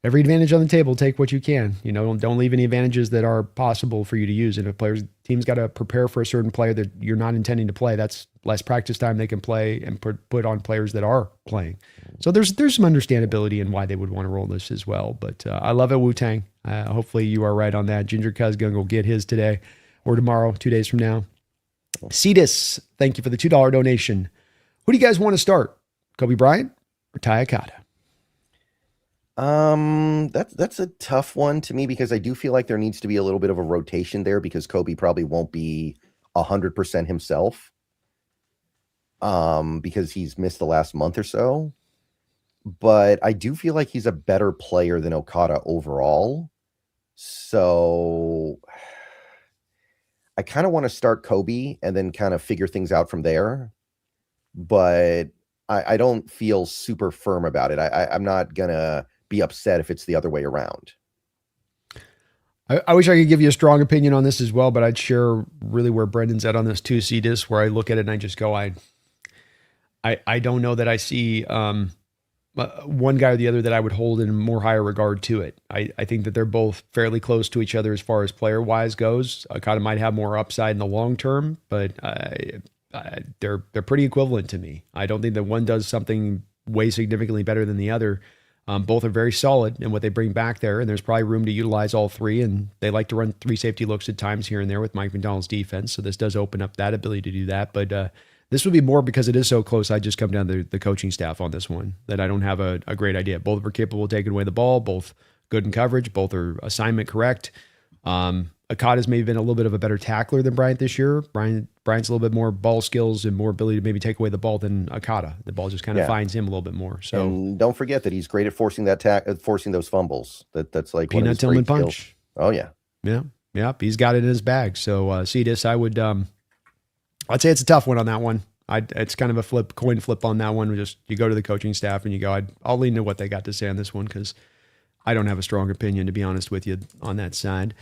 Every advantage on the table, take what you can. You know, don't leave any advantages that are possible for you to use. And if team's got to prepare for a certain player that you're not intending to play, that's less practice time they can play and put on players that are playing. So there's some understandability in why they would want to roll this as well. But I love it, Wu-Tang. Hopefully you are right on that. Ginger Cuz gonna go get his today or tomorrow, 2 days from now. Cetus, thank you for the $2 donation. Who do you guys want to start? Kobe Bryant or Ty Akata? That's a tough one to me because I do feel like there needs to be a little bit of a rotation there because Kobe probably won't be 100% himself. Because he's missed the last month or so. But I do feel like he's a better player than Okada overall. So I kind of want to start Kobe and then kind of figure things out from there. But I don't feel super firm about it. I'm not gonna be upset if it's the other way around. I wish I could give you a strong opinion on this as well, but I'd share really where Brendan's at on this too. See this, where I look at it and I just go, I don't know that I see one guy or the other that I would hold in more higher regard to it. I think that they're both fairly close to each other as far as player wise goes. Okada might have more upside in the long term, but they're pretty equivalent to me. I don't think that one does something way significantly better than the other. Both are very solid in what they bring back there, and there's probably room to utilize all three, and they like to run 3 safety looks at times here and there with Mike McDonald's defense, so this does open up that ability to do that, but this would be more because it is so close. I just come down to the coaching staff on this one, that I don't have a great idea. Both are capable of taking away the ball, both good in coverage, both are assignment correct. Okada's maybe been a little bit of a better tackler than Bryant this year. Bryant's a little bit more ball skills and more ability to maybe take away the ball than Okada. The ball just kind of finds him a little bit more. So and don't forget that he's great at forcing those fumbles. That's like peanut Tillman punch. Skills. Oh yeah. Yeah. He's got it in his bag. So see this, I would I'd say it's a tough one on that one. It's kind of a coin flip on that one. Just you go to the coaching staff and you go, I'll lean to what they got to say on this one because I don't have a strong opinion, to be honest with you, on that side.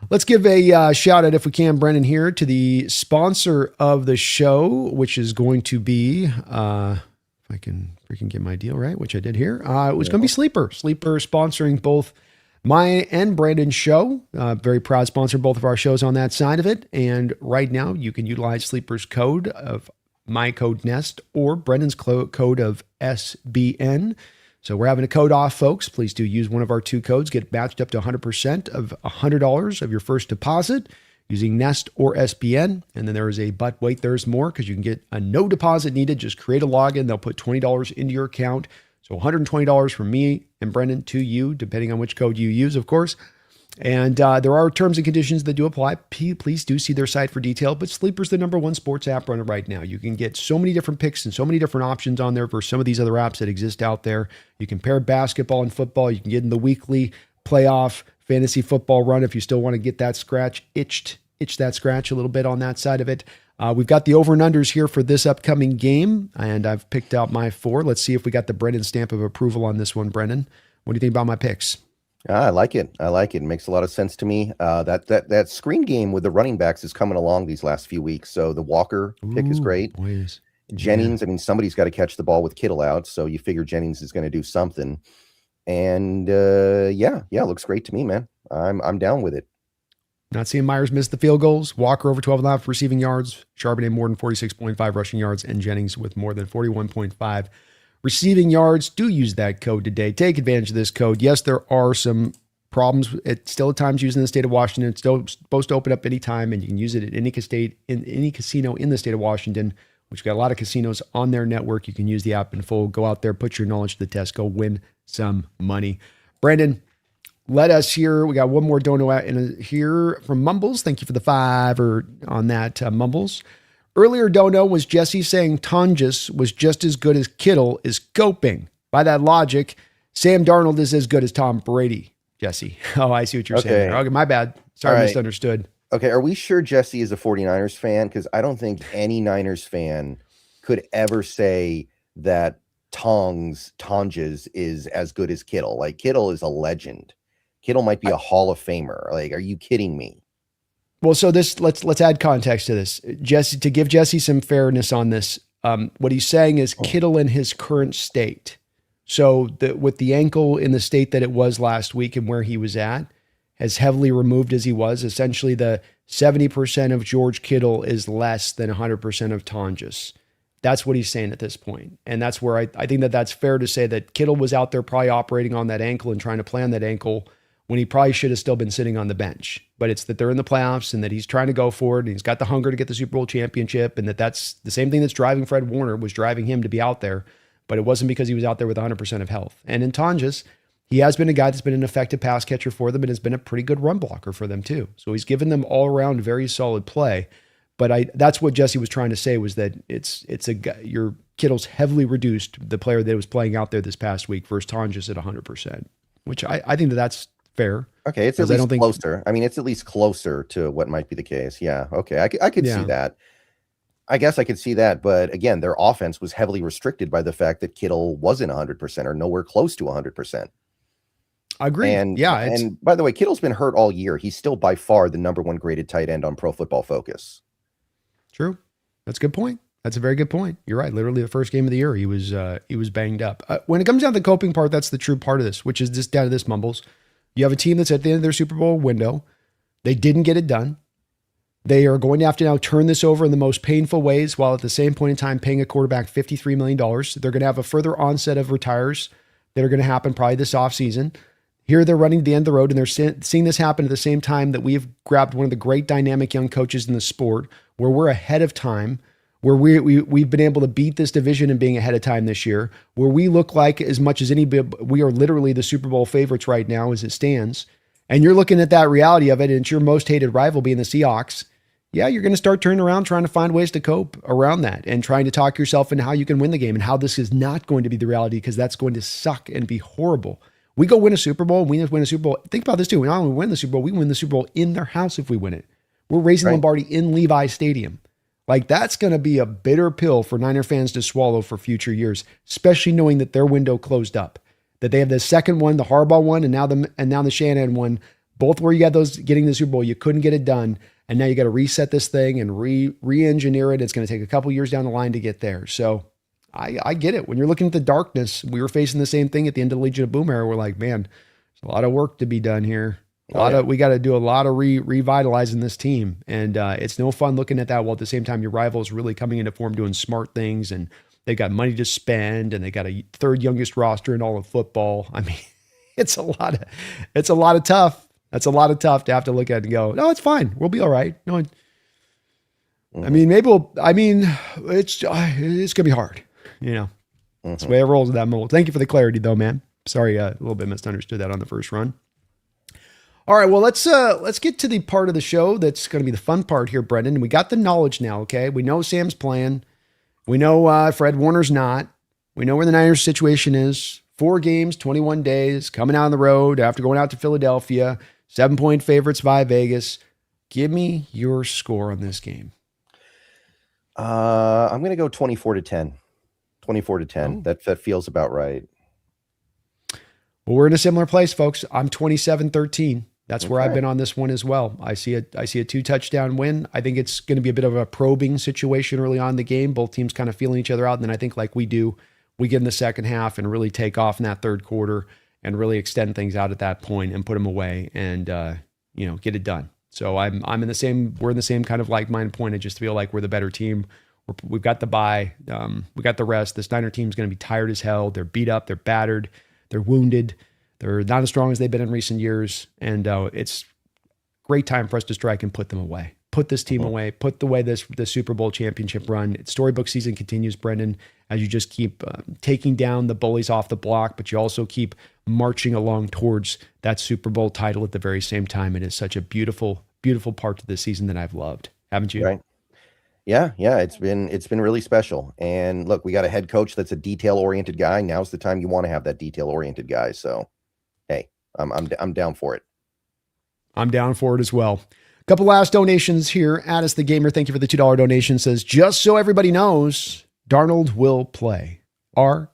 Let's give a shout out, if we can, Brendan, here to the sponsor of the show, which is going to be, if I can freaking get my deal right, which I did here. It was going to be Sleeper. Sleeper sponsoring both my and Brandon's show. Very proud sponsor of both of our shows on that side of it. And right now you can utilize Sleeper's code of my code Nest or Brendan's code of SBN So we're having a code off, folks. Please do use one of our 2 codes. Get matched up to 100% of $100 of your first deposit using Nest or SBN. And then there is a but wait, there's more, because you can get a no deposit needed. Just create a login. They'll put $20 into your account. So $120 from me and Brendan to you, depending on which code you use, of course. And there are terms and conditions that do apply. Please do see their site for detail. But Sleeper's the #1 sports app running right now. You can get so many different picks and so many different options on there versus some of these other apps that exist out there. You can pair basketball and football. You can get in the weekly playoff fantasy football run if you still want to get that itch that scratch a little bit on that side of it. We've got the over and unders here for this upcoming game, and I've picked out my 4. Let's see if we got the Brendan stamp of approval on this one, Brendan. What do you think about my picks? I like it. It makes a lot of sense to me. That screen game with the running backs is coming along these last few weeks. So the Walker pick is great. Boys. Jennings, I mean, somebody's got to catch the ball with Kittle out, so you figure Jennings is going to do something. And yeah, looks great to me, man. I'm down with it. Not seeing Myers miss the field goals. Walker over 12.5 receiving yards. Charbonnet more than 46.5 rushing yards, and Jennings with more than 41.5 receiving yards. Do use that code today. Take advantage of this code. Yes, there are some problems. It's still at times used in the state of Washington. It's still supposed to open up anytime, and you can use it at any casino in the state of Washington, which got a lot of casinos on their network. You can use the app in full. Go out there, put your knowledge to the test. Go win some money. Brandon, let us hear. We got one more dono in here from Mumbles. Thank you for the 5 on that, Mumbles. Earlier dono was Jesse saying Tonjes was just as good as Kittle is coping. By that logic, Sam Darnold is as good as Tom Brady. Jesse. Oh, I see what you're saying. Okay, my bad. Sorry, right. Misunderstood. Okay, are we sure Jesse is a 49ers fan? Because I don't think any Niners fan could ever say that Tonjes is as good as Kittle. Like, Kittle is a legend. Kittle might be a Hall of Famer. Like, are you kidding me? Well, so let's add context to this. Jesse, to give Jesse some fairness on this, what he's saying is Kittle in his current state. So with the ankle in the state that it was last week and where he was at, as heavily removed as he was, essentially the 70% of George Kittle is less than 100% of Tonjes. That's what he's saying at this point. And that's where I think that's fair to say that Kittle was out there probably operating on that ankle and trying to play on that ankle when he probably should have still been sitting on the bench. But it's that they're in the playoffs and that he's trying to go for it. And he's got the hunger to get the Super Bowl championship. And that's the same thing that's driving Fred Warner, was driving him to be out there. But it wasn't because he was out there with 100% of health. And in Tonjes, he has been a guy that's been an effective pass catcher for them and has been a pretty good run blocker for them too. So he's given them all around very solid play. But that's what Jesse was trying to say, was that it's a guy, your Kittle's heavily reduced, the player that was playing out there this past week, versus Tonjes at 100%, which I think that's fair. Okay, it's at least closer. I mean, it's at least closer to what might be the case. Yeah, okay, I could see that. I guess I could see that, but again, their offense was heavily restricted by the fact that Kittle wasn't 100% or nowhere close to 100%. I agree. And by the way, Kittle's been hurt all year. He's still by far the #1 graded tight end on Pro Football Focus. True. That's a good point. That's a very good point. You're right. Literally the first game of the year, he was banged up. When it comes down to the coping part, that's the true part of this, which is just down to this, Mumbles. You have a team that's at the end of their Super Bowl window. They didn't get it done. They are going to have to now turn this over in the most painful ways, while at the same point in time paying a quarterback $53 million. They're going to have a further onset of retires that are going to happen probably this offseason. Here they're running to the end of the road, and they're seeing this happen at the same time that we have grabbed one of the great dynamic young coaches in the sport, where we're ahead of time, where we've been able to beat this division and being ahead of time this year, where we look like, as much as we are literally the Super Bowl favorites right now as it stands. And you're looking at that reality of it, and it's your most hated rival being the Seahawks. Yeah, you're going to start turning around, trying to find ways to cope around that and trying to talk yourself into how you can win the game and how this is not going to be the reality, because that's going to suck and be horrible. We go win a Super Bowl, and we win a Super Bowl. Think about this too. We not only win the Super Bowl, we win the Super Bowl in their house if we win it. We're raising Lombardi in Levi Stadium. Like, that's going to be a bitter pill for Niner fans to swallow for future years, especially knowing that their window closed up, that they have the second one, the Harbaugh one, and now the Shanahan one, both where you got those getting the Super Bowl. You couldn't get it done. And now you got to reset this thing and re-engineer it. It's going to take a couple years down the line to get there. So I get it. When you're looking at the darkness, we were facing the same thing at the end of the Legion of Boom era. We're like, man, there's a lot of work to be done here. We got to do a lot of revitalizing this team. And it's no fun looking at that while at the same time your rival is really coming into form, doing smart things. And They got money to spend, and they got a third youngest roster in all of football. I mean, it's a lot of tough. That's a lot of tough to have to look at and go, no, it's fine. We'll be all right. No, I mean, it's going to be hard, That's the way it rolls with that mold. Thank you for the clarity though, man. Sorry, a little bit misunderstood that on the first run. All right, well, let's get to the part of the show that's going to be the fun part here, Brendan. We got the knowledge now, okay? We know Sam's playing. We know Fred Warner's not. We know where the Niners situation is. 4 games, 21 days, coming out on the road after going out to Philadelphia. 7-point favorites via Vegas. Give me your score on this game. I'm going to go 24-10. 24-10. Oh. That feels about right. Well, we're in a similar place, folks. I'm 27-13. That's where I've been on this one as well. I see a 2-touchdown win. I think it's going to be a bit of a probing situation early on in the game. Both teams kind of feeling each other out. And then I think like we do, we get in the second half and really take off in that third quarter and really extend things out at that point and put them away and, get it done. So we're in the same kind of like-minded point. I just feel like we're the better team. We've got the bye. We got the rest. This Niner team's going to be tired as hell. They're beat up. They're battered. They're wounded. They're not as strong as they've been in recent years. And it's great time for us to strike and put them away. Put this team away. Put away the Super Bowl championship run. Storybook season continues, Brendan, as you just keep taking down the bullies off the block, but you also keep marching along towards that Super Bowl title at the very same time. It is such a beautiful, beautiful part of the season that I've loved. Haven't you? Right. Yeah. It's been really special. And look, we got a head coach that's a detail-oriented guy. Now's the time you want to have that detail-oriented guy. So, hey, I'm down for it. I'm down for it as well. A couple last donations here. Addis the Gamer, thank you for the $2 donation. Says, just so everybody knows, Darnold will play. RELAX.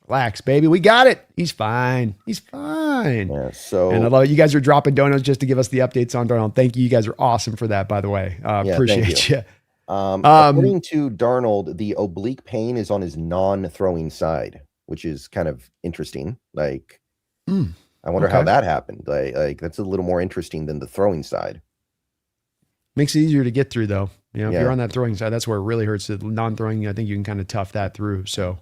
Relax, baby. We got it. He's fine. Yeah, and I love it. You guys are dropping donuts just to give us the updates on Darnold. Thank you. You guys are awesome for that, by the way. Appreciate you. According to Darnold, the oblique pain is on his non-throwing side, which is kind of interesting. Like, I wonder how that happened. Like that's a little more interesting than the throwing side. Makes it easier to get through, though. If you're on that throwing side, that's where it really hurts. The non-throwing, I think you can kind of tough that through. So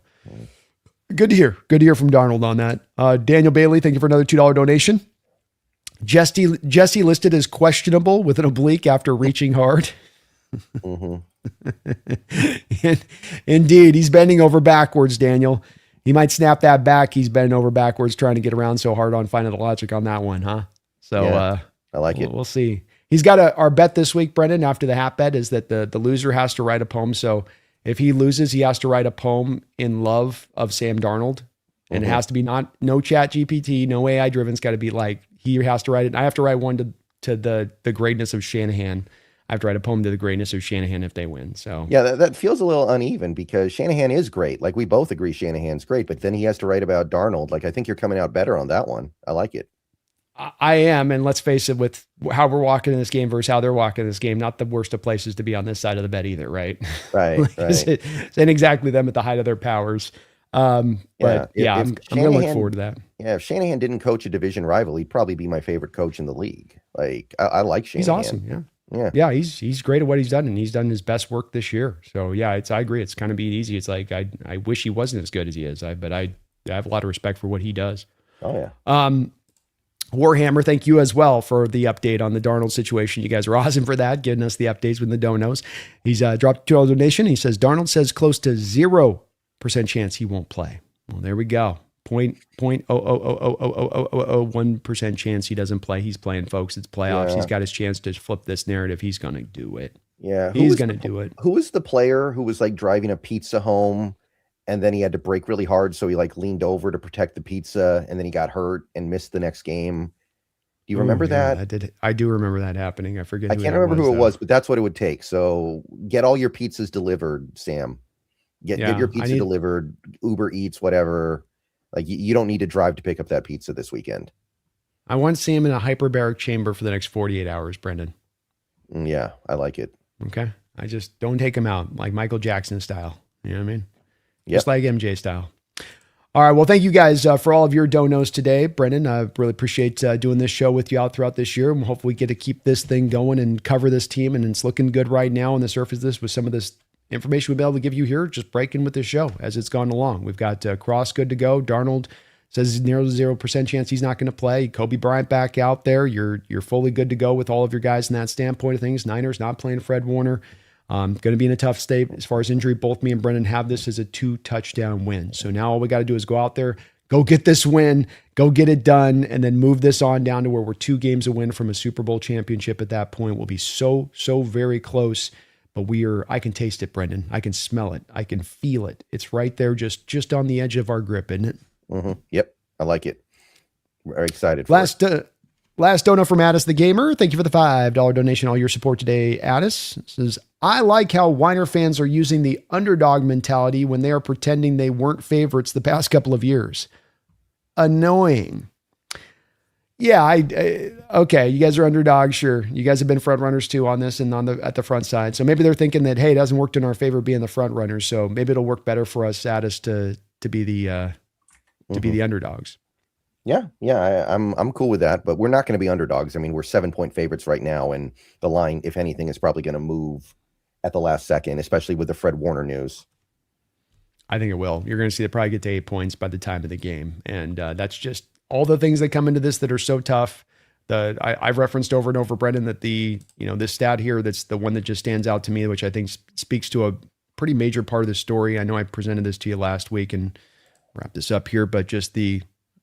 good to hear. Good to hear from Darnold on that. Daniel Bailey, thank you for another $2 donation. Jesse listed as questionable with an oblique after reaching hard. Indeed, he's bending over backwards, Daniel. He might snap that back. He's bending over backwards trying to get around so hard on finding the logic on that one, huh? So I like it. We'll see. He's got our bet this week, Brendan, after the hat bet is that the loser has to write a poem. So if he loses, he has to write a poem in love of Sam Darnold. And it has to be no chat GPT, no AI driven. It's got to be like, he has to write it. I have to write one to the greatness of Shanahan. I have to write a poem to the greatness of Shanahan if they win. So yeah, that feels a little uneven because Shanahan is great. Like we both agree Shanahan's great, but then he has to write about Darnold. Like I think you're coming out better on that one. I like it. I am, and let's face it, with how we're walking in this game versus how they're walking in this game, not the worst of places to be on this side of the bet either, right? Right. It ain't exactly them at the height of their powers. I'm going to look forward to that. Yeah, if Shanahan didn't coach a division rival, he'd probably be my favorite coach in the league. Like I like Shanahan. He's awesome. Yeah. He's great at what he's done, and he's done his best work this year. So I agree. It's kind of being easy. It's like I wish he wasn't as good as he is. But I have a lot of respect for what he does. Oh yeah. Warhammer, thank you as well for the update on the Darnold situation. You guys are awesome for that, giving us the updates with the donos. He's dropped a $2 donation. He says Darnold says close to 0% chance he won't play. Well, there we go. 0.0000001% chance he doesn't play. He's playing, folks. It's playoffs. He's got his chance to flip this narrative. He's going to do it. Yeah. He's going to do it. Who was the player who was like driving a pizza home and then he had to brake really hard? So he like leaned over to protect the pizza and then he got hurt and missed the next game. Do you remember that? I do remember that happening. I forget. I can't remember who it was, but that's what it would take. So get all your pizzas delivered, Sam. Get your pizza delivered, Uber Eats, whatever. Like you don't need to drive to pick up that pizza this weekend. I want to see him in a hyperbaric chamber for the next 48 hours, Brendan. Yeah, I like it. Okay. I just don't take him out like Michael Jackson style. You know what I mean? Yep. Just like MJ style. All right. Well, thank you guys for all of your donos today, Brendan. I really appreciate doing this show with you out throughout this year. And hopefully we get to keep this thing going and cover this team. And it's looking good right now on the surface of this with some of this information we'll be able to give you here, just breaking with the show as it's gone along. We've got Cross good to go. Darnold says nearly 0% chance he's not going to play. Kobe Bryant back out there. You're fully good to go with all of your guys in that standpoint of things. Niners not playing Fred Warner. Going to be in a tough state as far as injury. Both me and Brendan have this as a 2-touchdown win. So now all we got to do is go out there, go get this win, go get it done, and then move this on down to where we're 2 games away from a Super Bowl championship at that point. We'll be so very close. But I can taste it, Brendan. I can smell it. I can feel it. It's right there, just on the edge of our grip, isn't it? Mm-hmm. Yep. I like it. Very excited. Last donut from Addis the Gamer. Thank you for the $5 donation. All your support today, Addis. Says, I like how Weiner fans are using the underdog mentality when they are pretending they weren't favorites the past couple of years. Annoying. Yeah, okay. You guys are underdogs, sure. You guys have been front runners too on this and at the front side. So maybe they're thinking that, hey, it hasn't worked in our favor being the front runners. So maybe it'll work better for us, Addis, to be the be the underdogs. Yeah, I'm cool with that, but we're not going to be underdogs. I mean, we're 7-point favorites right now, and the line, if anything, is probably going to move at the last second, especially with the Fred Warner news. I think it will. You're going to see it probably get to 8 points by the time of the game, and that's just all the things that come into this that are so tough. I've referenced over and over, Brendan, that this stat here, that's the one that just stands out to me, which I think speaks to a pretty major part of the story. I know I presented this to you last week and wrap this up here, but just the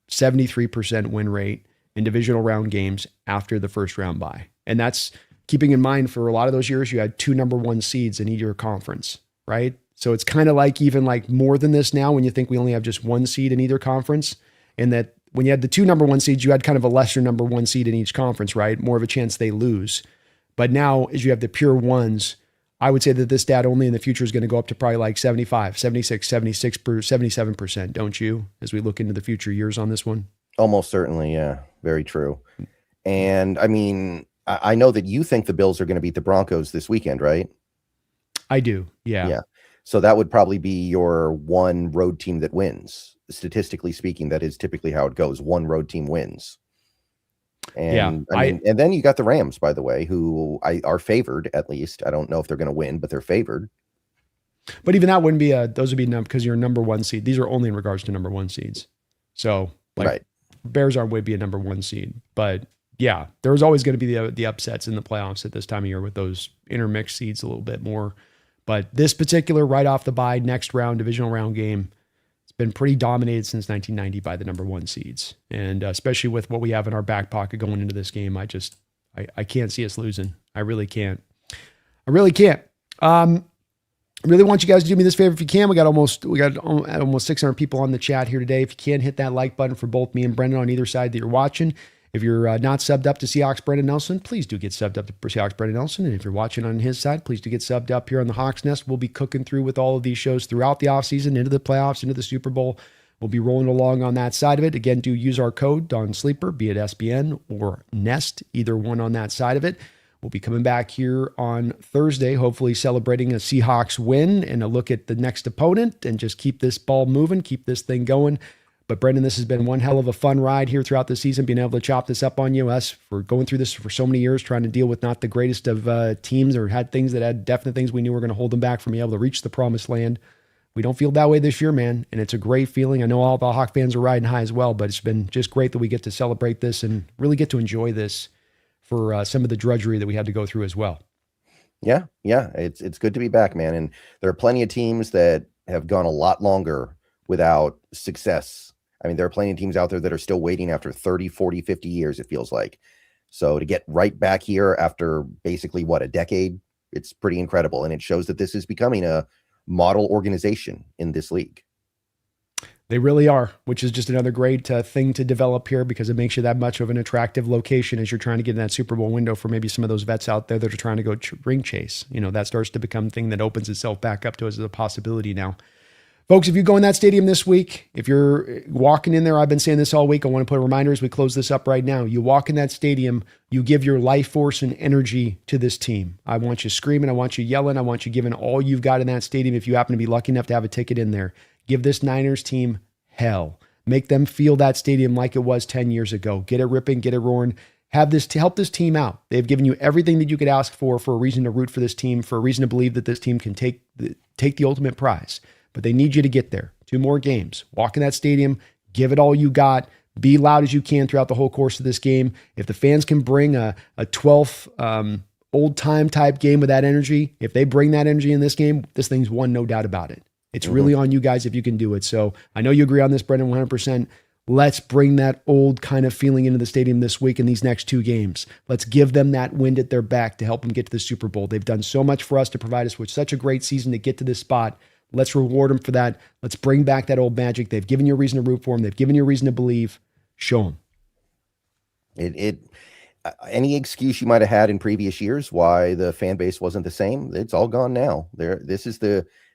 73% win rate in divisional round games after the first round bye. And that's keeping in mind for a lot of those years, you had 2 number 1 seeds in either conference, right? So it's kind of like even like more than this now when you think we only have just 1 seed in either conference, and that when you had the 2 number 1 seeds, you had kind of a lesser number 1 seed in each conference, right? More of a chance they lose. But now as you have the pure ones, I would say that this stat only in the future is going to go up to probably like 75, 76, 76, 77%, don't you? As we look into the future years on this one. Almost certainly. Yeah, very true. And I mean, I know that you think the Bills are going to beat the Broncos this weekend, right? I do. Yeah. Yeah. So that would probably be your one road team that wins. Statistically speaking, that is typically how it goes. One road team wins. And I mean, and then you got the Rams, by the way, who are favored, at least. I don't know if they're going to win, but they're favored. But even that wouldn't be those would be because you're a number 1 seed. These are only in regards to number 1 seeds. So right. Bears would be a number 1 seed. But yeah, there's always going to be the upsets in the playoffs at this time of year with those intermixed seeds a little bit more. But this particular right off the bye, next round, divisional round game, been pretty dominated since 1990 by the number 1 seeds. And especially with what we have in our back pocket going into this game, I can't see us losing. I really can't. I really want you guys to do me this favor if you can. We got almost 600 people on the chat here today. If you can, hit that like button for both me and Brendan on either side that you're watching. If you're not subbed up to Seahawks Brendan Nelson, please do get subbed up to Seahawks Brendan Nelson. And if you're watching on his side, please do get subbed up here on the Hawks Nest. We'll be cooking through with all of these shows throughout the offseason, into the playoffs, into the Super Bowl. We'll be rolling along on that side of it. Again, do use our code, Dawn Sleeper, be it SBN or Nest, either one on that side of it. We'll be coming back here on Thursday, hopefully celebrating a Seahawks win and a look at the next opponent and just keep this ball moving, keep this thing going. But Brendan, this has been one hell of a fun ride here throughout the season, being able to chop this up on you. Us for going through this for so many years, trying to deal with not the greatest of teams, or had things that had definite things we knew were going to hold them back from being able to reach the promised land. We don't feel that way this year, man. And it's a great feeling. I know all the Hawk fans are riding high as well, but it's been just great that we get to celebrate this and really get to enjoy this for some of the drudgery that we had to go through as well. Yeah. It's good to be back, man. And there are plenty of teams that have gone a lot longer without success. I mean, there are plenty of teams out there that are still waiting after 30, 40, 50 years, it feels like. So to get right back here after basically, a decade, it's pretty incredible. And it shows that this is becoming a model organization in this league. They really are, which is just another great thing to develop here, because it makes you that much of an attractive location as you're trying to get in that Super Bowl window for maybe some of those vets out there that are trying to go ring chase. That starts to become a thing that opens itself back up to us as a possibility now. Folks, if you go in that stadium this week, if you're walking in there, I've been saying this all week, I want to put a reminder as we close this up right now. You walk in that stadium, you give your life force and energy to this team. I want you screaming, I want you yelling, I want you giving all you've got in that stadium if you happen to be lucky enough to have a ticket in there. Give this Niners team hell. Make them feel that stadium like it was 10 years ago. Get it ripping, get it roaring. have this to help this team out. They've given you everything that you could ask for a reason to root for this team, for a reason to believe that this team can take the ultimate prize. But they need you to get there. 2 more games. Walk in that stadium, give it all you got, be loud as you can throughout the whole course of this game. If the fans can bring a 12th old time type game with that energy, if they bring that energy in this game, this thing's won, no doubt about it. It's really on you guys if you can do it. So I know you agree on this, Brendan, 100%. Let's bring that old kind of feeling into the stadium this week in these next 2 games. Let's give them that wind at their back to help them get to the Super Bowl. They've done so much for us to provide us with such a great season to get to this spot. Let's reward them for that. Let's bring back that old magic. They've given you a reason to root for them. They've given you a reason to believe. Show them. Any excuse you might have had in previous years why the fan base wasn't the same, it's all gone now. This is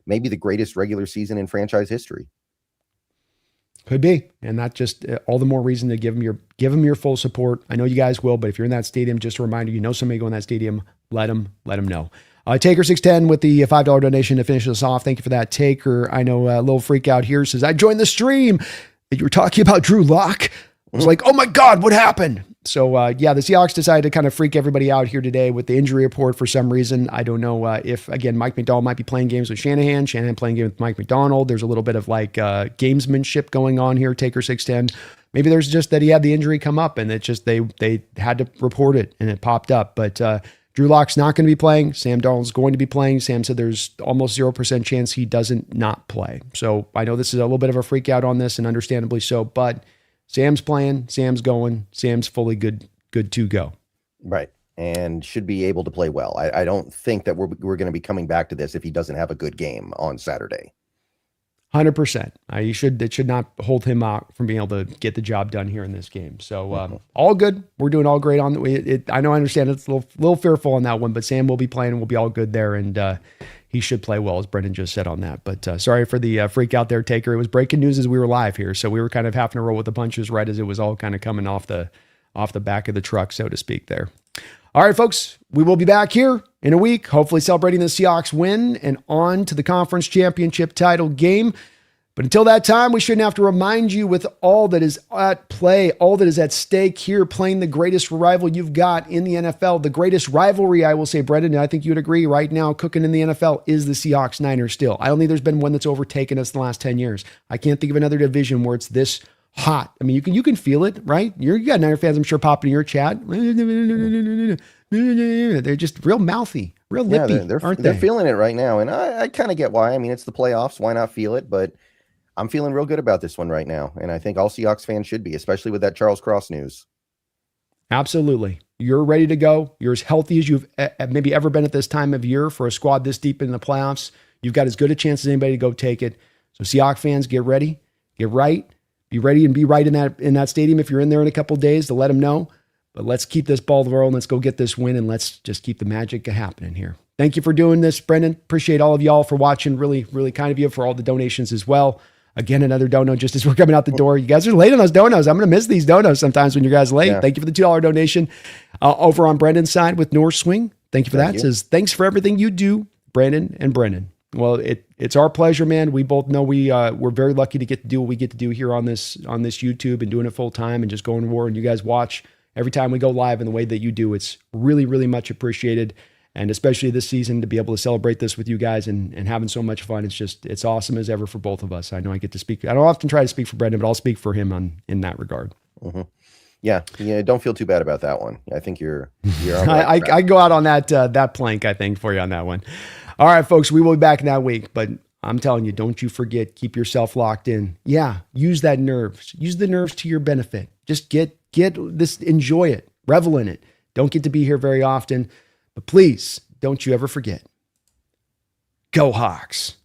maybe the greatest regular season in franchise history. Could be, and that just all the more reason to give them your full support. I know you guys will, but if you're in that stadium, just a reminder, you know somebody go in that stadium, let them know. Taker 610 with the $5 donation to finish us off. Thank you for that, Taker. I know a little freak out here says, I joined the stream. You were talking about Drew Lock. I was like, oh my God, what happened? So the Seahawks decided to kind of freak everybody out here today with the injury report for some reason. I don't know if, again, Mike McDonald might be playing games with Shanahan playing games with Mike McDonald. There's a little bit of like gamesmanship going on here, Taker 610. Maybe there's just that he had the injury come up and it just they had to report it and it popped up. But Drew Lock's not going to be playing. Sam Darnold's going to be playing. Sam said there's almost 0% chance he doesn't not play. So I know this is a little bit of a freak out on this and understandably so, but Sam's playing, Sam's going, Sam's fully good to go. Right. And should be able to play well. I don't think that we're going to be coming back to this if he doesn't have a good game on Saturday. 100%. It should not hold him out from being able to get the job done here in this game. So all good. We're doing all great on it. I know I understand it's a little fearful on that one, but Sam will be playing and we'll be all good there. And he should play well, as Brendan just said on that. But sorry for the freak out there, Taker. It was breaking news as we were live here. So we were kind of having to roll with the punches right as it was all kind of coming off the back of the truck, so to speak there. All right, folks, we will be back here in a week, hopefully celebrating the Seahawks win and on to the conference championship title game. But until that time, we shouldn't have to remind you with all that is at play, all that is at stake here, playing the greatest rival you've got in the NFL, the greatest rivalry, I will say, Brendan, and I think you would agree right now, cooking in the NFL is the Seahawks-Niners still. I don't think there's been one that's overtaken us in the last 10 years. I can't think of another division where it's this hot. I mean, you can feel it, right? You got Niner fans, I'm sure, popping in your chat. They're just real mouthy, real lippy, aren't they? They're feeling it right now, and I kind of get why. I mean, it's the playoffs. Why not feel it? But I'm feeling real good about this one right now, and I think all Seahawks fans should be, especially with that Charles Cross news. Absolutely. You're ready to go. You're as healthy as you've maybe ever been at this time of year for a squad this deep in the playoffs. You've got as good a chance as anybody to go take it. So Seahawks fans, get ready, get right, be ready and be right in that stadium if you're in there in a couple of days to let them know. But let's keep this ball rolling. Let's go get this win, and let's just keep the magic happening here. Thank you for doing this, Brendan. Appreciate all of y'all for watching. Really, really kind of you for all the donations as well. Again, another dono just as we're coming out the door. You guys are late on those donos. I'm going to miss these donos sometimes when you guys are late. Yeah. Thank you for the $2 donation. Over on Brendan's side with North Swing. Thank you for that. Says, thanks for everything you do, Brandon and Brendan. Well, it's our pleasure, man. We both know we're very lucky to get to do what we get to do here on this YouTube and doing it full time and just going to war. And you guys watch every time we go live in the way that you do. It's really, really much appreciated. And especially this season to be able to celebrate this with you guys and having so much fun. It's awesome as ever for both of us. I know I get to speak. I don't often try to speak for Brendan, but I'll speak for him in that regard. Mm-hmm. Yeah. Don't feel too bad about that one. I think you're on I go out on that plank, I think, for you on that one. All right, folks, we will be back that week, but I'm telling you, don't you forget, keep yourself locked in. Yeah. Use that nerves. Use the nerves to your benefit. Just get this, enjoy it, revel in it. Don't get to be here very often. But please, don't you ever forget. Go Hawks.